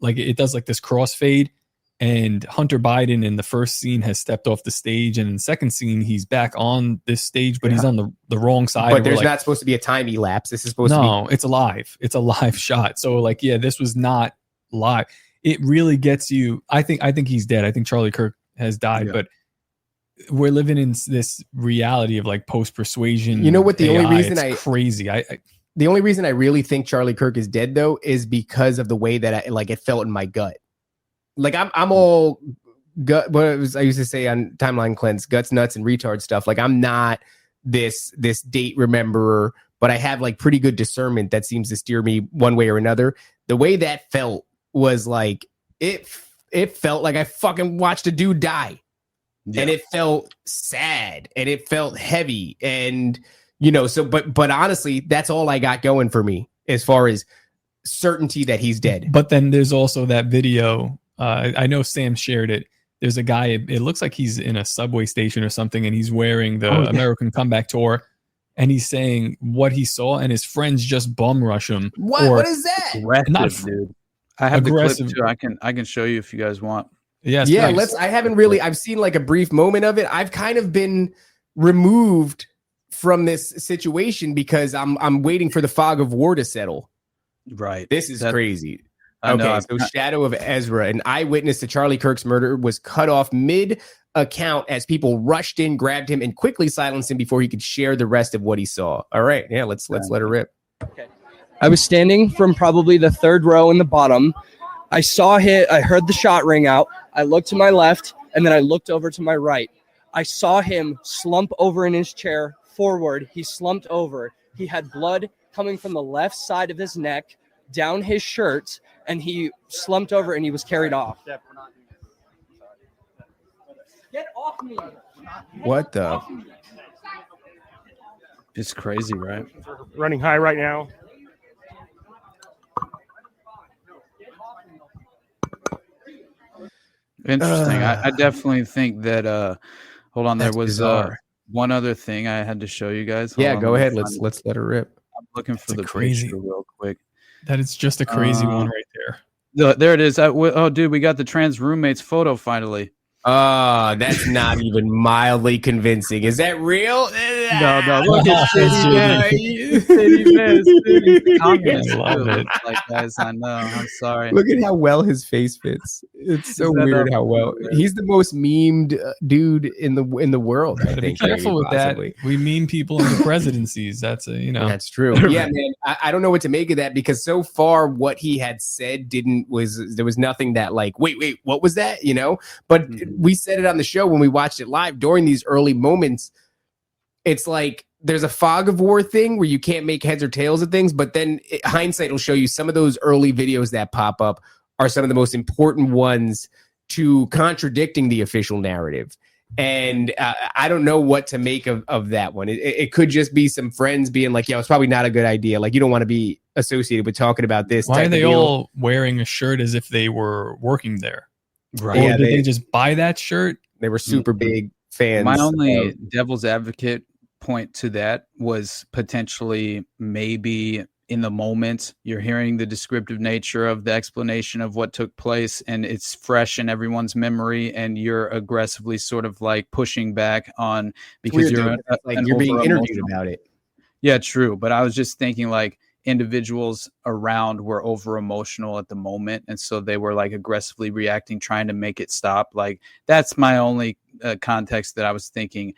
Speaker 1: like it does like this crossfade. And Hunter Biden in the first scene has stepped off the stage, and in the second scene he's back on this stage, but he's on the wrong side.
Speaker 5: But there's not supposed to be a time elapse. This is supposed to be.
Speaker 1: No, it's alive. It's a live shot. So like, yeah, this was not live. It really gets you. I think he's dead. I think Charlie Kirk has died, but we're living in this reality of like post persuasion.
Speaker 5: You know what? The
Speaker 1: AI,
Speaker 5: only reason
Speaker 1: crazy.
Speaker 5: The only reason I really think Charlie Kirk is dead though is because of the way that it felt in my gut. Like I'm all gut. What I used to say on Timeline Cleanse, guts, nuts, and retard stuff. Like I'm not this date rememberer, but I have like pretty good discernment that seems to steer me one way or another. The way that felt was like it felt like I fucking watched a dude die, and it felt sad and it felt heavy, and so. But honestly, that's all I got going for me as far as certainty that he's dead.
Speaker 1: But then there's also that video. I know Sam shared it. There's a guy, it looks like he's in a subway station or something, and he's wearing the American Comeback Tour, and he's saying what he saw, and his friends just bum rush him.
Speaker 5: What is that?
Speaker 6: Dude. I have aggressive. The clip too. I can show you if you guys want.
Speaker 1: Yes,
Speaker 5: yeah. I've seen like a brief moment of it. I've kind of been removed from this situation because I'm waiting for the fog of war to settle.
Speaker 6: Right.
Speaker 5: This is crazy. Okay, so Shadow of Ezra, an eyewitness to Charlie Kirk's murder, was cut off mid-account as people rushed in, grabbed him, and quickly silenced him before he could share the rest of what he saw. All right, yeah, let's let her rip.
Speaker 8: Okay. I was standing from probably the third row in the bottom. I heard the shot ring out. I looked to my left, and then I looked over to my right. I saw him slump over in his chair forward. He slumped over. He had blood coming from the left side of his neck down his shirt, and he slumped over and he was carried off. Get off me!
Speaker 5: What the?
Speaker 6: It's crazy, right?
Speaker 9: Running high right now.
Speaker 6: Interesting. I definitely think that. Hold on, there was one other thing I had to show you guys.
Speaker 5: Hold on, go ahead. Let's let her rip.
Speaker 6: I'm looking for the picture real quick.
Speaker 1: That is just a crazy one right there.
Speaker 6: There it is. Dude, we got the trans roommate's photo finally.
Speaker 5: That's not even mildly convincing. Is that real?
Speaker 6: No. Look at City Man. Communist too. Like, guys, I know. I'm sorry.
Speaker 5: Look at how well his face fits. It's so weird how well he's the most memed dude in the world. I think.
Speaker 1: Be careful with that. We meme people in the presidencies. That's
Speaker 5: That's true. Yeah, man. I don't know what to make of that because so far what he had said there was nothing that like wait, what was that? But we said it on the show when we watched it live during these early moments. It's like there's a fog of war thing where you can't make heads or tails of things, but then hindsight will show you some of those early videos that pop up are some of the most important ones to contradicting the official narrative. And I don't know what to make of that one. It could just be some friends being like, it's probably not a good idea. Like, you don't want to be associated with talking about this.
Speaker 1: Why are they all wearing a shirt as if they were working there?
Speaker 5: Right.
Speaker 1: Or did they just buy that shirt?
Speaker 5: They were super big fans.
Speaker 6: My only devil's advocate point to that was potentially maybe in the moment you're hearing the descriptive nature of the explanation of what took place and it's fresh in everyone's memory and you're aggressively sort of like pushing back on because you're
Speaker 5: being interviewed about it.
Speaker 6: Yeah, true. But I was just thinking like individuals around were over emotional at the moment. And so they were like aggressively reacting, trying to make it stop. Like that's my only context that I was thinking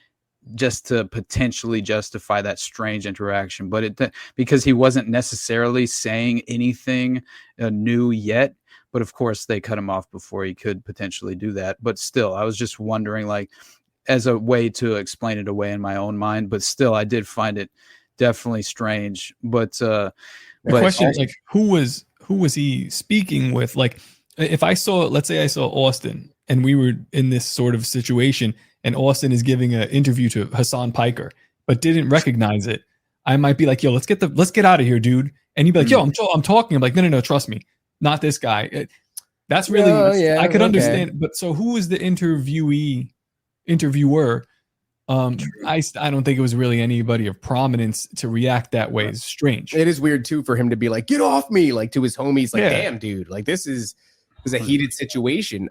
Speaker 6: just to potentially justify that strange interaction. But because he wasn't necessarily saying anything new yet. But of course they cut him off before he could potentially do that. But still, I was just wondering like as a way to explain it away in my own mind. But still, I did find it definitely strange. But the
Speaker 1: question is like, who was he speaking with? Like, if let's say I saw Austin and we were in this sort of situation and Austin is giving an interview to Hassan Piker, but didn't recognize it, I might be like, yo, let's get out of here, dude. And he'd be like, yo, I'm talking. I'm like, no, trust me, not this guy. That's really, I could understand. But so who was the interviewer? I don't think it was really anybody of prominence to react that way. It's strange.
Speaker 5: It is weird too for him to be like, get off me, like to his homies, like, damn, dude, like this is a heated situation.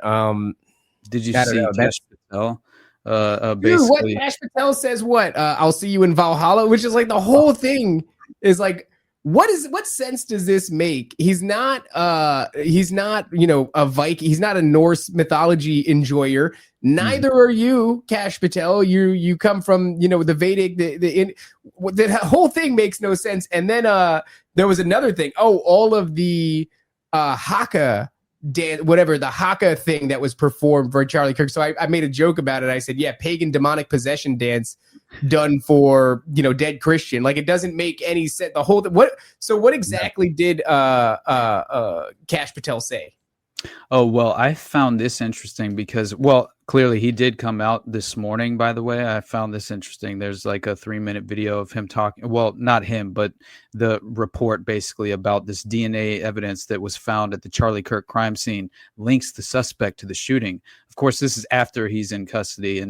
Speaker 6: Did you see Cash Patel?
Speaker 5: Dude,
Speaker 6: Basically,
Speaker 5: what Cash Patel says? What? I'll see you in Valhalla, which is like the whole thing is like, what sense does this make? He's not a Viking. He's not a Norse mythology enjoyer. Neither are you, Cash Patel. You come from the Vedic. The whole thing makes no sense. And then there was another thing. Oh, all of the Haka dance, whatever the Haka thing that was performed for Charlie Kirk. So I made a joke about it. I said, yeah, pagan demonic possession dance done for dead Christian. Like it doesn't make any sense. The whole what exactly did Cash Patel say?
Speaker 6: Oh, well, I found this interesting because, clearly he did come out this morning, by the way. I found this interesting. There's like a 3-minute video of him talking. Well, not him, but the report basically about this DNA evidence that was found at the Charlie Kirk crime scene links the suspect to the shooting. Of course, this is after he's in custody.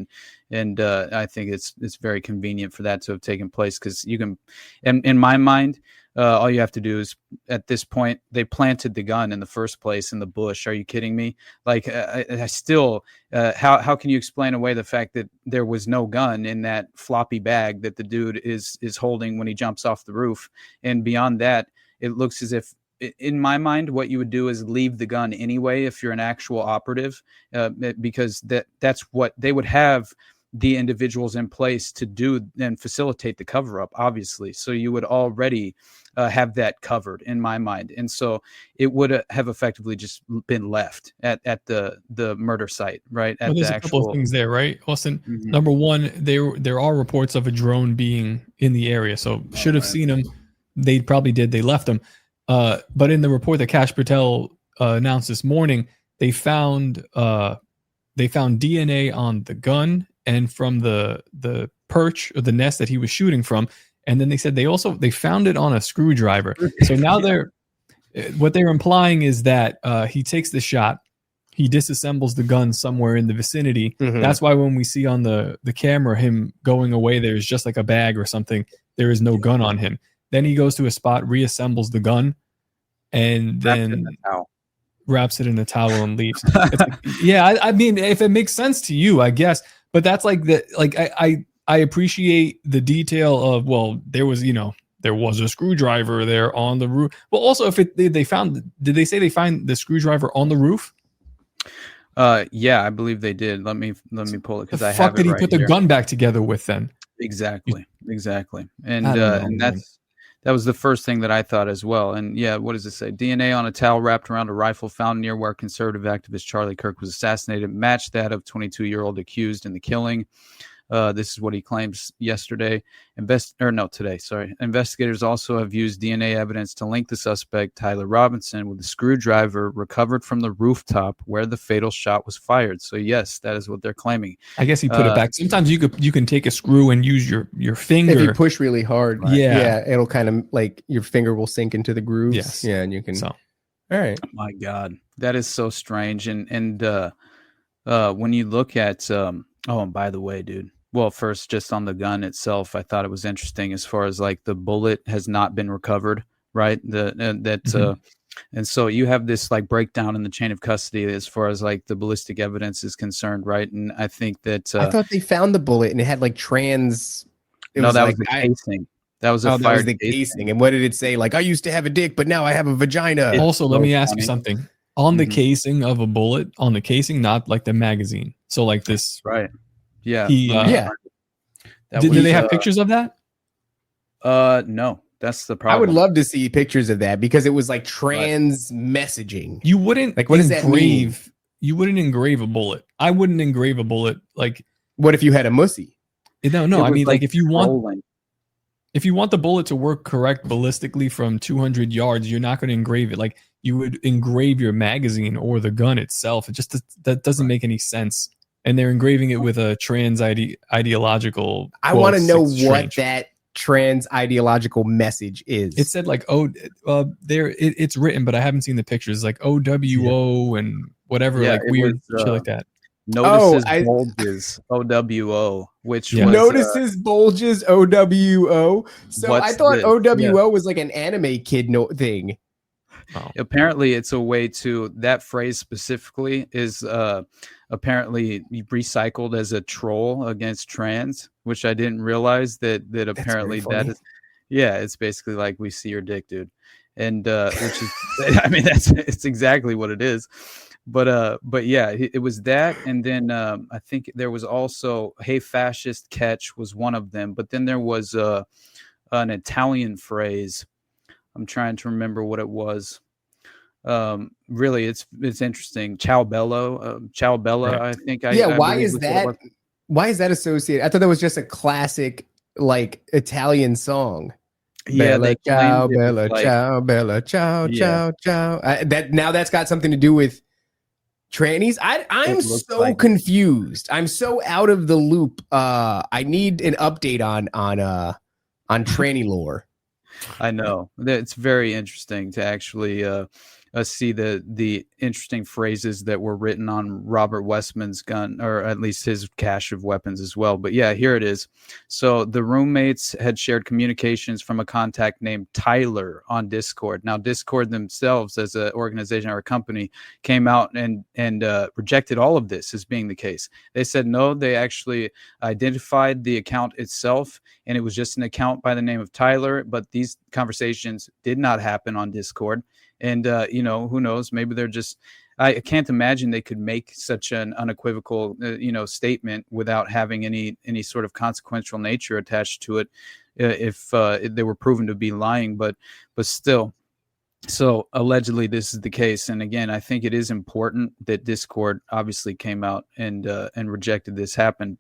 Speaker 6: And I think it's very convenient for that to have taken place because you can, in my mind, all you have to do is, at this point, they planted the gun in the first place in the bush. Are you kidding me? Like, I still, how can you explain away the fact that there was no gun in that floppy bag that the dude is holding when he jumps off the roof? And beyond that, it looks as if, in my mind, what you would do is leave the gun anyway if you're an actual operative, because that's what they would have the individuals in place to do and facilitate the cover up, obviously. So you would already have that covered in my mind. And so it would have effectively just been left at the murder site, right? At
Speaker 1: there's
Speaker 6: the
Speaker 1: a couple of things there, right, Austin? Mm-hmm. Number one, there are reports of a drone being in the area. So should have seen them. They probably did. They left them. But in the report that Cash Patel announced this morning, they found DNA on the gun and from the perch or the nest that he was shooting from. And then they said they found it on a screwdriver. So now what they're implying is that he takes the shot, he disassembles the gun somewhere in the vicinity. Mm-hmm. That's why when we see on the camera him going away, there's just like a bag or something. There is no gun on him. Then he goes to a spot, reassembles the gun, and then wraps it in a towel and leaves. It's like, yeah, I mean, if it makes sense to you, I guess. But that's like I appreciate the detail of, well, there was a screwdriver there on the roof. Well, also, if did they say they find the screwdriver on the roof?
Speaker 6: Yeah, I believe they did. Let me pull it because I have it.
Speaker 1: Fuck did he
Speaker 6: right
Speaker 1: put
Speaker 6: here.
Speaker 1: the gun back together with then?
Speaker 6: Exactly. And that was the first thing that I thought as well. And yeah, what does it say? DNA on a towel wrapped around a rifle found near where conservative activist Charlie Kirk was assassinated matched that of 22-year-old accused in the killing. This is what he claims yesterday. Today. Sorry. Investigators also have used DNA evidence to link the suspect, Tyler Robinson, with the screwdriver recovered from the rooftop where the fatal shot was fired. So yes, that is what they're claiming.
Speaker 1: I guess he put it back. Sometimes you can take a screw and use your finger.
Speaker 5: If you push really hard,
Speaker 1: yeah,
Speaker 5: it'll kind of like your finger will sink into the grooves.
Speaker 1: Yes.
Speaker 5: Yeah, and you can.
Speaker 1: So,
Speaker 5: all right.
Speaker 6: Oh my God, that is so strange. And when you look at and by the way, dude. Well, first, just on the gun itself, I thought it was interesting as far as like the bullet has not been recovered, right? And so you have this like breakdown in the chain of custody as far as like the ballistic evidence is concerned, right? And I think that
Speaker 5: I thought they found the bullet and it had like trans.
Speaker 6: Was the casing. That was a fired
Speaker 5: casing. And what did it say? Like, I used to have a dick, but now I have a vagina.
Speaker 1: Also, let me ask you something. On the casing of a bullet, not like the magazine. So like this,
Speaker 6: right? Yeah.
Speaker 1: Did they have pictures of that?
Speaker 6: No, that's the problem.
Speaker 5: I would love to see pictures of that because it was like trans messaging.
Speaker 1: You wouldn't
Speaker 5: like, what does that mean?
Speaker 1: You wouldn't engrave a bullet. I wouldn't engrave a bullet. Like,
Speaker 5: what if you had a mussy?
Speaker 1: No. I mean, like if you want the bullet to work correct ballistically from 200 yards, you're not going to engrave it. Like you would engrave your magazine or the gun itself. It just that doesn't make any sense. And they're engraving it with a trans ideological.
Speaker 5: I want to know what that trans ideological message is.
Speaker 1: It said like, it's written, but I haven't seen the pictures. Like OWO and whatever, like weird shit like that.
Speaker 6: Notices bulges OWO, which was,
Speaker 5: notices bulges OWO. So I thought OWO was like an anime kid thing.
Speaker 6: Oh. Apparently, it's a way to that phrase specifically is apparently recycled as a troll against trans, which I didn't realize that apparently that is. Yeah, it's basically like we see your dick, dude, and which is, I mean, it's exactly what it is. But yeah, it was that, and then I think there was also "Hey fascist, catch" was one of them, but then there was an Italian phrase. I'm trying to remember what it was. Really, it's interesting. Ciao Bella, right. I think.
Speaker 5: Why is that? Why is that associated? I thought that was just a classic like Italian song.
Speaker 6: Yeah,
Speaker 5: Bella, ciao, Bella, ciao, Bella, ciao, ciao, ciao. That's got something to do with trannies. I'm so confused. I'm so out of the loop. I need an update on tranny lore.
Speaker 6: I know it's very interesting to actually see the interesting phrases that were written on Robert Westman's gun, or at least his cache of weapons as well. But yeah, here it is. So the roommates had shared communications from a contact named Tyler on Discord. Now, Discord themselves, as an organization or a company, came out and rejected all of this as being the case. They said no. They actually identified the account itself, and it was just an account by the name of Tyler. But these conversations did not happen on Discord. And, who knows, maybe they're just, I can't imagine they could make such an unequivocal, statement without having any sort of consequential nature attached to it if they were proven to be lying. But still, so allegedly this is the case. And again, I think it is important that Discord obviously came out and rejected this happened.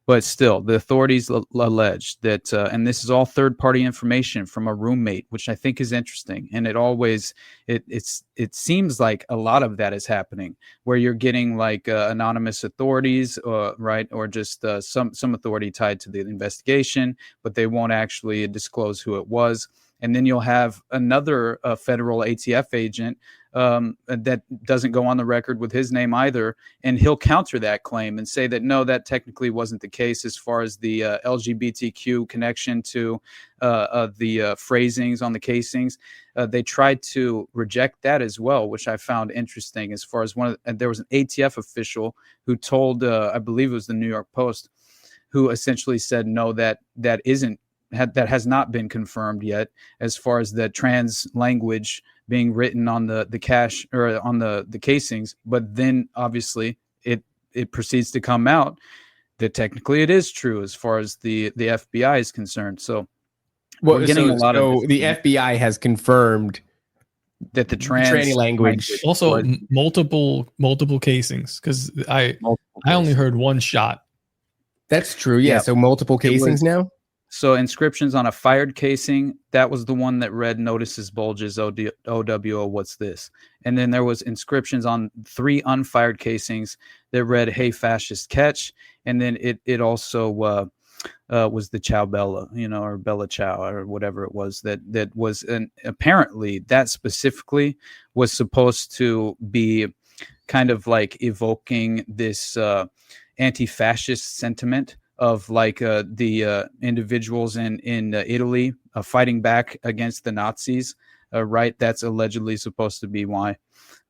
Speaker 6: But still, the authorities allege that, and this is all third-party information from a roommate, which I think is interesting. And it seems like a lot of that is happening, where you're getting like anonymous authorities, right, or just some authority tied to the investigation, but they won't actually disclose who it was. And then you'll have another federal ATF agent that doesn't go on the record with his name either. And he'll counter that claim and say that, no, that technically wasn't the case as far as the LGBTQ connection to the phrasings on the casings. They tried to reject that as well, which I found interesting as far as there was an ATF official who told, I believe it was the New York Post, who essentially said, no, that has not been confirmed yet as far as the trans language being written on the cache or on the casings. But then obviously it proceeds to come out that technically it is true as far as the FBI is concerned. So we're getting a lot of
Speaker 5: the FBI has confirmed
Speaker 6: that the tranny
Speaker 5: language
Speaker 1: also multiple casings, because I only heard one shot.
Speaker 5: That's true. Yeah. So multiple casings now.
Speaker 6: So inscriptions on a fired casing, that was the one that read "Notices bulges OWO, what's this?" And then there was inscriptions on 3 unfired casings that read "Hey fascist catch," and then it also was the Ciao Bella, or Bella Ciao or whatever it was that was, and apparently that specifically was supposed to be kind of like evoking this anti-fascist sentiment of like the individuals in Italy fighting back against the Nazis, right? That's allegedly supposed to be why,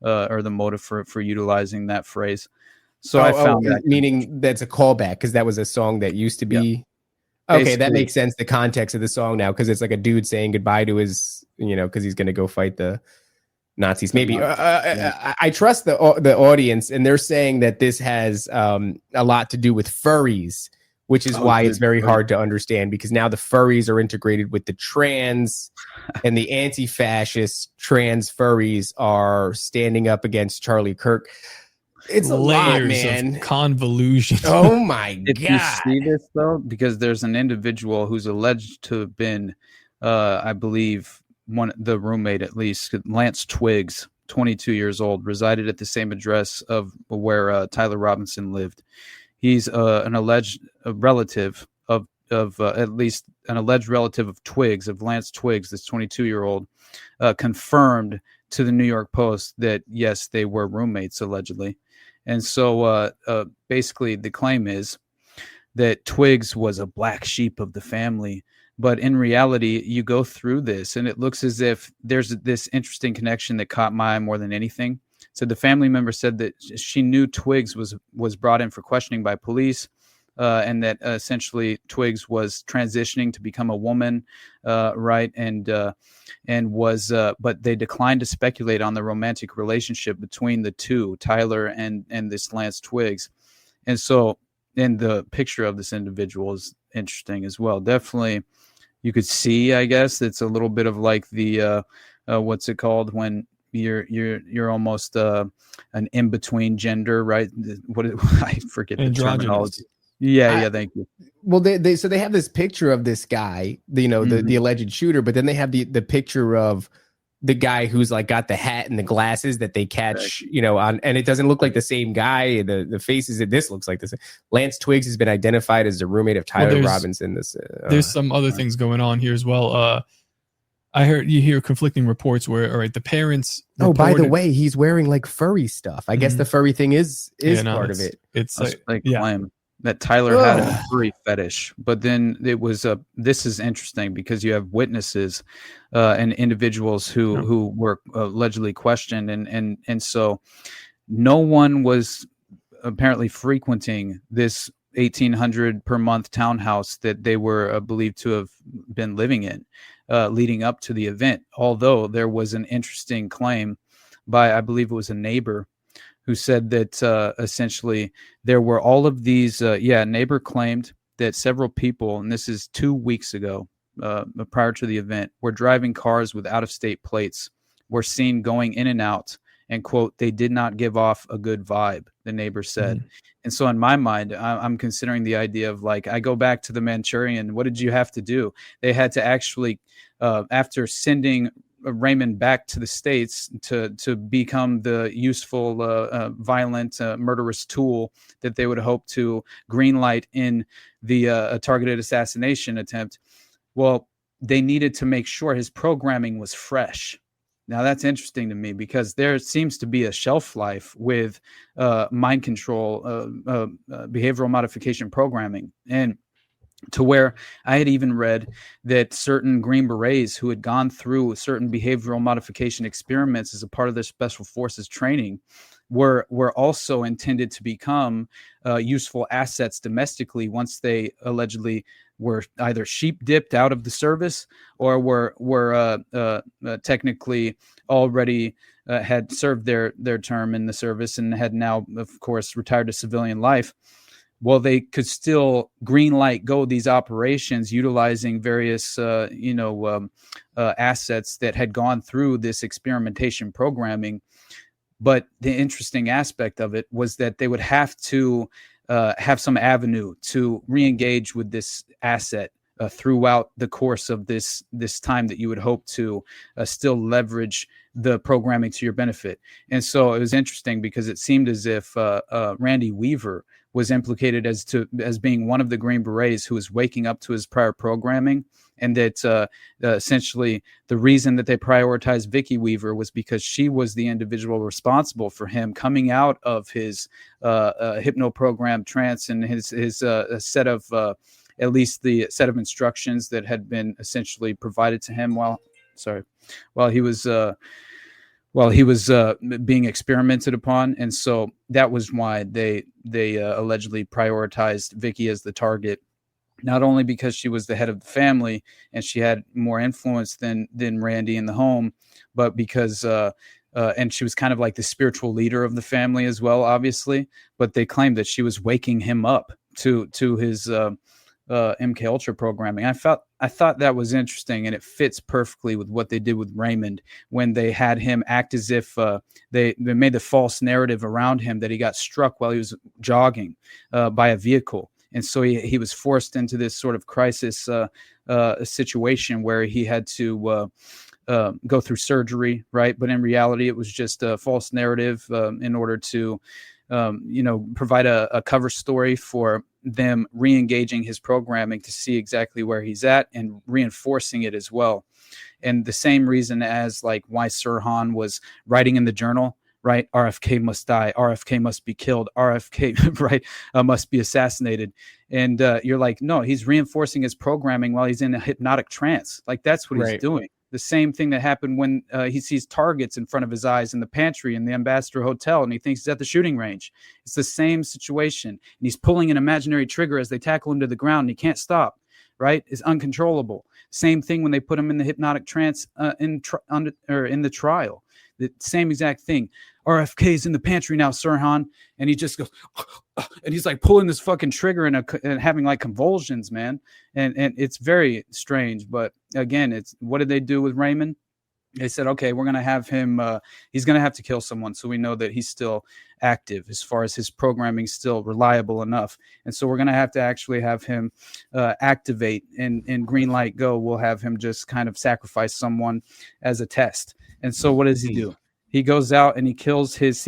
Speaker 6: or the motive for utilizing that phrase. So I found that,
Speaker 5: meaning that's a callback because that was a song that used to be.
Speaker 6: Yep.
Speaker 5: Okay,
Speaker 6: Basically,
Speaker 5: that makes sense. The context of the song now, because it's like a dude saying goodbye to his, because he's going to go fight the Nazis. Maybe I trust the audience, and they're saying that this has a lot to do with furries, which is why it's very hard to understand, because now the furries are integrated with the trans, and the anti-fascist trans furries are standing up against Charlie Kirk. It's a lot, man.
Speaker 1: Of convolution.
Speaker 5: Oh my god!
Speaker 6: If you see this though, because there's an individual who's alleged to have been, I believe, the roommate at least, Lance Twiggs, 22 years old, resided at the same address of where Tyler Robinson lived. He's an alleged relative of at least an alleged relative of Twiggs, of Lance Twiggs, this 22-year-old, confirmed to the New York Post that yes, they were roommates allegedly. And so basically the claim is that Twiggs was a black sheep of the family. But in reality, you go through this and it looks as if there's this interesting connection that caught my eye more than anything. So the family member said that she knew Twiggs was brought in for questioning by police, and that essentially Twiggs was transitioning to become a woman, right? And was, but they declined to speculate on the romantic relationship between the two, Tyler and this Lance Twiggs. And so, and the picture of this individual is interesting as well. Definitely, you could see, I guess, it's a little bit of like the what's it called when you're almost an in between gender, right? I forget the terminology. Yeah, thank you.
Speaker 5: Well, they have this picture of this guy, the alleged shooter, but then they have the picture of the guy who's like got the hat and the glasses that they catch, on, and it doesn't look like the same guy. The faces that this looks like this. Lance Twiggs has been identified as the roommate of Tyler Robinson.
Speaker 1: There's some other things going on here as well. I hear conflicting reports where, all right, the parents.
Speaker 5: By the way, he's wearing like furry stuff. I guess the furry thing is part of it.
Speaker 1: It's like
Speaker 6: claim that Tyler had a furry fetish, but then it was this is interesting because you have witnesses and individuals who were allegedly questioned, and so no one was apparently frequenting this 1,800 per month townhouse that they were believed to have been living in leading up to the event. Although there was an interesting claim by, I believe it was a neighbor, who said that essentially there were all of these, neighbor claimed that several people, and this is 2 weeks ago, prior to the event, were driving cars with out-of-state plates, were seen going in and out, and, quote, they did not give off a good vibe, the neighbor said. Mm-hmm. And so in my mind, I'm considering the idea of like, I go back to the Manchurian, what did you have to do? They had to actually, after sending Raymond back to the States to become the useful, violent, murderous tool that they would hope to greenlight in the targeted assassination attempt. Well, they needed to make sure his programming was fresh. Now that's interesting to me because there seems to be a shelf life with mind control, behavioral modification programming, and to where I had even read that certain Green Berets who had gone through certain behavioral modification experiments as a part of their special forces training were also intended to become useful assets domestically once they allegedly were either sheep dipped out of the service or were technically already had served their term in the service and had now, of course, retired to civilian life. Well, they could still green light go these operations utilizing various, assets that had gone through this experimentation programming. But the interesting aspect of it was that they would have to have some avenue to re-engage with this asset throughout the course of this time that you would hope to still leverage the programming to your benefit. And so it was interesting because it seemed as if Randy Weaver was implicated as being one of the Green Berets who was waking up to his prior programming, and that essentially the reason that they prioritized Vicky Weaver was because she was the individual responsible for him coming out of his hypno-programmed trance and his set of at least the set of instructions that had been essentially provided to him while he was being experimented upon. And so that was why they allegedly prioritized Vicky as the target, not only because she was the head of the family and she had more influence than Randy in the home, but because and she was kind of like the spiritual leader of the family as well, obviously. But they claimed that she was waking him up to his MKUltra programming. I thought that was interesting, and it fits perfectly with what they did with Raymond when they had him act as if they made the false narrative around him that he got struck while he was jogging by a vehicle. And so he was forced into this sort of crisis situation where he had to go through surgery, right? But in reality, it was just a false narrative in order to provide a cover story for them re-engaging his programming to see exactly where he's at and reinforcing it as well. And the same reason as like why Sirhan was writing in the journal, right? RFK must die. RFK must be killed. RFK, right, must be assassinated. And you're like, no, he's reinforcing his programming while he's in a hypnotic trance. Like that's what he's doing. The same thing that happened when he sees targets in front of his eyes in the pantry in the Ambassador Hotel, and he thinks he's at the shooting range. It's the same situation. And he's pulling an imaginary trigger as they tackle him to the ground, and he can't stop, right? It's uncontrollable. Same thing when they put him in the hypnotic trance in the trial. The same exact thing. RFK's in the pantry now, Sirhan, and he just goes, and he's like pulling this fucking trigger and having like convulsions, man. And it's very strange. But again, it's what did they do with Raymond? They said, okay, we're going to have him, he's going to have to kill someone. So we know that he's still active as far as his programming still reliable enough. And so we're going to actually have him activate and green light go. We'll have him just kind of sacrifice someone as a test. And so what does he do? He goes out and he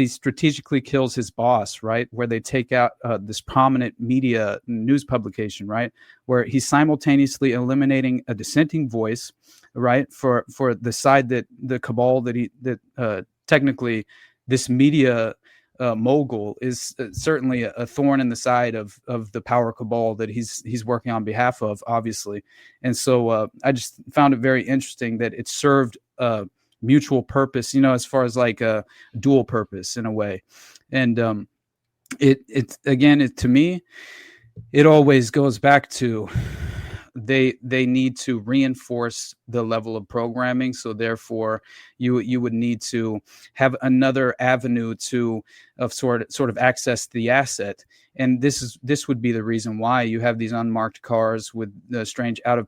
Speaker 6: strategically kills his boss, right? Where they take out this prominent media news publication, right? Where he's simultaneously eliminating a dissenting voice, right? For the side that the cabal that technically this media mogul is certainly a thorn in the side of the power cabal that he's working on behalf of, obviously. And so I just found it very interesting that it served mutual purpose, as far as like a dual purpose in a way. And to me, it always goes back to they need to reinforce the level of programming. So therefore you would need to have another avenue of sort of access the asset. And this would be the reason why you have these unmarked cars with the strange out of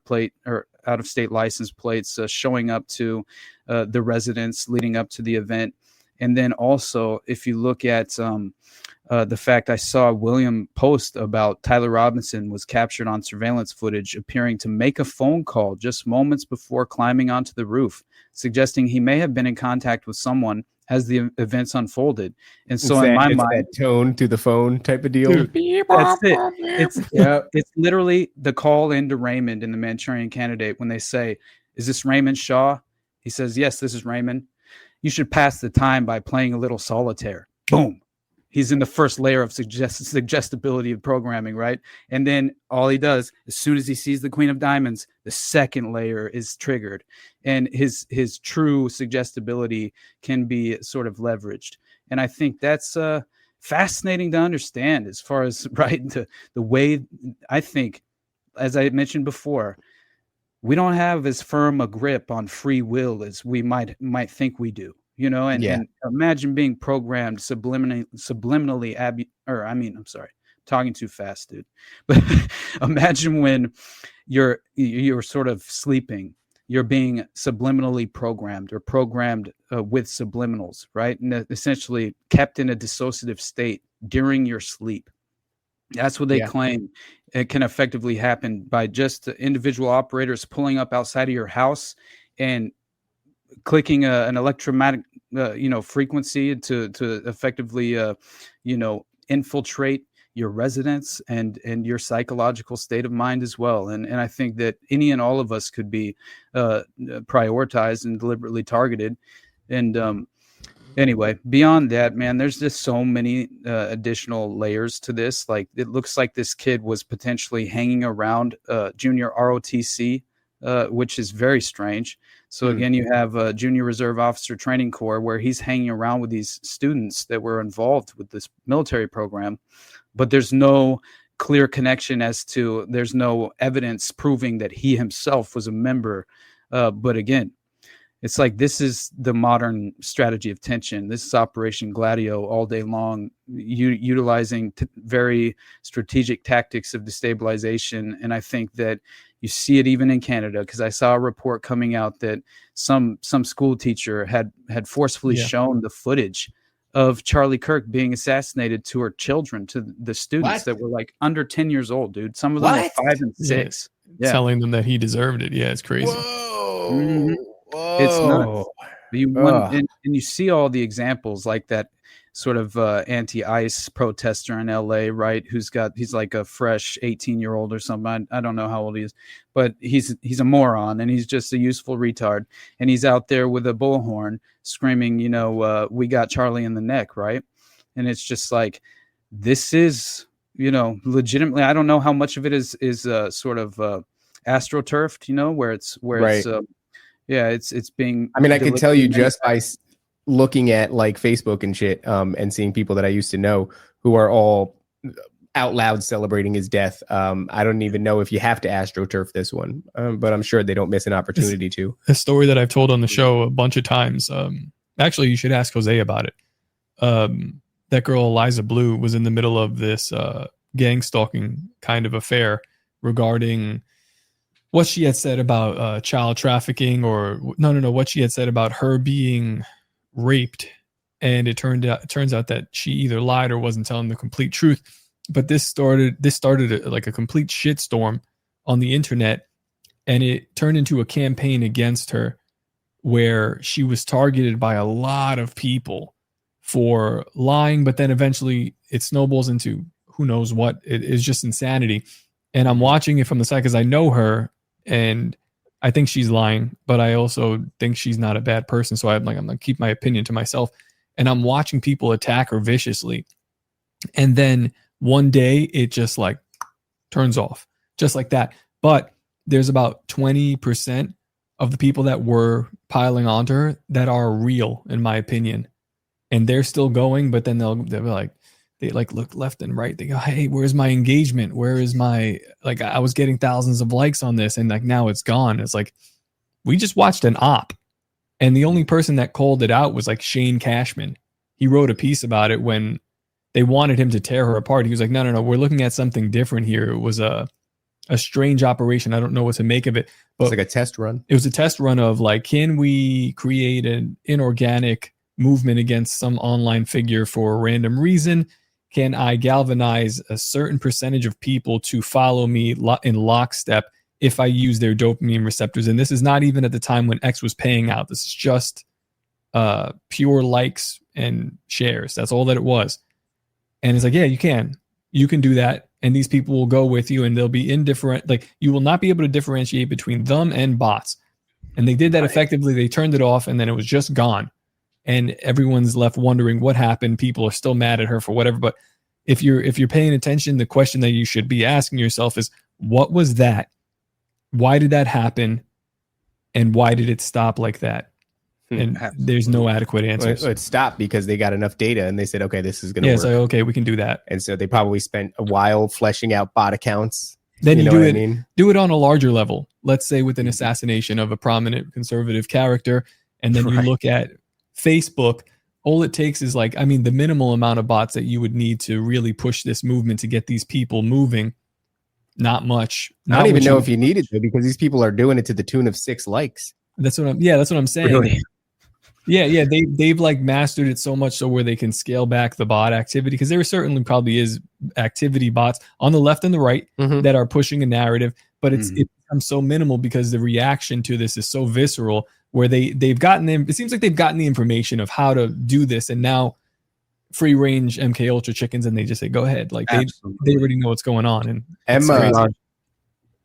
Speaker 6: state license plates showing up to the residence leading up to the event. And then also, if you look at the fact I saw William post about Tyler Robinson was captured on surveillance footage appearing to make a phone call just moments before climbing onto the roof, suggesting he may have been in contact with someone as the events unfolded. And so in my mind,
Speaker 5: that tone through the phone type of deal.
Speaker 6: Dude, that's it. It's literally the call into Raymond in the Manchurian Candidate when they say, "Is this Raymond Shaw?" He says, "Yes, this is Raymond." you should pass the time by playing a little solitaire. Boom. He's in the first layer of suggestibility of programming, right? And then all he does, as soon as he sees the Queen of Diamonds, the second layer is triggered. And his true suggestibility can be sort of leveraged. And I think that's fascinating to understand as far as, right, the way I think, as I mentioned before, we don't have as firm a grip on free will as we might think we do. You know, and imagine being programmed subliminally, I'm sorry, talking too fast, dude. But imagine when you're sort of sleeping, you're being subliminally programmed or programmed with subliminals, right? And essentially kept in a dissociative state during your sleep. That's what they claim. It can effectively happen by just individual operators pulling up outside of your house and clicking an electromagnetic frequency to effectively infiltrate your residence and your psychological state of mind as well. And I think that any and all of us could be prioritized and deliberately targeted. And anyway, beyond that, man, there's just so many additional layers to this. Like, it looks like this kid was potentially hanging around junior ROTC, which is very strange. So again, you have a Junior Reserve Officer Training Corps where he's hanging around with these students that were involved with this military program, but there's no clear connection there's no evidence proving that he himself was a member. But again, it's like, this is the modern strategy of tension. This is Operation Gladio all day long, utilizing very strategic tactics of destabilization. And I think that you see it even in Canada, because I saw a report coming out that some school teacher had forcefully shown the footage of Charlie Kirk being assassinated to her children, to the students that were like under 10 years old, dude. Some of them were 5 and 6.
Speaker 1: Yeah. Telling them that he deserved it. Yeah, it's crazy.
Speaker 5: Whoa.
Speaker 6: Mm-hmm.
Speaker 5: Whoa.
Speaker 6: It's nuts. And you see all the examples like that sort of anti-ICE protester in LA, right? He's like a fresh 18-year-old or something. I don't know how old he is, but he's a moron, and he's just a useful retard. And he's out there with a bullhorn screaming, we got Charlie in the neck, right? And it's just like, this is, legitimately, I don't know how much of it is sort of astroturfed, where it's it's being.
Speaker 5: I mean, I can tell you just by looking at like Facebook and shit, and seeing people that I used to know who are all out loud celebrating his death. I don't even know if you have to astroturf this one, but I'm sure they don't miss an opportunity to.
Speaker 1: A story that I've told on the show a bunch of times. Actually, you should ask Jose about it. That girl Eliza Blue was in the middle of this gang stalking kind of affair regarding what she had said about child trafficking, or what she had said about her being raped, and it turns out that she either lied or wasn't telling the complete truth. But this started like a complete shitstorm on the internet, and it turned into a campaign against her, where she was targeted by a lot of people for lying. But then eventually it snowballs into who knows what. It is just insanity. And I'm watching it from the side because I know her, and I think she's lying, but I also think she's not a bad person. So I'm going to keep my opinion to myself. And I'm watching people attack her viciously. And then one day it just like turns off just like that. But there's about 20% of the people that were piling onto her that are real, in my opinion. And they're still going, but then they'll be like, they like look left and right. They go, hey, where's my engagement? Where is my, like, I was getting thousands of likes on this, and like now it's gone. It's like, we just watched an op, and the only person that called it out was like Shane Cashman. He wrote a piece about it when they wanted him to tear her apart. He was like, no, we're looking at something different here. It was a strange operation. I don't know what to make of it. But
Speaker 5: it's like a test run.
Speaker 1: It was a test run of like, can we create an inorganic movement against some online figure for a random reason? Can I galvanize a certain percentage of people to follow me in lockstep if I use their dopamine receptors? And this is not even at the time when X was paying out. This is just pure likes and shares. That's all that it was. And it's like, yeah, you can do that. And these people will go with you, and they'll be indifferent. Like, you will not be able to differentiate between them and bots. And they did that effectively. They turned it off, and then it was just gone. and everyone's left wondering what happened. People are still mad at her for whatever. But if you're paying attention, the question that you should be asking yourself is, what was that? Why did that happen? And why did it stop like that? And there's no adequate answers.
Speaker 5: It stopped because they got enough data and they said, okay, this is going to work.
Speaker 1: It's like, okay, we can do that.
Speaker 5: And so they probably spent a while fleshing out bot accounts.
Speaker 1: Then you do it on a larger level. Let's say with an assassination of a prominent conservative character. And then you look at Facebook. All it takes is the minimal amount of bots that you would need to really push this movement to get these people moving. Not much.
Speaker 5: I don't even know if you need it though, because these people are doing it to the tune of 6 likes.
Speaker 1: That's what I'm saying. Really? Yeah. They've mastered it so much so where they can scale back the bot activity, because there certainly probably is activity bots on the left and the right that are pushing a narrative, but it becomes so minimal because the reaction to this is so visceral, where they've gotten them. It seems like they've gotten the information of how to do this, and now free range MKUltra chickens, and they just say, go ahead. They already know what's going on. And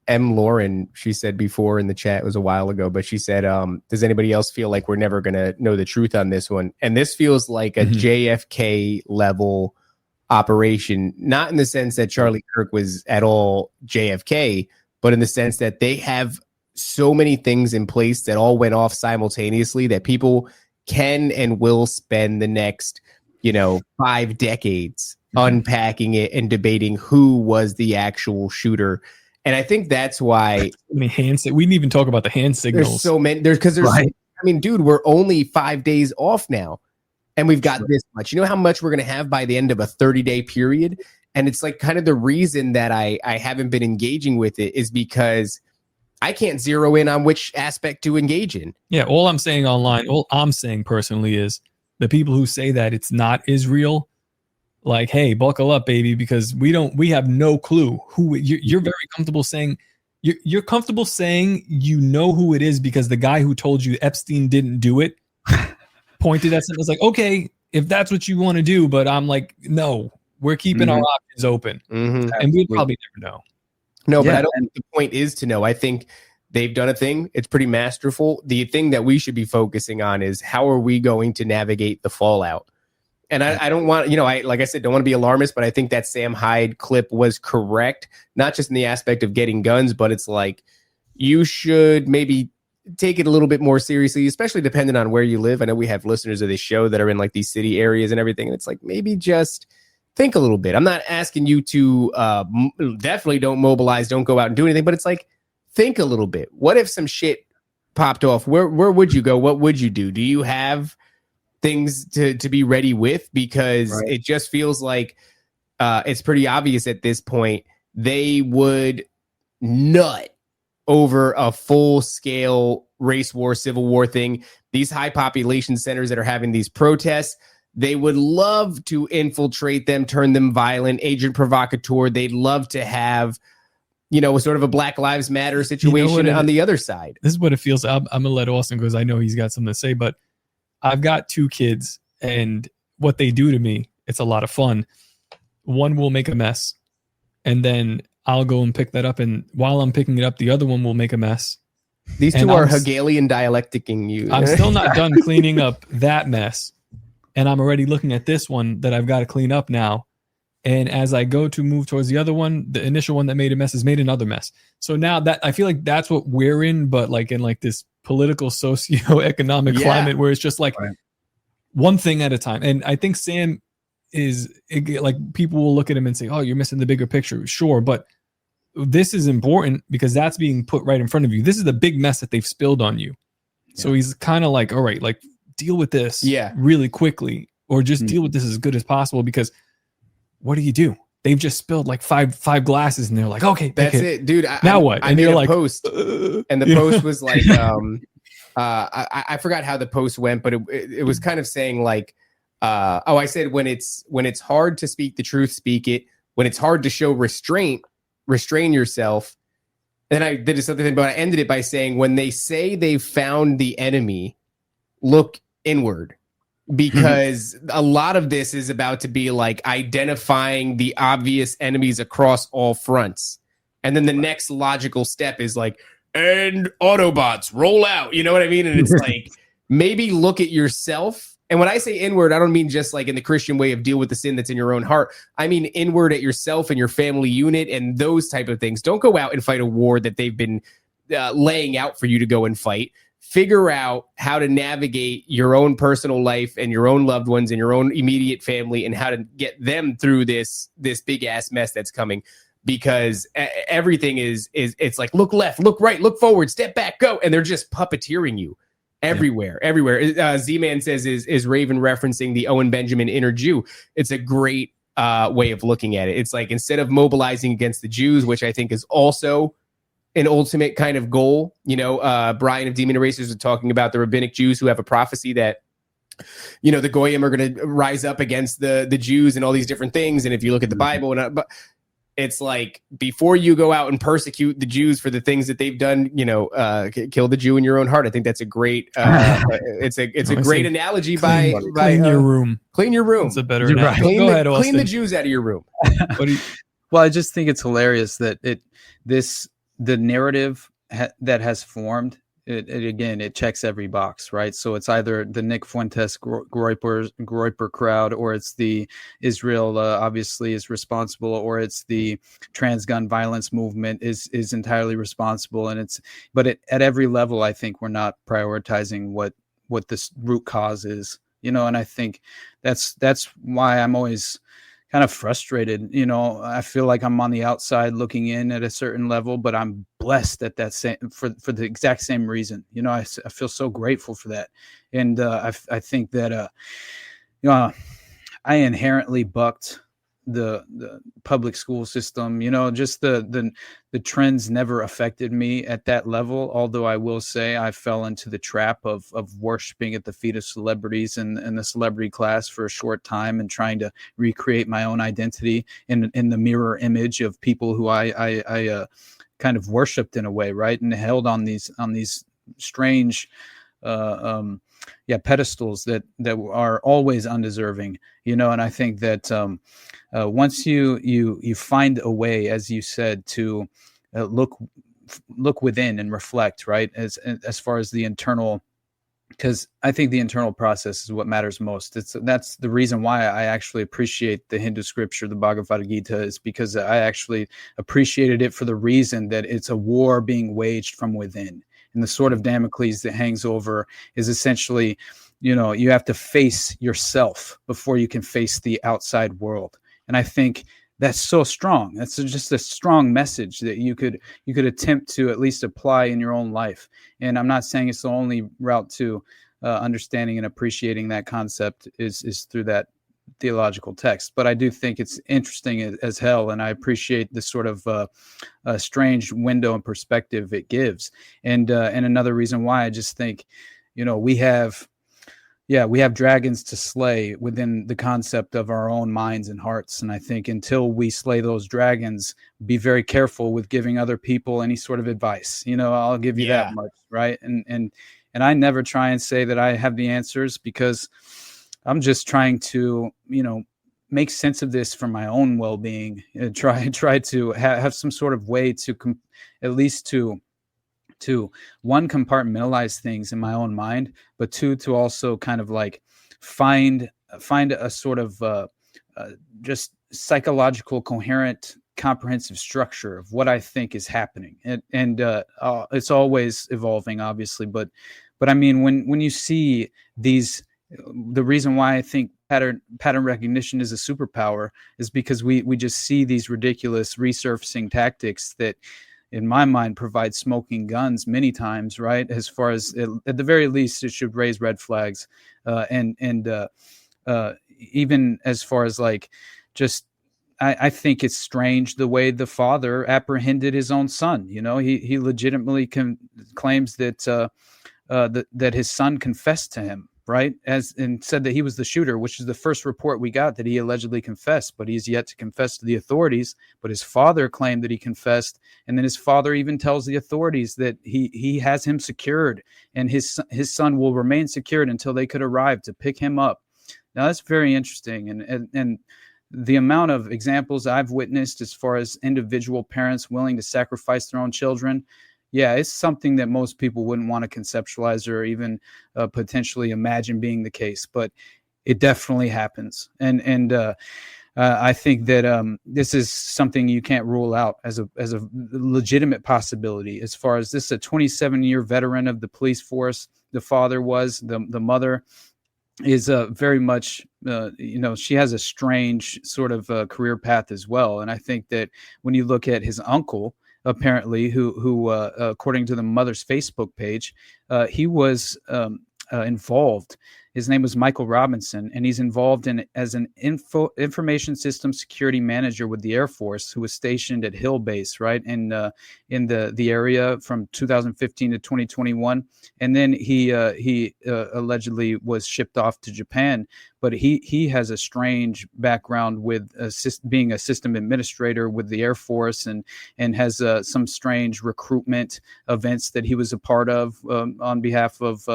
Speaker 5: M. Lauren, she said before in the chat, it was a while ago, but she said, does anybody else feel like we're never going to know the truth on this one? And this feels like a JFK level operation, not in the sense that Charlie Kirk was at all JFK, but in the sense that they have so many things in place that all went off simultaneously that people can and will spend the next, 5 decades unpacking it and debating who was the actual shooter. And I think that's why
Speaker 1: we didn't even talk about the hand signals.
Speaker 5: There's so many. Dude, we're only 5 days off now, and we've got this much. You know how much we're going to have by the end of a 30-day period? And it's kind of the reason that I haven't been engaging with it is because I can't zero in on which aspect to engage in.
Speaker 1: Yeah, all I'm saying personally is the people who say that it's not Israel, hey, buckle up, baby, because we have no clue who you're very comfortable saying. You're comfortable saying who it is because the guy who told you Epstein didn't do it pointed at something. It's like, okay, if that's what you want to do, but I'm like, no, we're keeping our options open, and we'll probably never know.
Speaker 5: No, but I don't think the point is to know. I think they've done a thing. It's pretty masterful. The thing that we should be focusing on is how are we going to navigate the fallout? And I don't want, like I said, don't want to be alarmist, but I think that Sam Hyde clip was correct, not just in the aspect of getting guns, but it's you should maybe take it a little bit more seriously, especially depending on where you live. I know we have listeners of this show that are in these city areas and everything. And it's maybe just think a little bit. I'm not asking you to definitely don't mobilize, don't go out and do anything, but it's think a little bit. What if some shit popped off? Where would you go? What would you do? Do you have things to be ready with? Because it just feels like it's pretty obvious at this point they would nut over a full-scale race war, civil war thing. These high population centers that are having these protests, they would love to infiltrate them, turn them violent, agent provocateur. They'd love to have sort of a Black Lives Matter situation on the other side.
Speaker 1: This is what it feels. I'm going to let Austin go because I know he's got something to say, but I've got 2 kids, and what they do to me, it's a lot of fun. One will make a mess, and then I'll go and pick that up, and while I'm picking it up, the other one will make a mess.
Speaker 5: These two are Hegelian dialecticing you.
Speaker 1: I'm still not done cleaning up that mess, and I'm already looking at this one that I've got to clean up now. And as I go to move towards the other one, the initial one that made a mess has made another mess. So now that I feel like that's what we're in, but in this political socio-economic climate where it's just one thing at a time. And I think Sam is people will look at him and say, oh, you're missing the bigger picture. Sure. But this is important because that's being put right in front of you. This is the big mess that they've spilled on you. Yeah. So he's kind of all right, deal with this really quickly, or just deal with this as good as possible, because what do? They've just spilled five glasses, and they're like, okay,
Speaker 5: that's it, dude.
Speaker 1: Now what?
Speaker 5: And you're post, and the post was I forgot how the post went, but it was kind of saying I said when it's hard to speak the truth, speak it. When it's hard to show restraint, restrain yourself. Then I did this other thing, but I ended it by saying, when they say they've found the enemy, look inward. Because a lot of this is about to be identifying the obvious enemies across all fronts. And then the next logical step is and Autobots roll out. You know what I mean? And it's maybe look at yourself And when I say inward, I don't mean just like in the Christian way of deal with the sin that's in your own heart. I mean inward at yourself and your family unit and those type of things. Don't go out and fight a war that they've been laying out for you to go and fight. Figure out how to navigate your own personal life and your own loved ones and your own immediate family and how to get them through this big ass mess that's coming, because everything is it's like, look left, look right, look forward, step back, go. And they're just puppeteering you everywhere. Z-Man says, is Raven referencing the Owen Benjamin inner Jew? It's a great way of looking at it. It's like, instead of mobilizing against the Jews, which I think is also an ultimate kind of goal. Brian of Demon Erasers was talking about the rabbinic Jews who have a prophecy that, the Goyim are going to rise up against the Jews and all these different things. And if you look at the Bible, but it's like, before you go out and persecute the Jews for the things that they've done, kill the Jew in your own heart. I think that's a great, it's a great analogy by
Speaker 1: clean your room.
Speaker 5: Clean your room.
Speaker 1: It's a better analogy.
Speaker 5: Go ahead, Austin. Clean the Jews out of your room.
Speaker 6: Well, I just think it's hilarious that the narrative that has formed, it checks every box, right? So it's either the Nick Fuentes Groyper crowd, or it's the Israel obviously is responsible, or it's the trans gun violence movement is entirely responsible. And at every level, I think we're not prioritizing what this root cause is, and I think that's why I'm always kind of frustrated. I feel like I'm on the outside looking in at a certain level, but I'm blessed at that same for the exact same reason. I feel so grateful for that. And I think that I inherently bucked the public school system. Just the trends never affected me at that level, although I will say I fell into the trap of worshiping at the feet of celebrities and the celebrity class for a short time, and trying to recreate my own identity in the mirror image of people who I kind of worshipped in a way, right, and held on these strange pedestals that are always undeserving, and I think that once you find a way, as you said, to look within and reflect, right, as far as the internal, because I think the internal process is what matters most. That's the reason why I actually appreciate the Hindu scripture, the Bhagavad Gita, is because I actually appreciated it for the reason that it's a war being waged from within. And the sword of Damocles that hangs over is essentially, you have to face yourself before you can face the outside world. And I think that's so strong. That's just a strong message that you could attempt to at least apply in your own life. And I'm not saying it's the only route to understanding and appreciating that concept is through that theological text, but I do think it's interesting as hell, and I appreciate the sort of strange window and perspective it gives. And another reason why I just think, we have dragons to slay within the concept of our own minds and hearts. And I think until we slay those dragons, be very careful with giving other people any sort of advice. I'll give you that much, right? And I never try and say that I have the answers, because I'm just trying to, make sense of this for my own well-being. Try to have some sort of way to at least to one, compartmentalize things in my own mind, but two, to also kind of like find a sort of just psychological, coherent, comprehensive structure of what I think is happening. And it's always evolving, obviously, but I mean, when you see these, the reason why I think pattern recognition is a superpower is because we just see these ridiculous resurfacing tactics that, in my mind, provide smoking guns many times, right? As far as, at the very least, it should raise red flags. And even as far as like, just, I think it's strange the way the father apprehended his own son. He legitimately claims that that his son confessed to him, right? And said that he was the shooter, which is the first report we got, that he allegedly confessed, but he's yet to confess to the authorities. But his father claimed that he confessed. And then his father even tells the authorities that he has him secured, and his son will remain secured until they could arrive to pick him up. Now that's very interesting. And the amount of examples I've witnessed as far as individual parents willing to sacrifice their own children, yeah, it's something that most people wouldn't want to conceptualize or even potentially imagine being the case, but it definitely happens. And I think that this is something you can't rule out as a legitimate possibility. As far as this, a 27-year veteran of the police force, the father was, the mother is very much, she has a strange sort of career path as well. And I think that when you look at his uncle, apparently, who according to the mother's Facebook page, he was involved. His name was Michael Robinson, and he's involved as an information system security manager with the Air Force, who was stationed at Hill Base, right, in the area from 2015 to 2021. And then he allegedly was shipped off to Japan. But he has a strange background with being a system administrator with the Air Force, and has some strange recruitment events that he was a part of on behalf of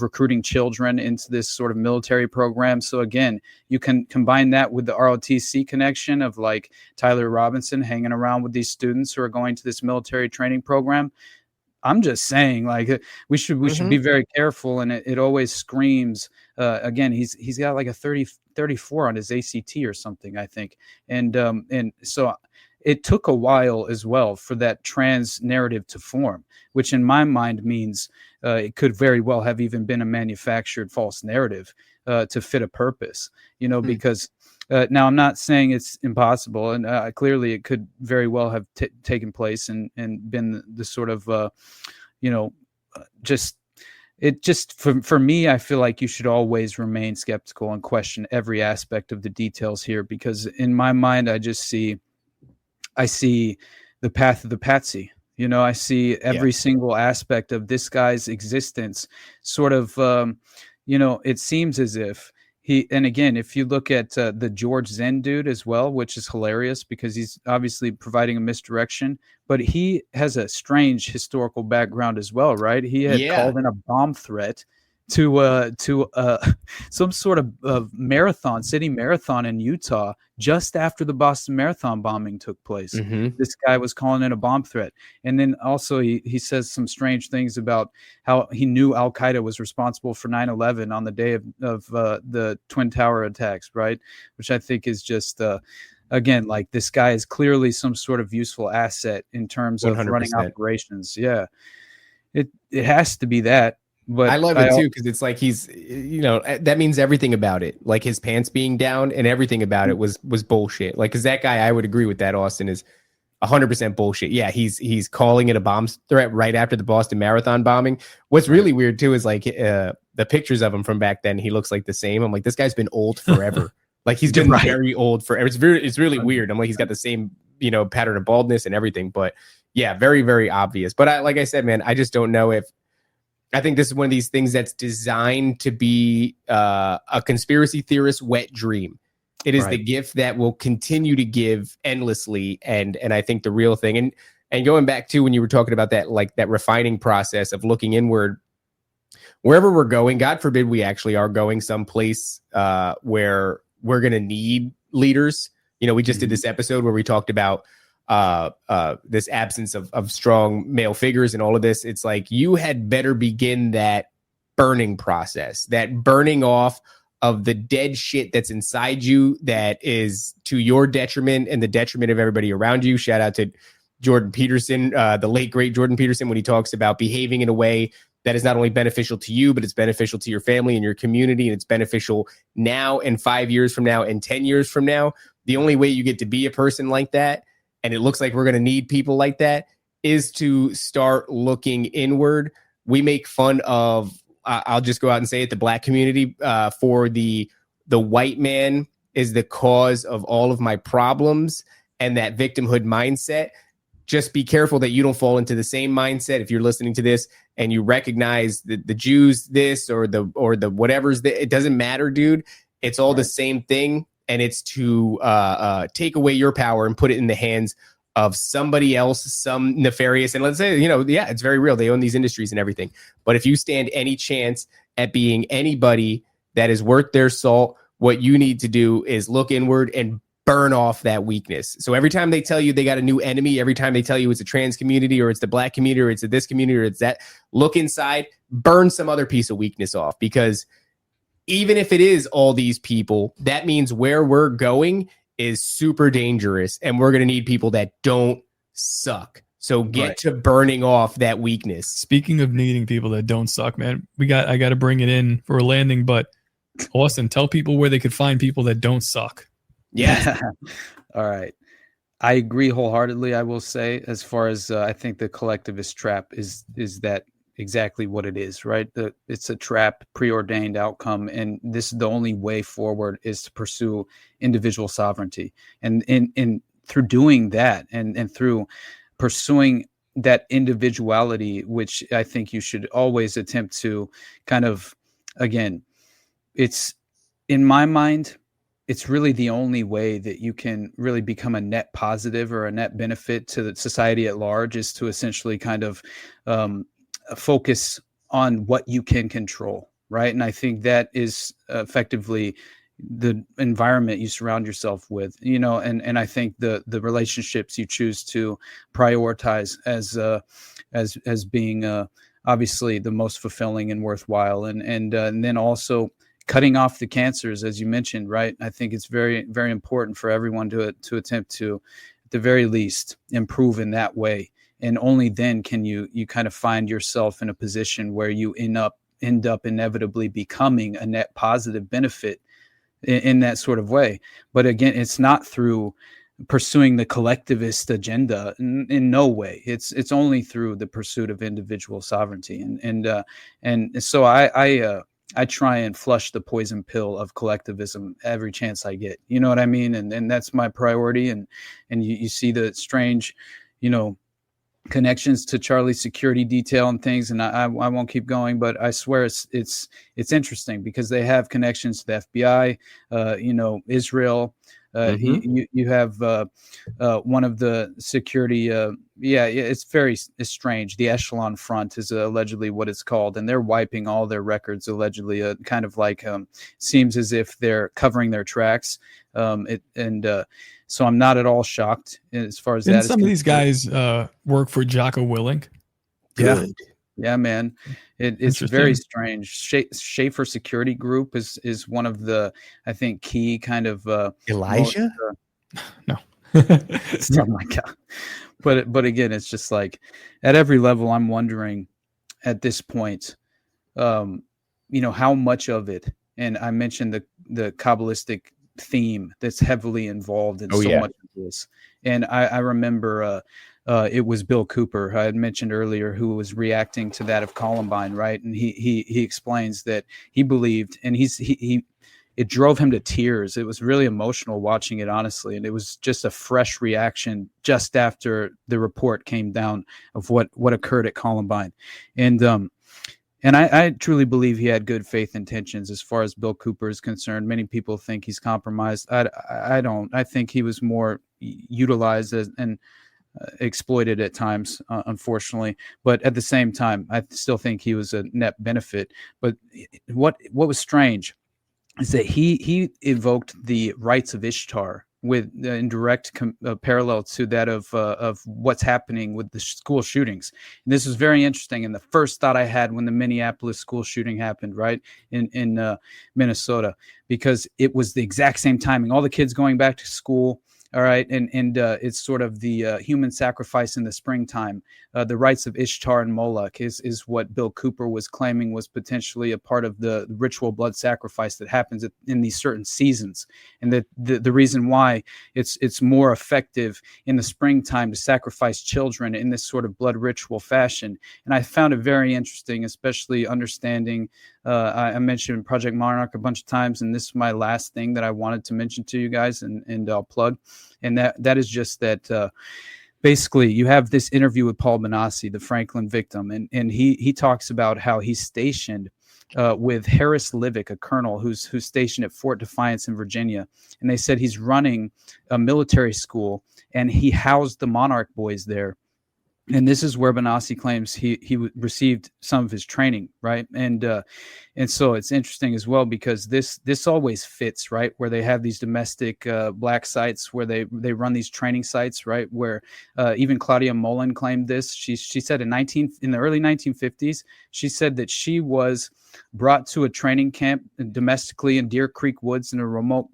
Speaker 6: recruiting children into this sort of military program. So again, you can combine that with the ROTC connection of like Tyler Robinson hanging around with these students who are going to this military training program. I'm just saying, like, we should be very careful. And it always screams, again, he's got like a 34 on his ACT or something, I think. And so it took a while as well for that trans narrative to form, which in my mind means it could very well have even been a manufactured false narrative to fit a purpose, because now I'm not saying it's impossible, and clearly it could very well have taken place and been the sort of, for me, I feel like you should always remain skeptical and question every aspect of the details here, because in my mind, I see the path of the Patsy. I see every single aspect of this guy's existence sort of, it seems as if and again, if you look at the George Zen dude as well, which is hilarious because he's obviously providing a misdirection, but he has a strange historical background as well, right? He had called in a bomb threat to some sort of city marathon in Utah just after the Boston Marathon bombing took place. This guy was calling in a bomb threat. And then also he says some strange things about how he knew Al Qaeda was responsible for 9/11 on the day of the Twin Tower attacks, right? Which I think is just again, like, this guy is clearly some sort of useful asset in terms of 100%. Running operations. Yeah, it has to be that. But
Speaker 5: I love it too, because it's like he's, that means everything about it. Like his pants being down and everything about it was bullshit. Like, because that guy, I would agree with that, Austin, is 100% bullshit. Yeah, he's calling it a bomb threat right after the Boston Marathon bombing. What's really weird too is like the pictures of him from back then. He looks like the same. I'm like, this guy's been old forever. Like he's been very old forever. It's really weird. I'm like, he's got the same pattern of baldness and everything. But yeah, very, very obvious. But like I said, man, I just don't know if. I think this is one of these things that's designed to be a conspiracy theorist's wet dream. It is the gift that will continue to give endlessly. And I think the real thing, and going back to when you were talking about that, like that refining process of looking inward, wherever we're going, God forbid we actually are going someplace where we're going to need leaders. We just did this episode where we talked about this absence of strong male figures and all of this. It's like, you had better begin that burning process, that burning off of the dead shit that's inside you that is to your detriment and the detriment of everybody around you. Shout out to Jordan Peterson, the late great Jordan Peterson, when he talks about behaving in a way that is not only beneficial to you, but it's beneficial to your family and your community, and it's beneficial now and 5 years from now and 10 years from now. The only way you get to be a person like that, and it looks like we're going to need people like that, is to start looking inward. We make fun of, I'll just go out and say it, the black community for the white man is the cause of all of my problems and that victimhood mindset. Just be careful that you don't fall into the same mindset. If you're listening to this and you recognize the Jews this or the whatever's, it doesn't matter, dude. It's all the same thing. And it's to take away your power and put it in the hands of somebody else, some nefarious. And let's say, it's very real. They own these industries and everything. But if you stand any chance at being anybody that is worth their salt, what you need to do is look inward and burn off that weakness. So every time they tell you they got a new enemy, every time they tell you it's a trans community or it's the black community or it's a this community or it's that, look inside, burn some other piece of weakness off, because even if it is all these people, that means where we're going is super dangerous and we're going to need people that don't suck. So get to burning off that weakness.
Speaker 1: Speaking of needing people that don't suck, man, I got to bring it in for a landing, but Austin, tell people where they could find people that don't suck.
Speaker 5: Yeah.
Speaker 6: All right. I agree wholeheartedly. I will say, as far as I think the collectivist trap is that exactly what it is, right? It's a trap, preordained outcome. And this is the only way forward is to pursue individual sovereignty. And through doing that and through pursuing that individuality, which I think you should always attempt to kind of, again, it's in my mind, it's really the only way that you can really become a net positive or a net benefit to the society at large, is to essentially kind of focus on what you can control, right? And I think that is effectively the environment you surround yourself with, and I think the relationships you choose to prioritize as being obviously the most fulfilling and worthwhile, and then also cutting off the cancers, as you mentioned, right? I think it's very, very important for everyone to attempt to, at the very least, improve in that way. And only then can you kind of find yourself in a position where you end up inevitably becoming a net positive benefit in that sort of way. But again, it's not through pursuing the collectivist agenda in no way. It's only through the pursuit of individual sovereignty. And so I try and flush the poison pill of collectivism every chance I get. You know what I mean? And that's my priority. And you see the strange, connections to Charlie's security detail and things. And I won't keep going, but I swear it's interesting because they have connections to the FBI, Israel. You have one of the security. It's strange. The Echelon Front is allegedly what it's called, and they're wiping all their records allegedly. Kind of like seems as if they're covering their tracks. So I'm not at all shocked as far as that.
Speaker 1: Some of these guys work for Jocko Willink.
Speaker 6: Yeah, man. It's very strange. Schaefer Security Group is one of the, I think, key kind of
Speaker 5: Elijah.
Speaker 1: No.
Speaker 6: Oh my God. But again, it's just like at every level, I'm wondering at this point, how much of it. And I mentioned the Kabbalistic theme that's heavily involved in much of this. And I remember it was Bill Cooper, I had mentioned earlier, who was reacting to that of Columbine, right? And he explains that he believed, and it drove him to tears. It was really emotional watching it, honestly. And it was just a fresh reaction just after the report came down of what occurred at Columbine. And I truly believe he had good faith intentions as far as Bill Cooper is concerned. Many people think he's compromised. I don't. I think he was more utilized and exploited at times, unfortunately. But at the same time, I still think he was a net benefit. But what was strange is that he evoked the rites of Ishtar with in direct parallel to that of what's happening with the school shootings. And this was very interesting. And the first thought I had when the Minneapolis school shooting happened, right, in Minnesota, because it was the exact same timing. All the kids going back to school. All right. And it's sort of the human sacrifice in the springtime. The rites of Ishtar and Moloch is what Bill Cooper was claiming was potentially a part of the ritual blood sacrifice that happens in these certain seasons. And that the reason why it's more effective in the springtime to sacrifice children in this sort of blood ritual fashion. And I found it very interesting, especially understanding. I mentioned Project Monarch a bunch of times, and this is my last thing that I wanted to mention to you guys, and I'll plug. And that is just that basically you have this interview with Paul Benassi, the Franklin victim, and he talks about how he's stationed with Harris Livick, a colonel who's stationed at Fort Defiance in Virginia. And they said he's running a military school, and he housed the Monarch boys there. And this is where Benassi claims he received some of his training, right? And so it's interesting as well because this always fits, right? Where they have these domestic black sites where they run these training sites, right? Where even Claudia Mullen claimed this. She said in the early 1950s, she said that she was brought to a training camp domestically in Deer Creek Woods in a remote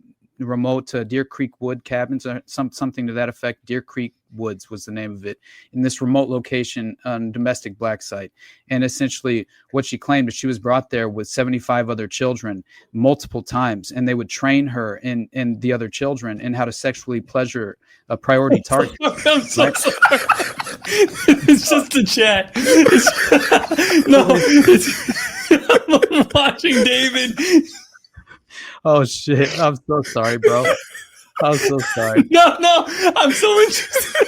Speaker 6: Deer Creek Wood cabins, or something to that effect. Deer Creek Woods was the name of it, in this remote location on domestic black site. And essentially what she claimed is she was brought there with 75 other children multiple times, and they would train her and the other children in how to sexually pleasure a priority target.
Speaker 1: I'm so sorry. It's just a chat. I'm watching David.
Speaker 6: Oh shit! I'm so sorry, bro. I'm so sorry.
Speaker 1: No, I'm so interested.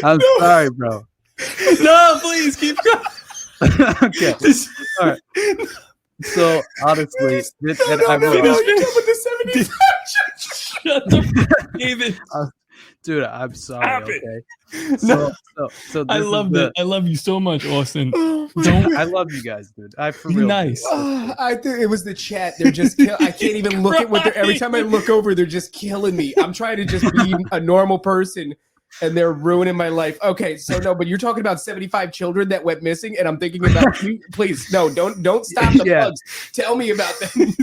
Speaker 6: I'm sorry, bro.
Speaker 1: No, please keep going.
Speaker 6: Okay. All right. So honestly,
Speaker 1: Shut up, David.
Speaker 6: Dude, I'm sorry. Okay.
Speaker 1: No.
Speaker 6: So
Speaker 1: I love that. I love you so much, Austin.
Speaker 6: I love you guys, dude. I for real.
Speaker 1: Nice.
Speaker 5: I think it was the chat. They're just. I can't even look at what they're. Every time I look over, they're just killing me. I'm trying to just be a normal person, and they're ruining my life. Okay, so no, but you're talking about 75 children that went missing, and I'm thinking about you. Please, no, don't stop the plugs. Tell me about them.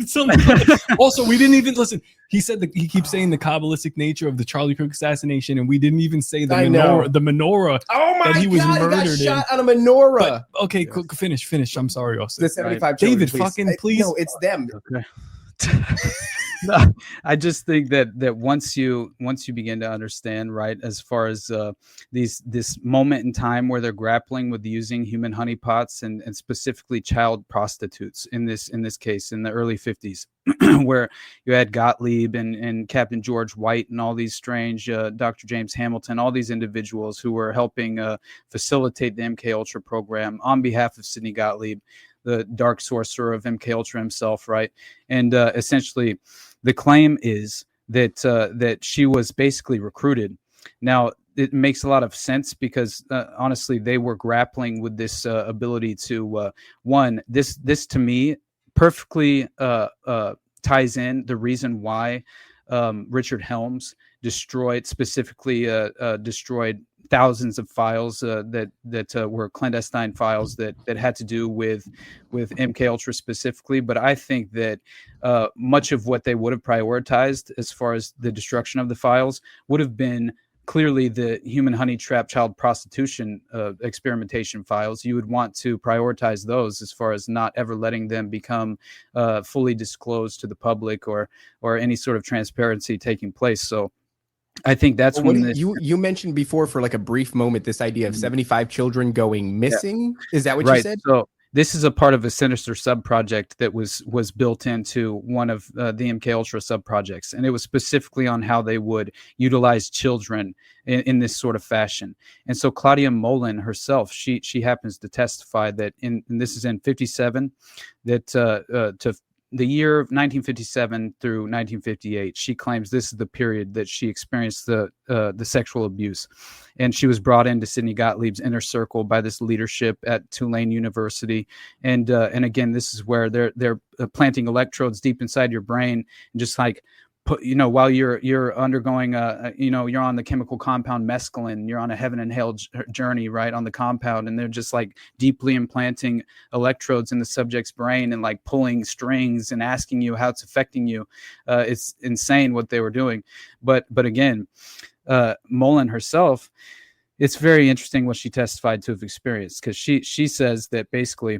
Speaker 1: Also, we didn't even listen. He said that he keeps saying the Kabbalistic nature of the Charlie Kirk assassination, and we didn't even say the menorah that he was murdered in.
Speaker 5: Shot on a menorah.
Speaker 1: But, okay, finish. I'm sorry, Austin.
Speaker 5: The 75 children,
Speaker 1: David, fucking please.
Speaker 5: No, it's them.
Speaker 6: Okay. No, I just think that once you begin to understand, right, as far as this moment in time where they're grappling with using human honeypots and specifically child prostitutes in this case in the early 50s, where you had Gottlieb and Captain George White and all these strange Dr. James Hamilton, all these individuals who were helping facilitate the MKUltra program on behalf of Sidney Gottlieb, the dark sorcerer of MKUltra himself, right? And essentially, the claim is that she was basically recruited. Now, it makes a lot of sense because honestly, they were grappling with this ability to this to me perfectly ties in the reason why Richard Helms destroyed thousands of files that were clandestine files that had to do with MKUltra specifically. But I think that much of what they would have prioritized as far as the destruction of the files would have been clearly the human honey trap child prostitution experimentation files. You would want to prioritize those as far as not ever letting them become fully disclosed to the public or any sort of transparency taking place. So I think that's when
Speaker 5: you mentioned before for like a brief moment this idea of 75 children going missing. Yeah. Is that what you said?
Speaker 6: So this is a part of a sinister sub-project that was built into one of the MKUltra sub-projects, and it was specifically on how they would utilize children in this sort of fashion. And so Claudia Mullen herself, she happens to testify that and this is in 57, that to the year of 1957 through 1958, she claims this is the period that she experienced the sexual abuse, and she was brought into Sidney Gottlieb's inner circle by this leadership at Tulane University, and again, this is where they're planting electrodes deep inside your brain, and just like while you're undergoing you're on the chemical compound mescaline, you're on a heaven and hell journey, right, on the compound, and they're just like deeply implanting electrodes in the subject's brain and like pulling strings and asking you how it's affecting you. It's insane what they were doing. But again, Mullen herself, it's very interesting what she testified to have experienced, because she says that basically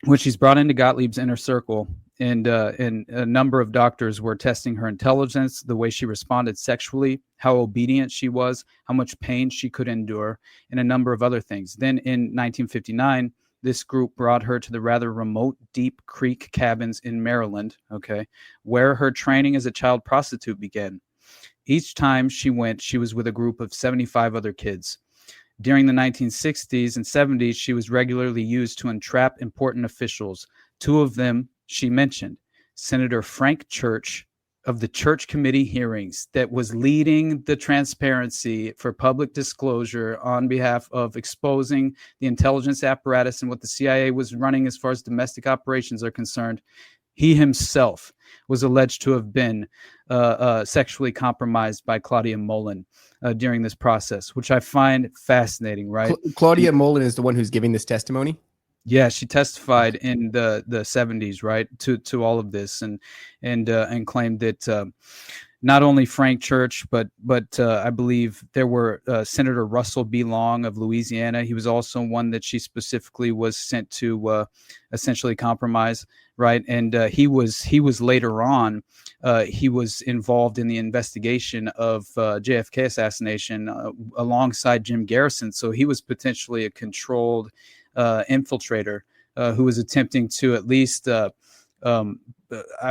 Speaker 6: when she's brought into Gottlieb's inner circle, and a number of doctors were testing her intelligence, the way she responded sexually, how obedient she was, how much pain she could endure, and a number of other things. Then in 1959, this group brought her to the rather remote Deep Creek cabins in Maryland, where her training as a child prostitute began. Each time she went, she was with a group of 75 other kids. During the 1960s and 70s, she was regularly used to entrap important officials. Two of them she mentioned: Senator Frank Church of the church committee hearings that was leading the transparency for public disclosure on behalf of exposing the intelligence apparatus and what the CIA was running as far as domestic operations are concerned, he himself was alleged to have been sexually compromised by Claudia Mullen during this process, which I find fascinating, right?
Speaker 5: Claudia Mullen is the one who's giving this testimony?
Speaker 6: Yeah, she testified in the 70s, right, to all of this, and claimed that not only Frank Church, but I believe there were Senator Russell B. Long of Louisiana. He was also one that she specifically was sent to essentially compromise, right? And he was later on he was involved in the investigation of JFK assassination alongside Jim Garrison. So he was potentially a controlled infiltrator who was attempting to at least, I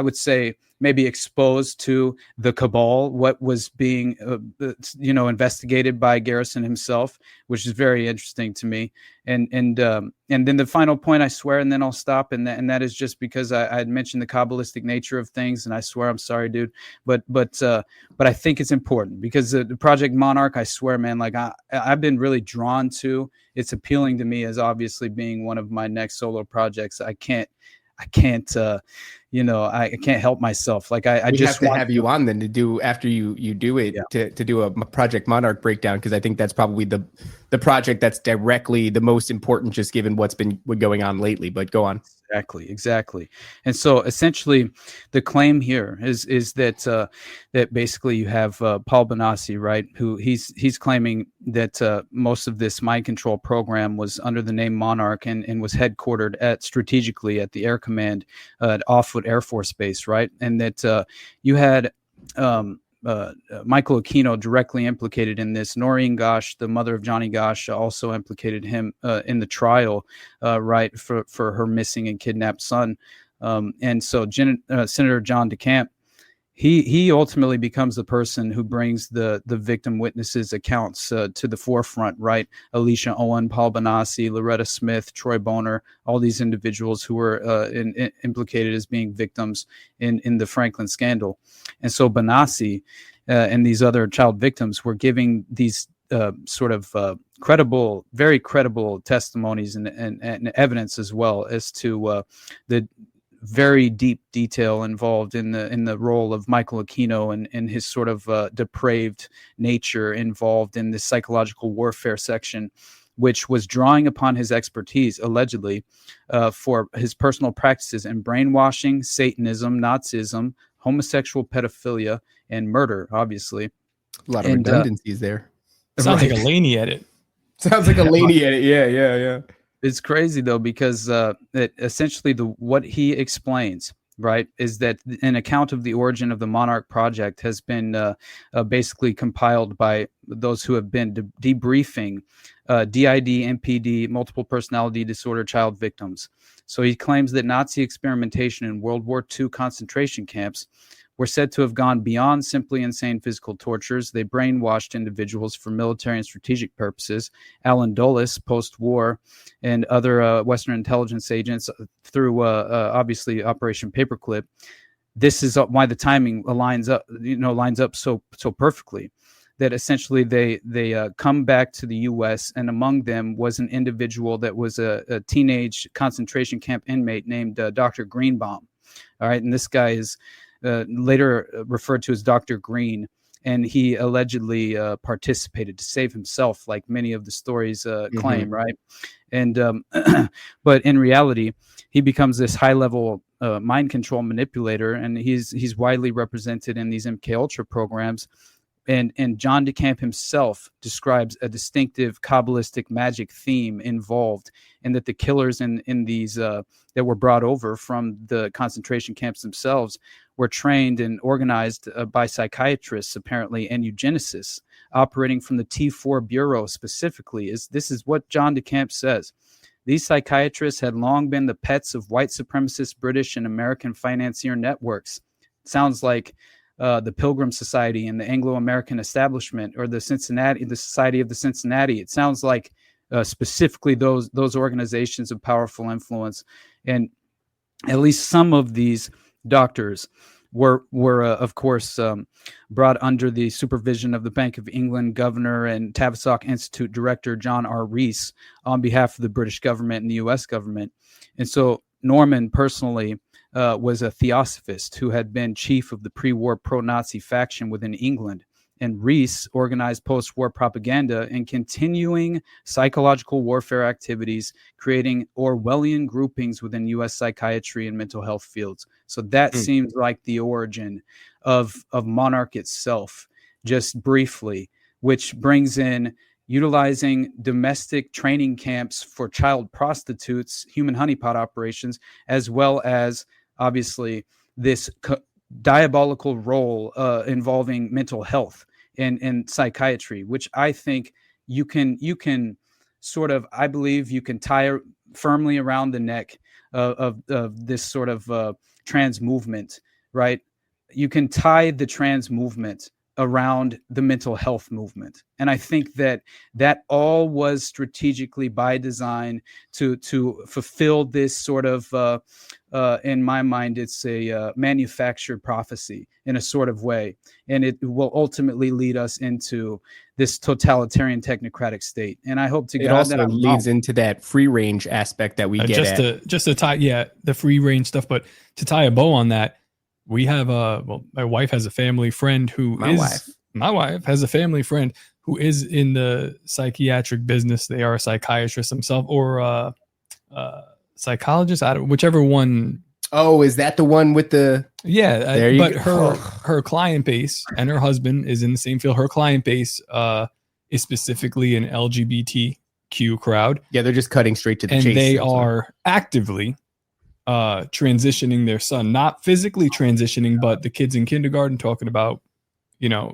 Speaker 6: would say, maybe expose to the cabal what was being, investigated by Garrison himself, which is very interesting to me. And then the final point, I swear, and then I'll stop. And that is just because I had mentioned the Kabbalistic nature of things, and I swear, I'm sorry, dude, but I think it's important because the Project Monarch, I swear, man, like I've been really drawn to. It's appealing to me as obviously being one of my next solo projects. I can't help myself. Like I just
Speaker 5: have to have you on then to do after you do it, to do a Project Monarch breakdown, because I think that's probably the project that's directly the most important, just given what's been going on lately. But go on.
Speaker 6: Exactly. And so essentially the claim here is that that basically you have Paul Benassi, right, who he's claiming that most of this mind control program was under the name Monarch and was headquartered strategically at the Air Command at Offwood Air Force Base, right? And that you had Michael Aquino directly implicated in this. Noreen Gosh, the mother of Johnny Gosh, also implicated him in the trial, right, for her missing and kidnapped son. And so Senator John DeCamp, he ultimately becomes the person who brings the victim witnesses accounts to the forefront, right? Alicia Owen, Paul Benassi, Loretta Smith, Troy Boner, all these individuals who were implicated as being victims in the Franklin scandal. And so Benassi and these other child victims were giving these sort of very credible testimonies and evidence as well as to the very deep detail involved in the role of Michael Aquino and his sort of depraved nature involved in this psychological warfare section, which was drawing upon his expertise, allegedly, for his personal practices in brainwashing, Satanism, Nazism, homosexual pedophilia, and murder, obviously.
Speaker 5: A lot of redundancies there.
Speaker 1: Sounds like a Laney edit.
Speaker 5: Sounds like a Laney edit. Yeah.
Speaker 6: It's crazy though, because essentially what he explains, right, is that an account of the origin of the Monarch project has been basically compiled by those who have been debriefing DID, MPD, multiple personality disorder child victims. So he claims that Nazi experimentation in World War II concentration camps were said to have gone beyond simply insane physical tortures. They brainwashed individuals for military and strategic purposes. Alan Dulles, post-war, and other Western intelligence agents through obviously Operation Paperclip. This is why the timing lines up so perfectly. That essentially they come back to the U.S. and among them was an individual that was a teenage concentration camp inmate named Dr. Greenbaum. All right, and this guy is later referred to as Dr. Green, and he allegedly participated to save himself, like many of the stories claim, right? And but in reality, he becomes this high-level mind control manipulator, and he's widely represented in these MKUltra programs. And John DeCamp himself describes a distinctive Kabbalistic magic theme involved, and that the killers in these that were brought over from the concentration camps themselves were trained and organized by psychiatrists, apparently, and eugenicists operating from the T4 Bureau specifically. This is what John DeCamp says. These psychiatrists had long been the pets of white supremacist British and American financier networks. Sounds like the Pilgrim Society and the Anglo-American establishment, or the Society of the Cincinnati. It sounds like specifically those organizations of powerful influence. And at least some of these doctors were of course brought under the supervision of the Bank of England governor and Tavistock Institute director John R. Rees on behalf of the British government and the U.S. government. And so Norman personally was a theosophist who had been chief of the pre-war pro-Nazi faction within England. And Rees organized post-war propaganda and continuing psychological warfare activities, creating Orwellian groupings within U.S. psychiatry and mental health fields. So that seems like the origin of Monarch itself, just briefly, which brings in utilizing domestic training camps for child prostitutes, human honeypot operations, as well as obviously this diabolical role involving mental health and psychiatry, which I think you can sort of, I believe you can tie firmly around the neck of this sort of trans movement, right? You can tie the trans movement around the mental health movement. And I think that all was strategically by design to fulfill this sort of, in my mind, it's a manufactured prophecy in a sort of way. And it will ultimately lead us into this totalitarian technocratic state. And I hope to God
Speaker 5: also that leads into that free range aspect that we get
Speaker 1: just to tie, the free range stuff. But to tie a bow on that, we have my wife has a family friend who my wife has a family friend who is in the psychiatric business. They are a psychiatrist themselves or psychologist, whichever one.
Speaker 5: Oh, is that the one with the?
Speaker 1: Yeah, there you go. Her client base and her husband is in the same field. Her client base is specifically an LGBTQ crowd.
Speaker 5: Yeah, they're just cutting straight to the chase.
Speaker 1: And they are actively transitioning their son, not physically transitioning, but the kids in kindergarten talking about,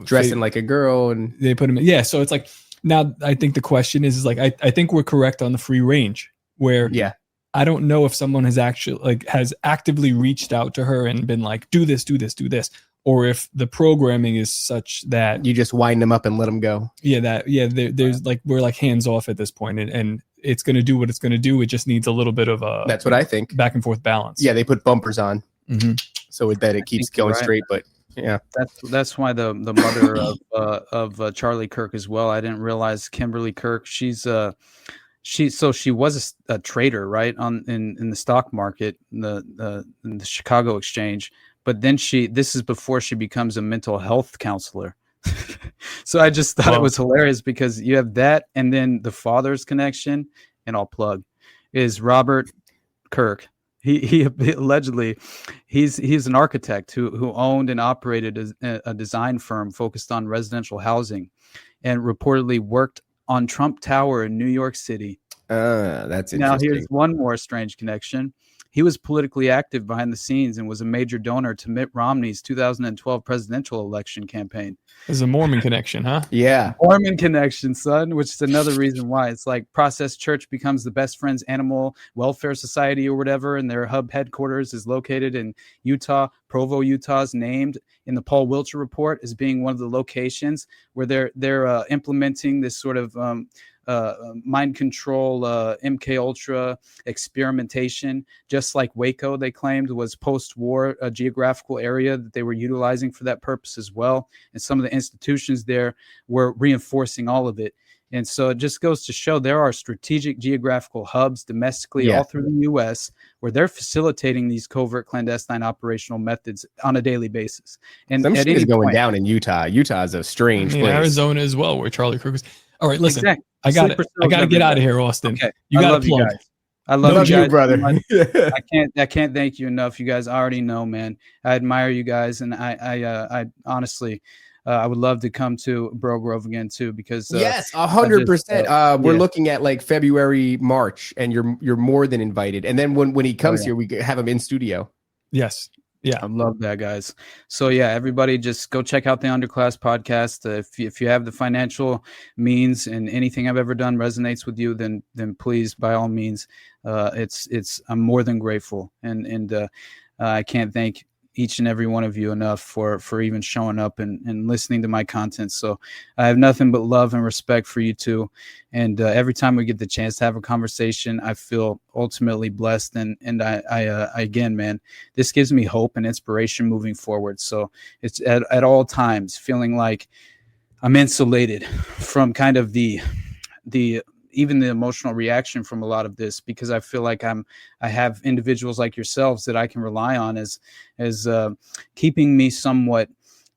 Speaker 5: dressing like a girl, and
Speaker 1: they put him in. Yeah. So it's like, now I think the question is like, I think we're correct on the free range where, I don't know if someone has actively reached out to her and been like, do this, or if the programming is such that
Speaker 5: you just wind them up and let them go.
Speaker 1: Yeah. There's like, we're like hands off at this point, and it's going to do what it's going to do. It just needs a little bit of a,
Speaker 5: that's what I think,
Speaker 1: back and forth balance.
Speaker 5: Yeah. They put bumpers on so that it keeps going straight. But yeah,
Speaker 6: that's why the mother of Charlie Kirk as well. I didn't realize Kimberly Kirk. She was a trader, right, in the stock market, in the Chicago exchange. But then this is before she becomes a mental health counselor. So I just thought it was hilarious because you have that, and then the father's connection, and I'll plug, is Robert Kirk. He allegedly he's an architect who owned and operated a design firm focused on residential housing, and reportedly worked on Trump Tower in New York City.
Speaker 5: That's interesting.
Speaker 6: Now here's one more strange connection. He was politically active behind the scenes and was a major donor to Mitt Romney's 2012 presidential election campaign.
Speaker 1: There's a Mormon connection, huh?
Speaker 5: Yeah.
Speaker 6: Mormon connection, son, which is another reason why it's like Process Church becomes the Best Friends Animal Welfare Society or whatever, and their hub headquarters is located in Utah. Provo, Utah is named in the Paul Wiltshire report as being one of the locations where they're implementing this sort of mind control, MKUltra experimentation, just like Waco, they claimed, was post-war a geographical area that they were utilizing for that purpose as well. And some of the institutions there were reinforcing all of it. And so it just goes to show there are strategic geographical hubs domestically all through the U.S. where they're facilitating these covert clandestine operational methods on a daily basis. And
Speaker 5: some shit is going down in Utah. Utah is a strange place.
Speaker 1: Arizona as well, where Charlie Kirk is. All right, listen.
Speaker 6: Exactly.
Speaker 1: I got to get out of here, Austin.
Speaker 6: Okay.
Speaker 1: You got to plug.
Speaker 6: You guys. I love you guys,
Speaker 5: brother.
Speaker 6: I can't thank you enough. You guys already know, man. I admire you guys, and I honestly, I would love to come to Bro Grove again too, because
Speaker 5: yes, 100%. We're looking at like February, March, and you're more than invited. And then when he comes here, we have him in studio.
Speaker 1: Yes. Yeah,
Speaker 6: I love that, guys. So yeah, everybody just go check out the Underclass podcast. If you have the financial means and anything I've ever done resonates with you, then please, by all means, I'm more than grateful, and I can't thank each and every one of you enough for even showing up and listening to my content. So I have nothing but love and respect for you two. And every time we get the chance to have a conversation, I feel ultimately blessed. And I again, man, this gives me hope and inspiration moving forward. So it's at all times feeling like I'm insulated from kind of the even the emotional reaction from a lot of this, because I feel like I have individuals like yourselves that I can rely on as keeping me somewhat,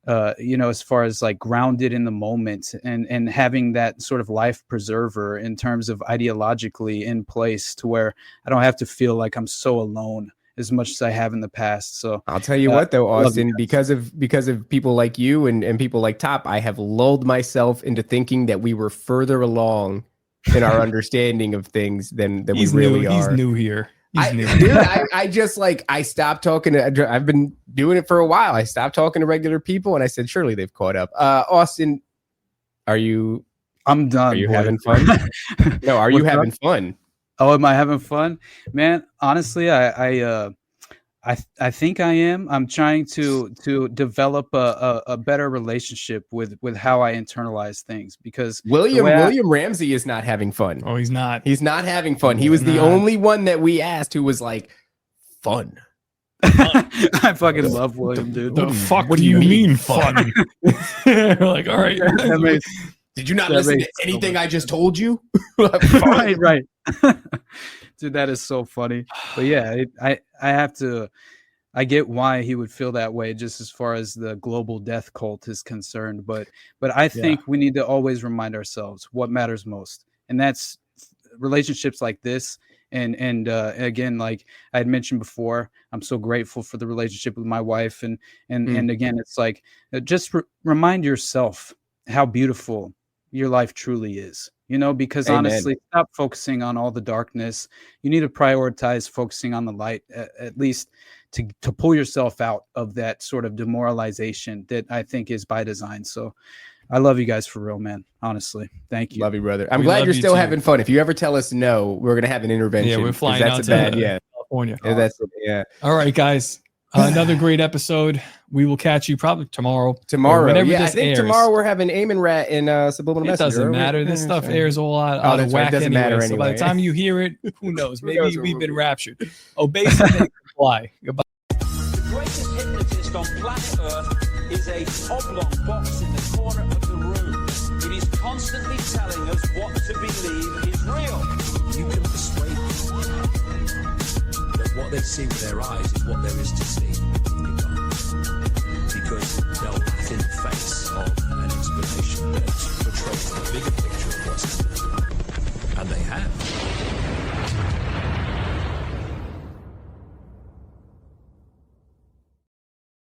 Speaker 6: as far as like grounded in the moment and having that sort of life preserver in terms of ideologically in place to where I don't have to feel like I'm so alone as much as I have in the past. So
Speaker 5: I'll tell you what though, Austin, because of people like you and people like Top, I have lulled myself into thinking that we were further along in our understanding of things than we really are.
Speaker 1: He's new here.
Speaker 5: I just I stopped talking to, I've been doing it for a while. I stopped talking to regular people and I said, surely they've caught up. Austin,
Speaker 6: I'm done.
Speaker 5: Are you having fun? No, are you having fun?
Speaker 6: Oh, am I having fun? Man, honestly, I think I am. I'm trying to develop a better relationship with how I internalize things, because
Speaker 5: William Ramsey is not having fun.
Speaker 1: Oh, he's not.
Speaker 5: He's not having fun. He was the only one that we asked who was like, fun.
Speaker 6: I fucking love William, dude.
Speaker 1: The fuck what do you mean fun? Like, all right.
Speaker 5: Did you not listen to anything I just told you?
Speaker 6: Right. Dude, that is so funny. But yeah, I get why he would feel that way, just as far as the global death cult is concerned. But I think we need to always remind ourselves what matters most, and that's relationships like this. And again, like I had mentioned before, I'm so grateful for the relationship with my wife. And again, it's like, just remind yourself how beautiful your life truly is, because
Speaker 5: Amen.
Speaker 6: Honestly, stop focusing on all the darkness. You need to prioritize focusing on the light, at least to pull yourself out of that sort of demoralization that I think is by design. So I love you guys for real, man. Honestly. Thank you.
Speaker 5: Love you, brother. I'm glad you're still having fun. If you ever tell us no, we're going to have an intervention.
Speaker 1: Yeah, we're flying out to California.
Speaker 5: Yeah, that's it. Yeah.
Speaker 1: All right, guys. Another great episode. We will catch you probably tomorrow.
Speaker 5: Whenever this I think airs. Tomorrow we're having Aim and Rat in Subliminal Messenger.
Speaker 1: It doesn't matter. This stuff airs all out of whack anyway. Matter anyway. So by the time you hear it, who knows? Maybe we've been raptured. Obey and comply. Goodbye.
Speaker 2: The greatest hypnotist on planet Earth is a oblong box in the corner of the room. It is constantly telling us what to believe is real.
Speaker 9: You can persuade people that what they see with their eyes is what there is to see. You can't. Because they'll laugh in the face of an explanation that portrays the bigger